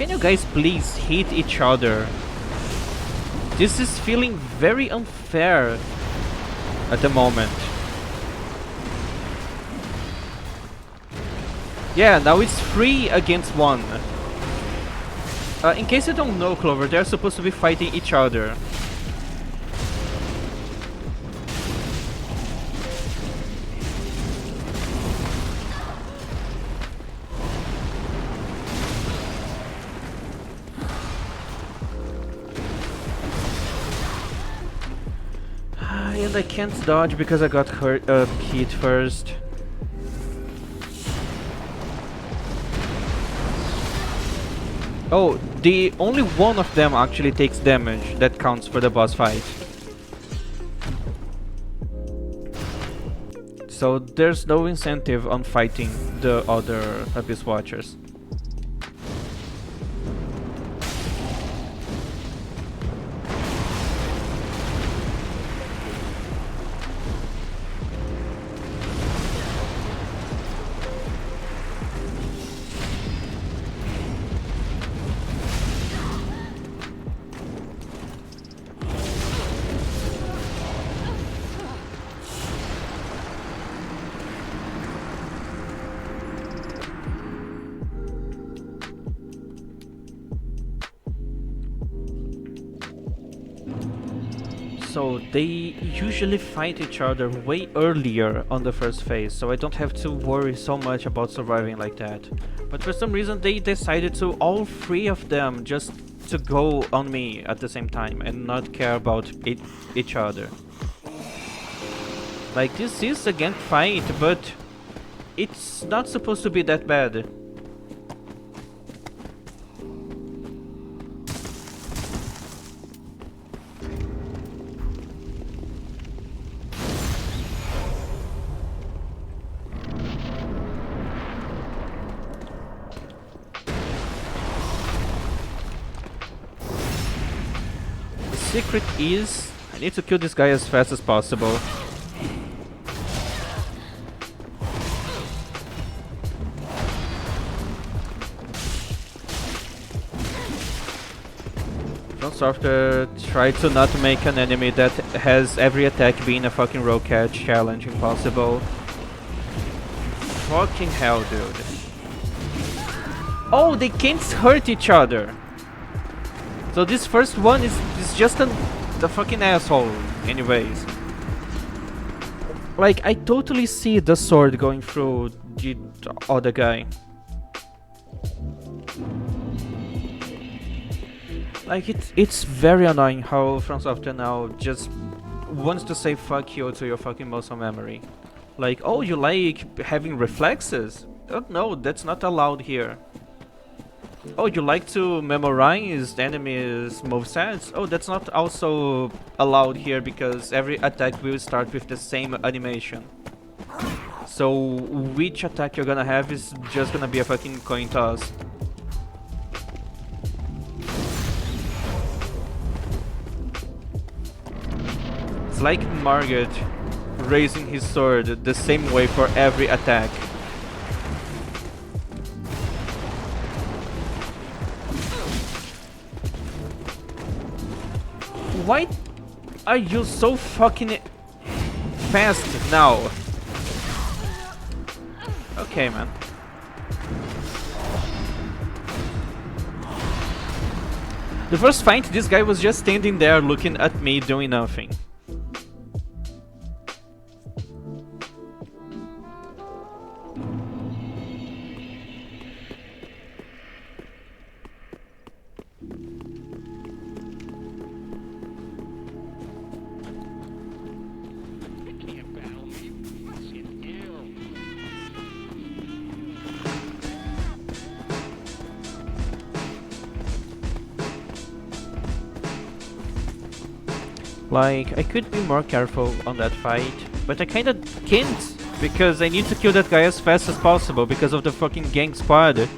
Can you guys please hit each other? This is feeling very unfair at the moment. Yeah, now it's 3 against 1. In case you don't know, Clover, they're supposed to be fighting each other. And I can't dodge because I got hit first. Oh, the only one of them actually takes damage. That counts for the boss fight. So there's no incentive on fighting the other Abyss Watchers. So they usually fight each other way earlier on the first phase, so I don't have to worry so much about surviving like that. But for some reason they decided to, all 3 of them, just to go on me at the same time and not care about each other. Like, this is a gang fight, but it's not supposed to be that bad. Secret is, I need to kill this guy as fast as possible. From Software, try to not make an enemy that has every attack being a fucking rogue catch challenge impossible. Fucking hell, dude. Oh, they can't hurt each other. So this first one is just the fucking asshole, anyways. Like, I totally see the sword going through the other guy. Like, it's very annoying how From Software now just wants to say fuck you to your fucking muscle memory. Like, oh, you like having reflexes? Oh, no, that's not allowed here. Oh, you like to memorize enemies' movesets? Oh, that's not also allowed here because every attack will start with the same animation. So which attack you're gonna have is just gonna be a fucking coin toss. It's like Margit raising his sword the same way for every attack. Why are you so fucking fast now? Okay, man. The first fight, this guy was just standing there looking at me doing nothing. Like, I could be more careful on that fight, but I kinda can't, because I need to kill that guy as fast as possible because of the fucking gang squad.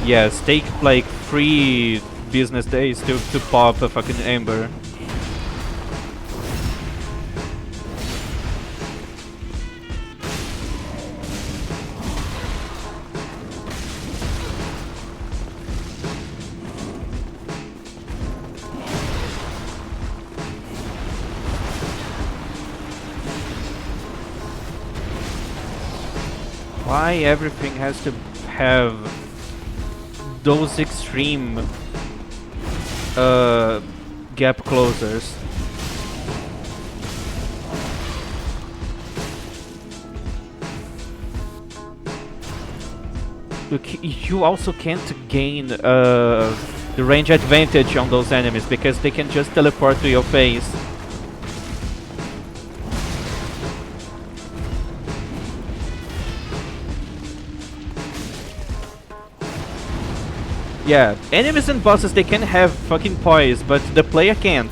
Yes, take like 3 business days to pop a fucking Ember. Why everything has to have those extreme gap closers? You also can't gain the range advantage on those enemies because they can just teleport to your face. Yeah, enemies and bosses, they can have fucking poise, but the player can't.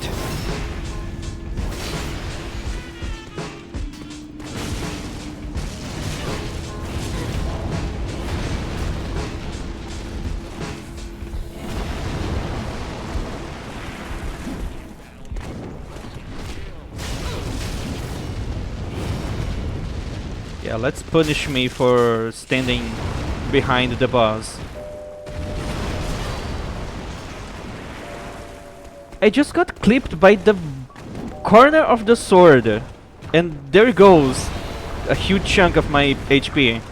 Yeah, let's punish me for standing behind the boss. I just got clipped by the corner of the sword, and there goes a huge chunk of my HP.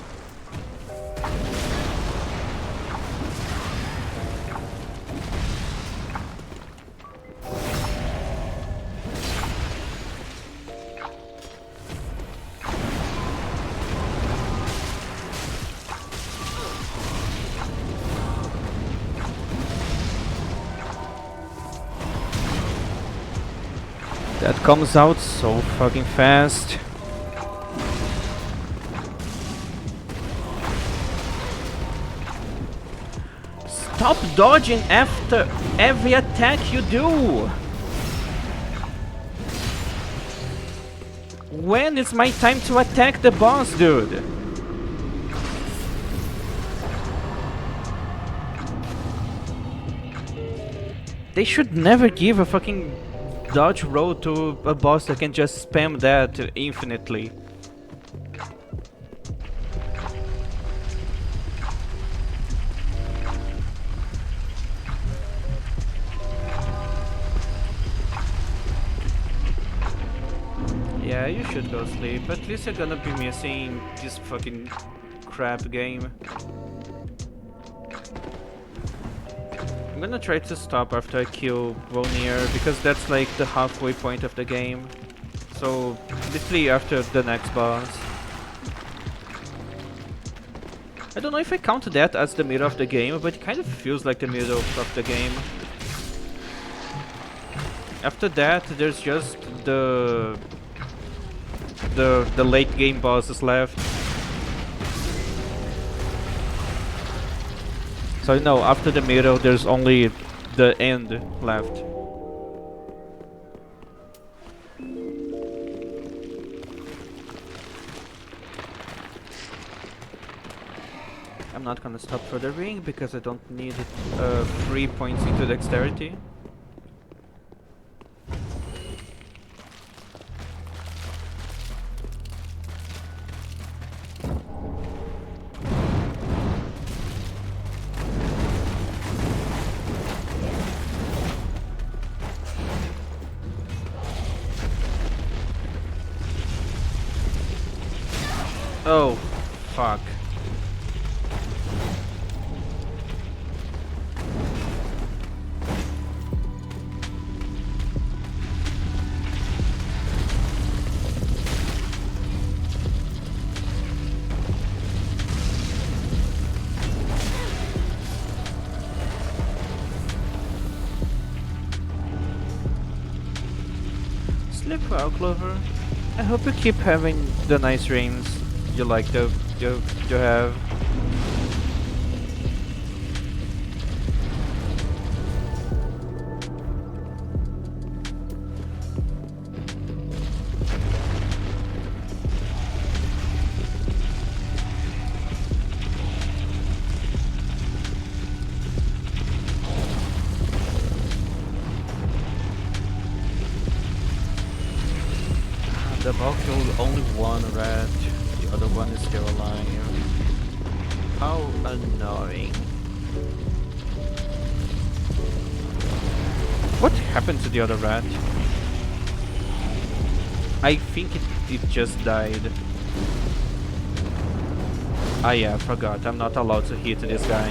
That comes out so fucking fast. Stop dodging after every attack you do! When is my time to attack the boss, dude? They should never give a fucking dodge roll to a boss that can just spam that infinitely. Yeah, you should go sleep. At least you're gonna be missing this fucking crap game. I'm gonna try to stop after I kill Volnir, because that's like the halfway point of the game. So, literally after the next boss. I don't know if I count that as the middle of the game, but it kind of feels like the middle of the game. After that, there's just the late game bosses left. So no, after the middle, there's only the end left. I'm not gonna stop for the ring because I don't need 3 points into dexterity. Oh, fuck. Sleep well, Clover. I hope you keep having the nice rains you like to have. The ball killed only one rat. The other one is still alive. How annoying. What happened to the other rat? I think it just died. Ah yeah, I forgot. I'm not allowed to hit this guy.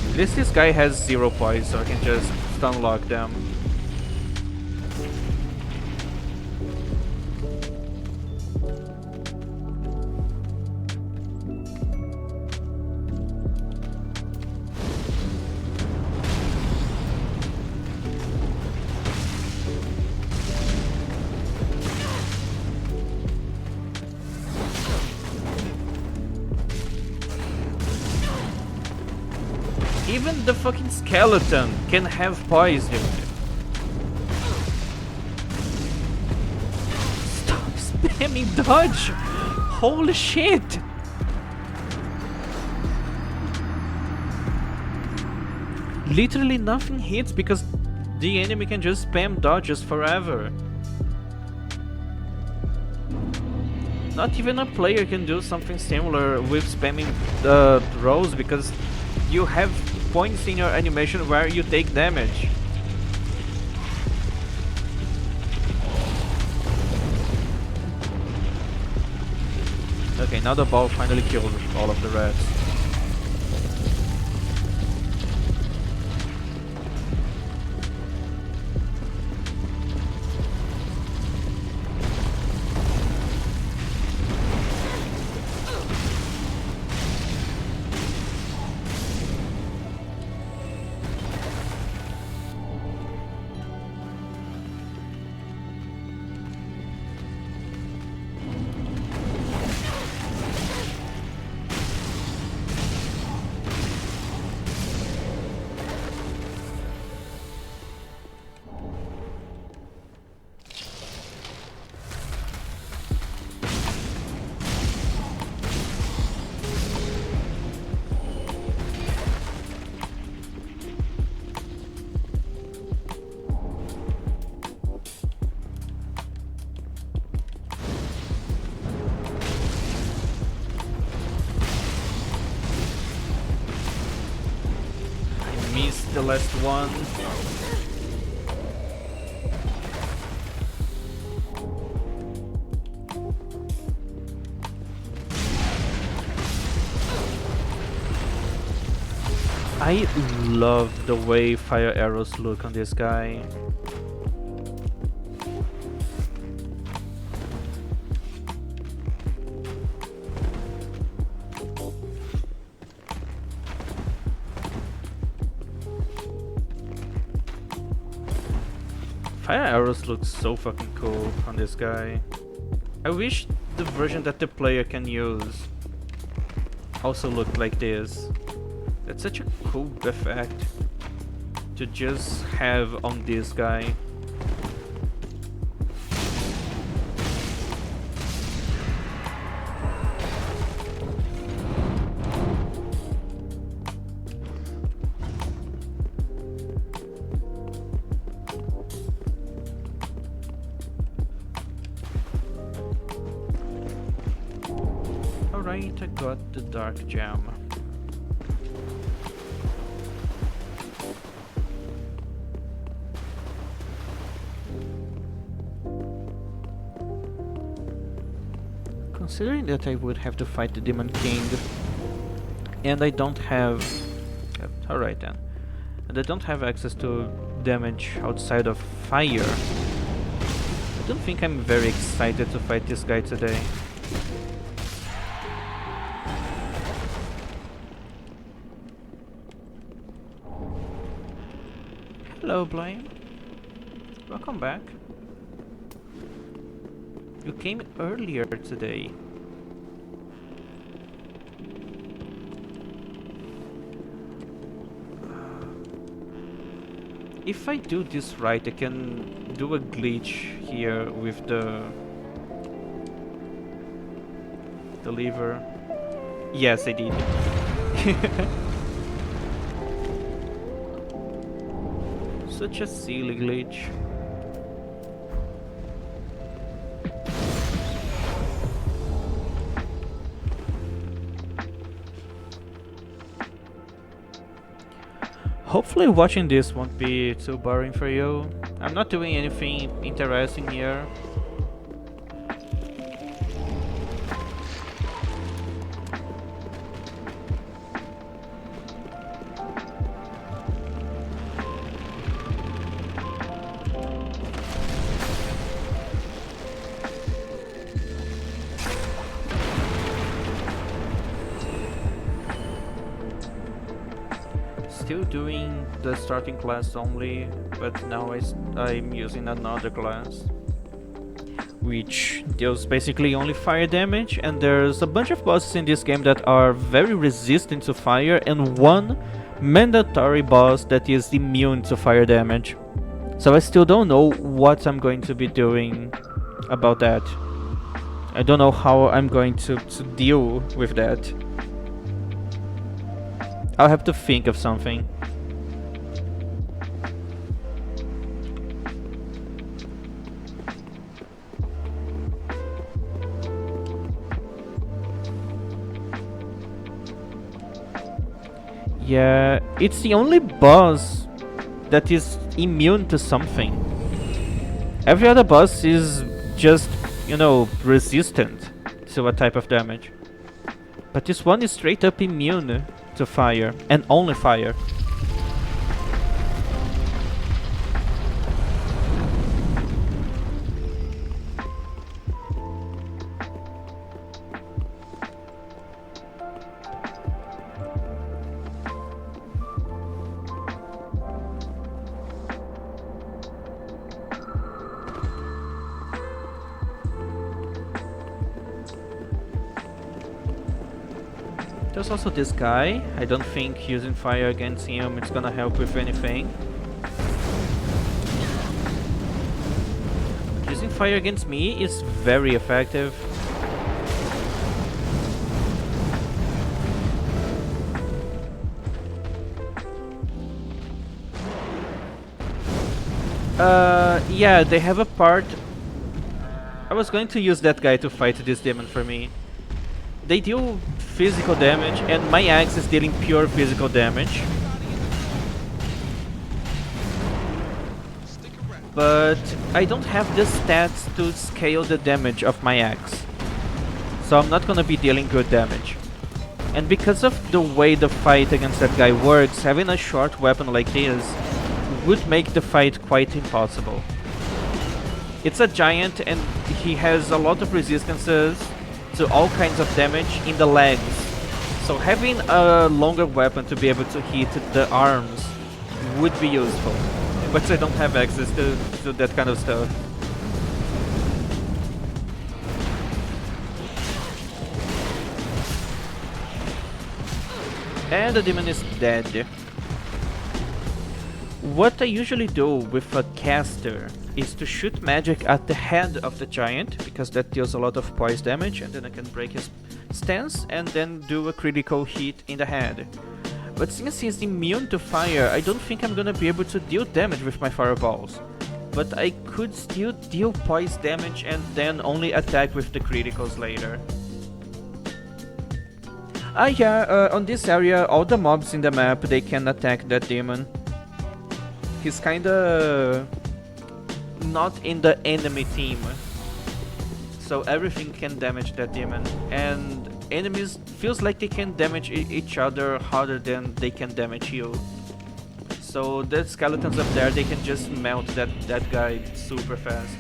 At least this guy has 0 points, so I can just stun lock them. Even the fucking skeleton can have poison. Stop spamming dodge! Holy shit! Literally nothing hits because the enemy can just spam dodges forever. Not even a player can do something similar with spamming rolls because you have points in your animation where you take damage. Okay, now the ball finally killed all of the rats. Missed the last one. I love the way fire arrows look on this guy. Fire arrows look so fucking cool on this guy. I wish the version that the player can use also looked like this. That's such a cool effect to just have on this guy. Alright, I got the dark gem. Considering that I would have to fight the Demon King, and I don't have... Alright then. And I don't have access to damage outside of fire, I don't think I'm very excited to fight this guy today. Hello, Blaine. Welcome back. You came earlier today. If I do this right, I can do a glitch here with the lever. Yes, I did. Such a silly glitch. Hopefully watching this won't be too boring for you. I'm not doing anything interesting here. still doing the starting class only, but now I'm using another class, which deals basically only fire damage, and there's a bunch of bosses in this game that are very resistant to fire, and one mandatory boss that is immune to fire damage. So I still don't know what I'm going to be doing about that. I don't know how I'm going to deal with that. I'll have to think of something. Yeah, it's the only boss that is immune to something. Every other boss is just, you know, resistant to a type of damage. But this one is straight up immune to fire, and only fire. There's also this guy. I don't think using fire against him is gonna help with anything. Using fire against me is very effective. Yeah, they have a part. I was going to use that guy to fight this demon for me. They deal physical damage, and my axe is dealing pure physical damage. But I don't have the stats to scale the damage of my axe, so I'm not gonna be dealing good damage. And because of the way the fight against that guy works, having a short weapon like this would make the fight quite impossible. It's a giant, and he has a lot of resistances to all kinds of damage in the legs, so having a longer weapon to be able to hit the arms would be useful, but I don't have access to that kind of stuff. And the demon is dead. What I usually do with a caster is to shoot magic at the head of the giant, because that deals a lot of poise damage, and then I can break his stance and then do a critical hit in the head. But since he's immune to fire, I don't think I'm gonna be able to deal damage with my fireballs. But I could still deal poise damage and then only attack with the criticals later. On this area, all the mobs in the map, they can attack that demon. He's kinda not in the enemy team, so everything can damage that demon, and enemies feels like they can damage each other harder than they can damage you. So the skeletons up there, they can just melt that guy super fast.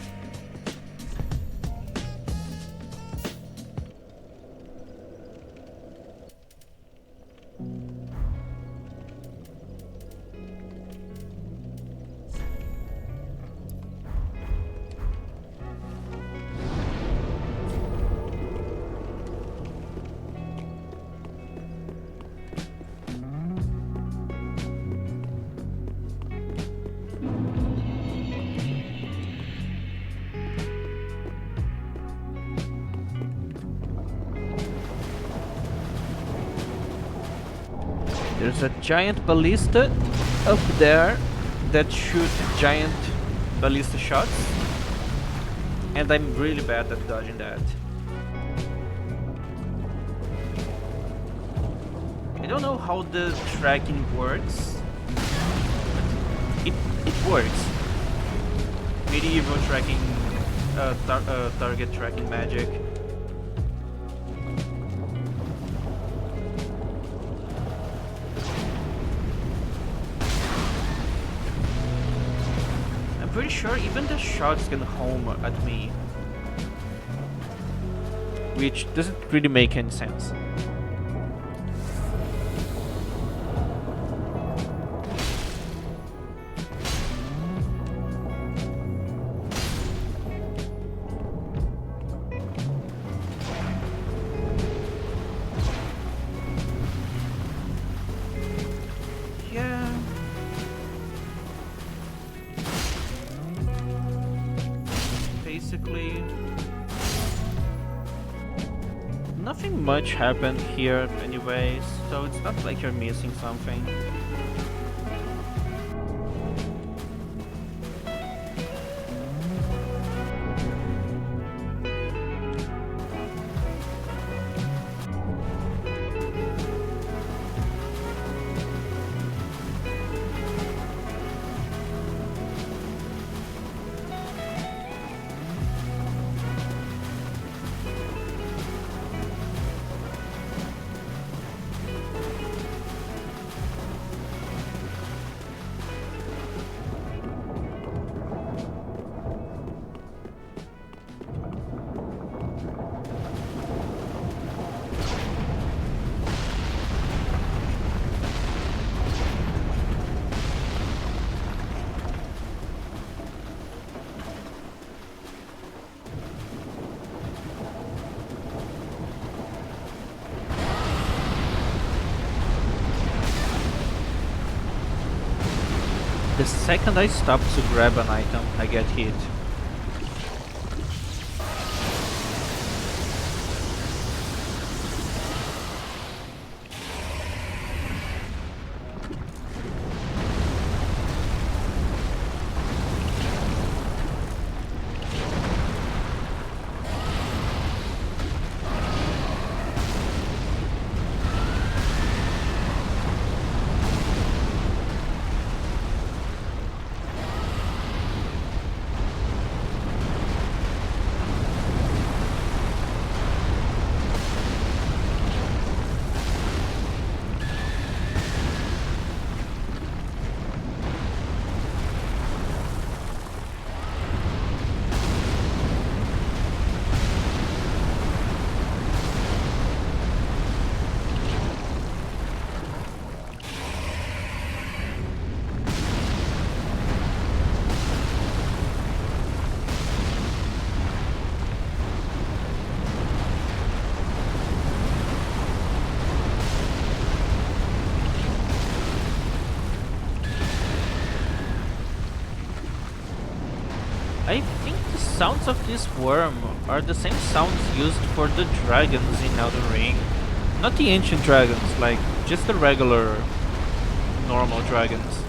There's a giant ballista up there that shoots giant ballista shots, and I'm really bad at dodging that. I don't know how the tracking works, but it works. Medieval tracking, target tracking magic. Pretty sure even the shots can home at me, which doesn't really make any sense. basically nothing much happened here anyways, so it's not like you're missing something. The second I stop to grab an item, I get hit. I think the sounds of this worm are the same sounds used for the dragons in Elden Ring. Not the ancient dragons, like just the regular, normal dragons.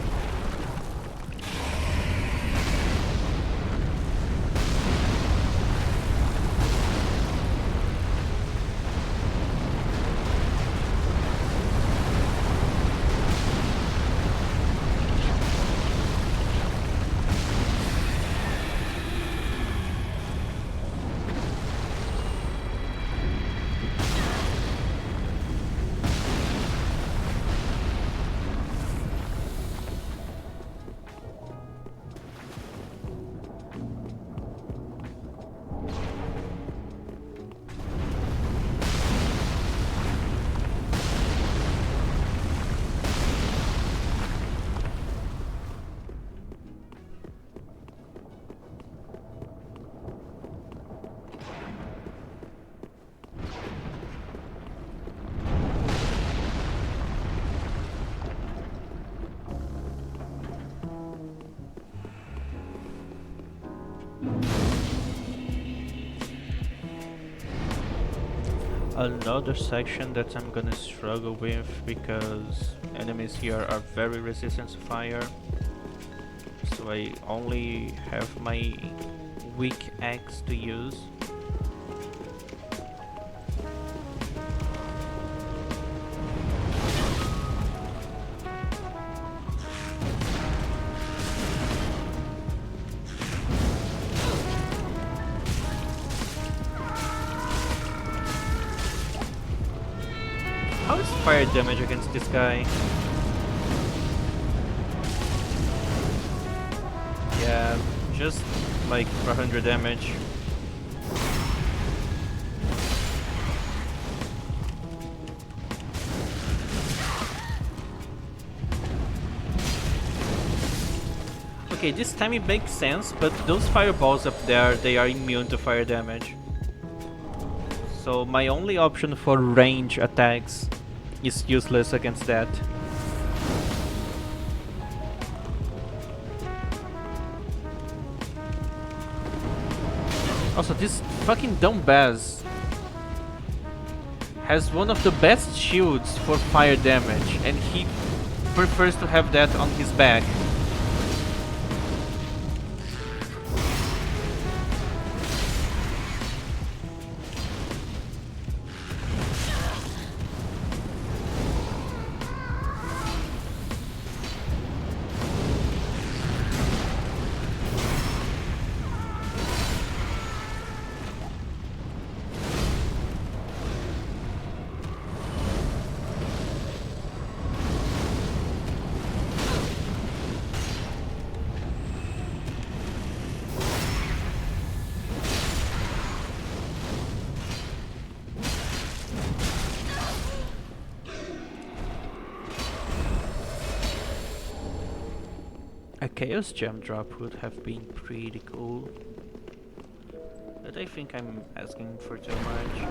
Another section that I'm gonna struggle with because enemies here are very resistant to fire, so I only have my weak axe to use. How is fire damage against this guy? Yeah, just like 400 damage. Okay, this time it makes sense, but those fireballs up there, they are immune to fire damage. So my only option for range attacks is useless against that. Also, this fucking dumbass has one of the best shields for fire damage, and he prefers to have that on his back. A Chaos Gem drop would have been pretty cool. But I think I'm asking for too much.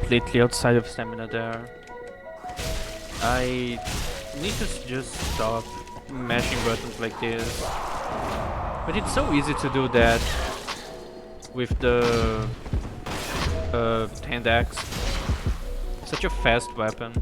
Completely outside of stamina there. I need to just stop mashing buttons like this. But it's so easy to do that with the hand axe. Such a fast weapon.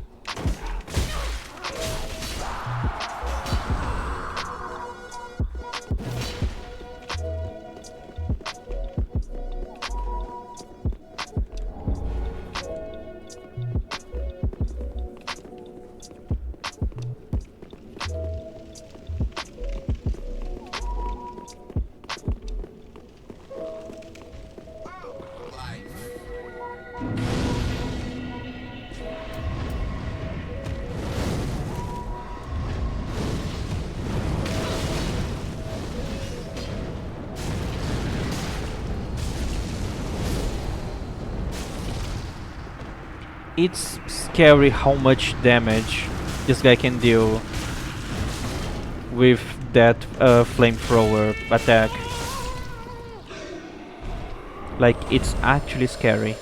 It's scary how much damage this guy can deal with that flamethrower attack. Like, it's actually scary.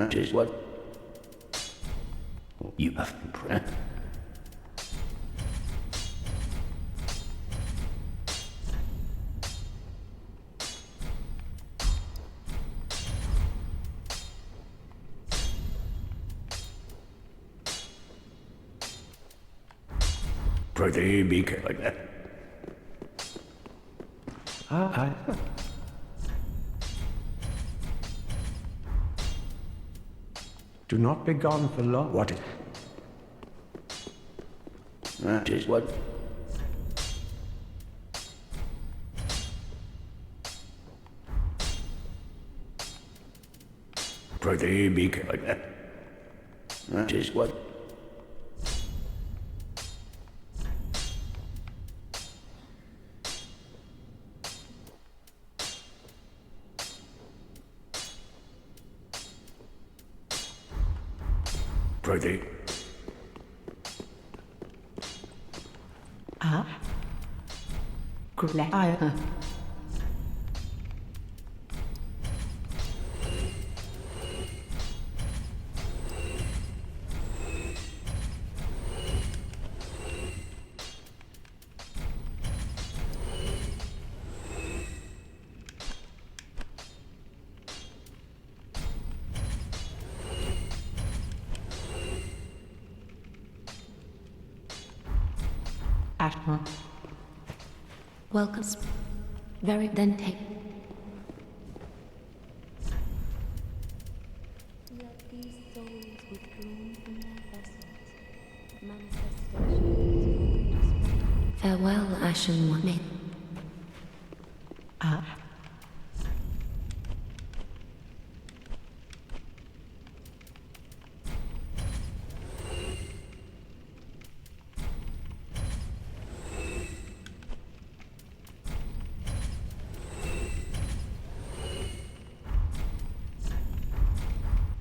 Just what? You have been pretty big like that. Do not be gone for long. What? Just what? Pretty big like that. Just what? Pretty. Glad. Ashma. Welcome. Very then take. Yet these souls withdrew from their vessels. Manifestations. Farewell, Ashen One.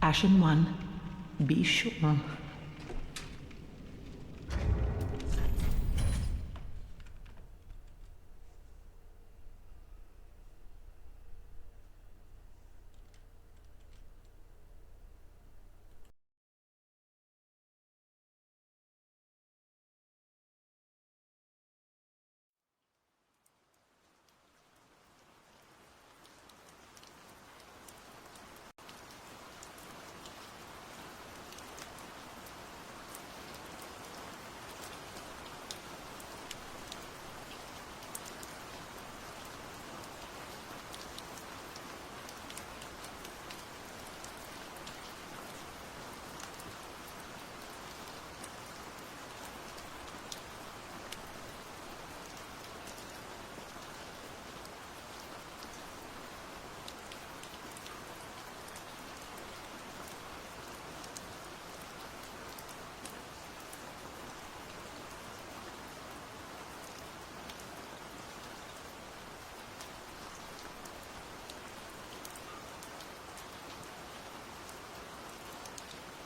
Ashen One, be sure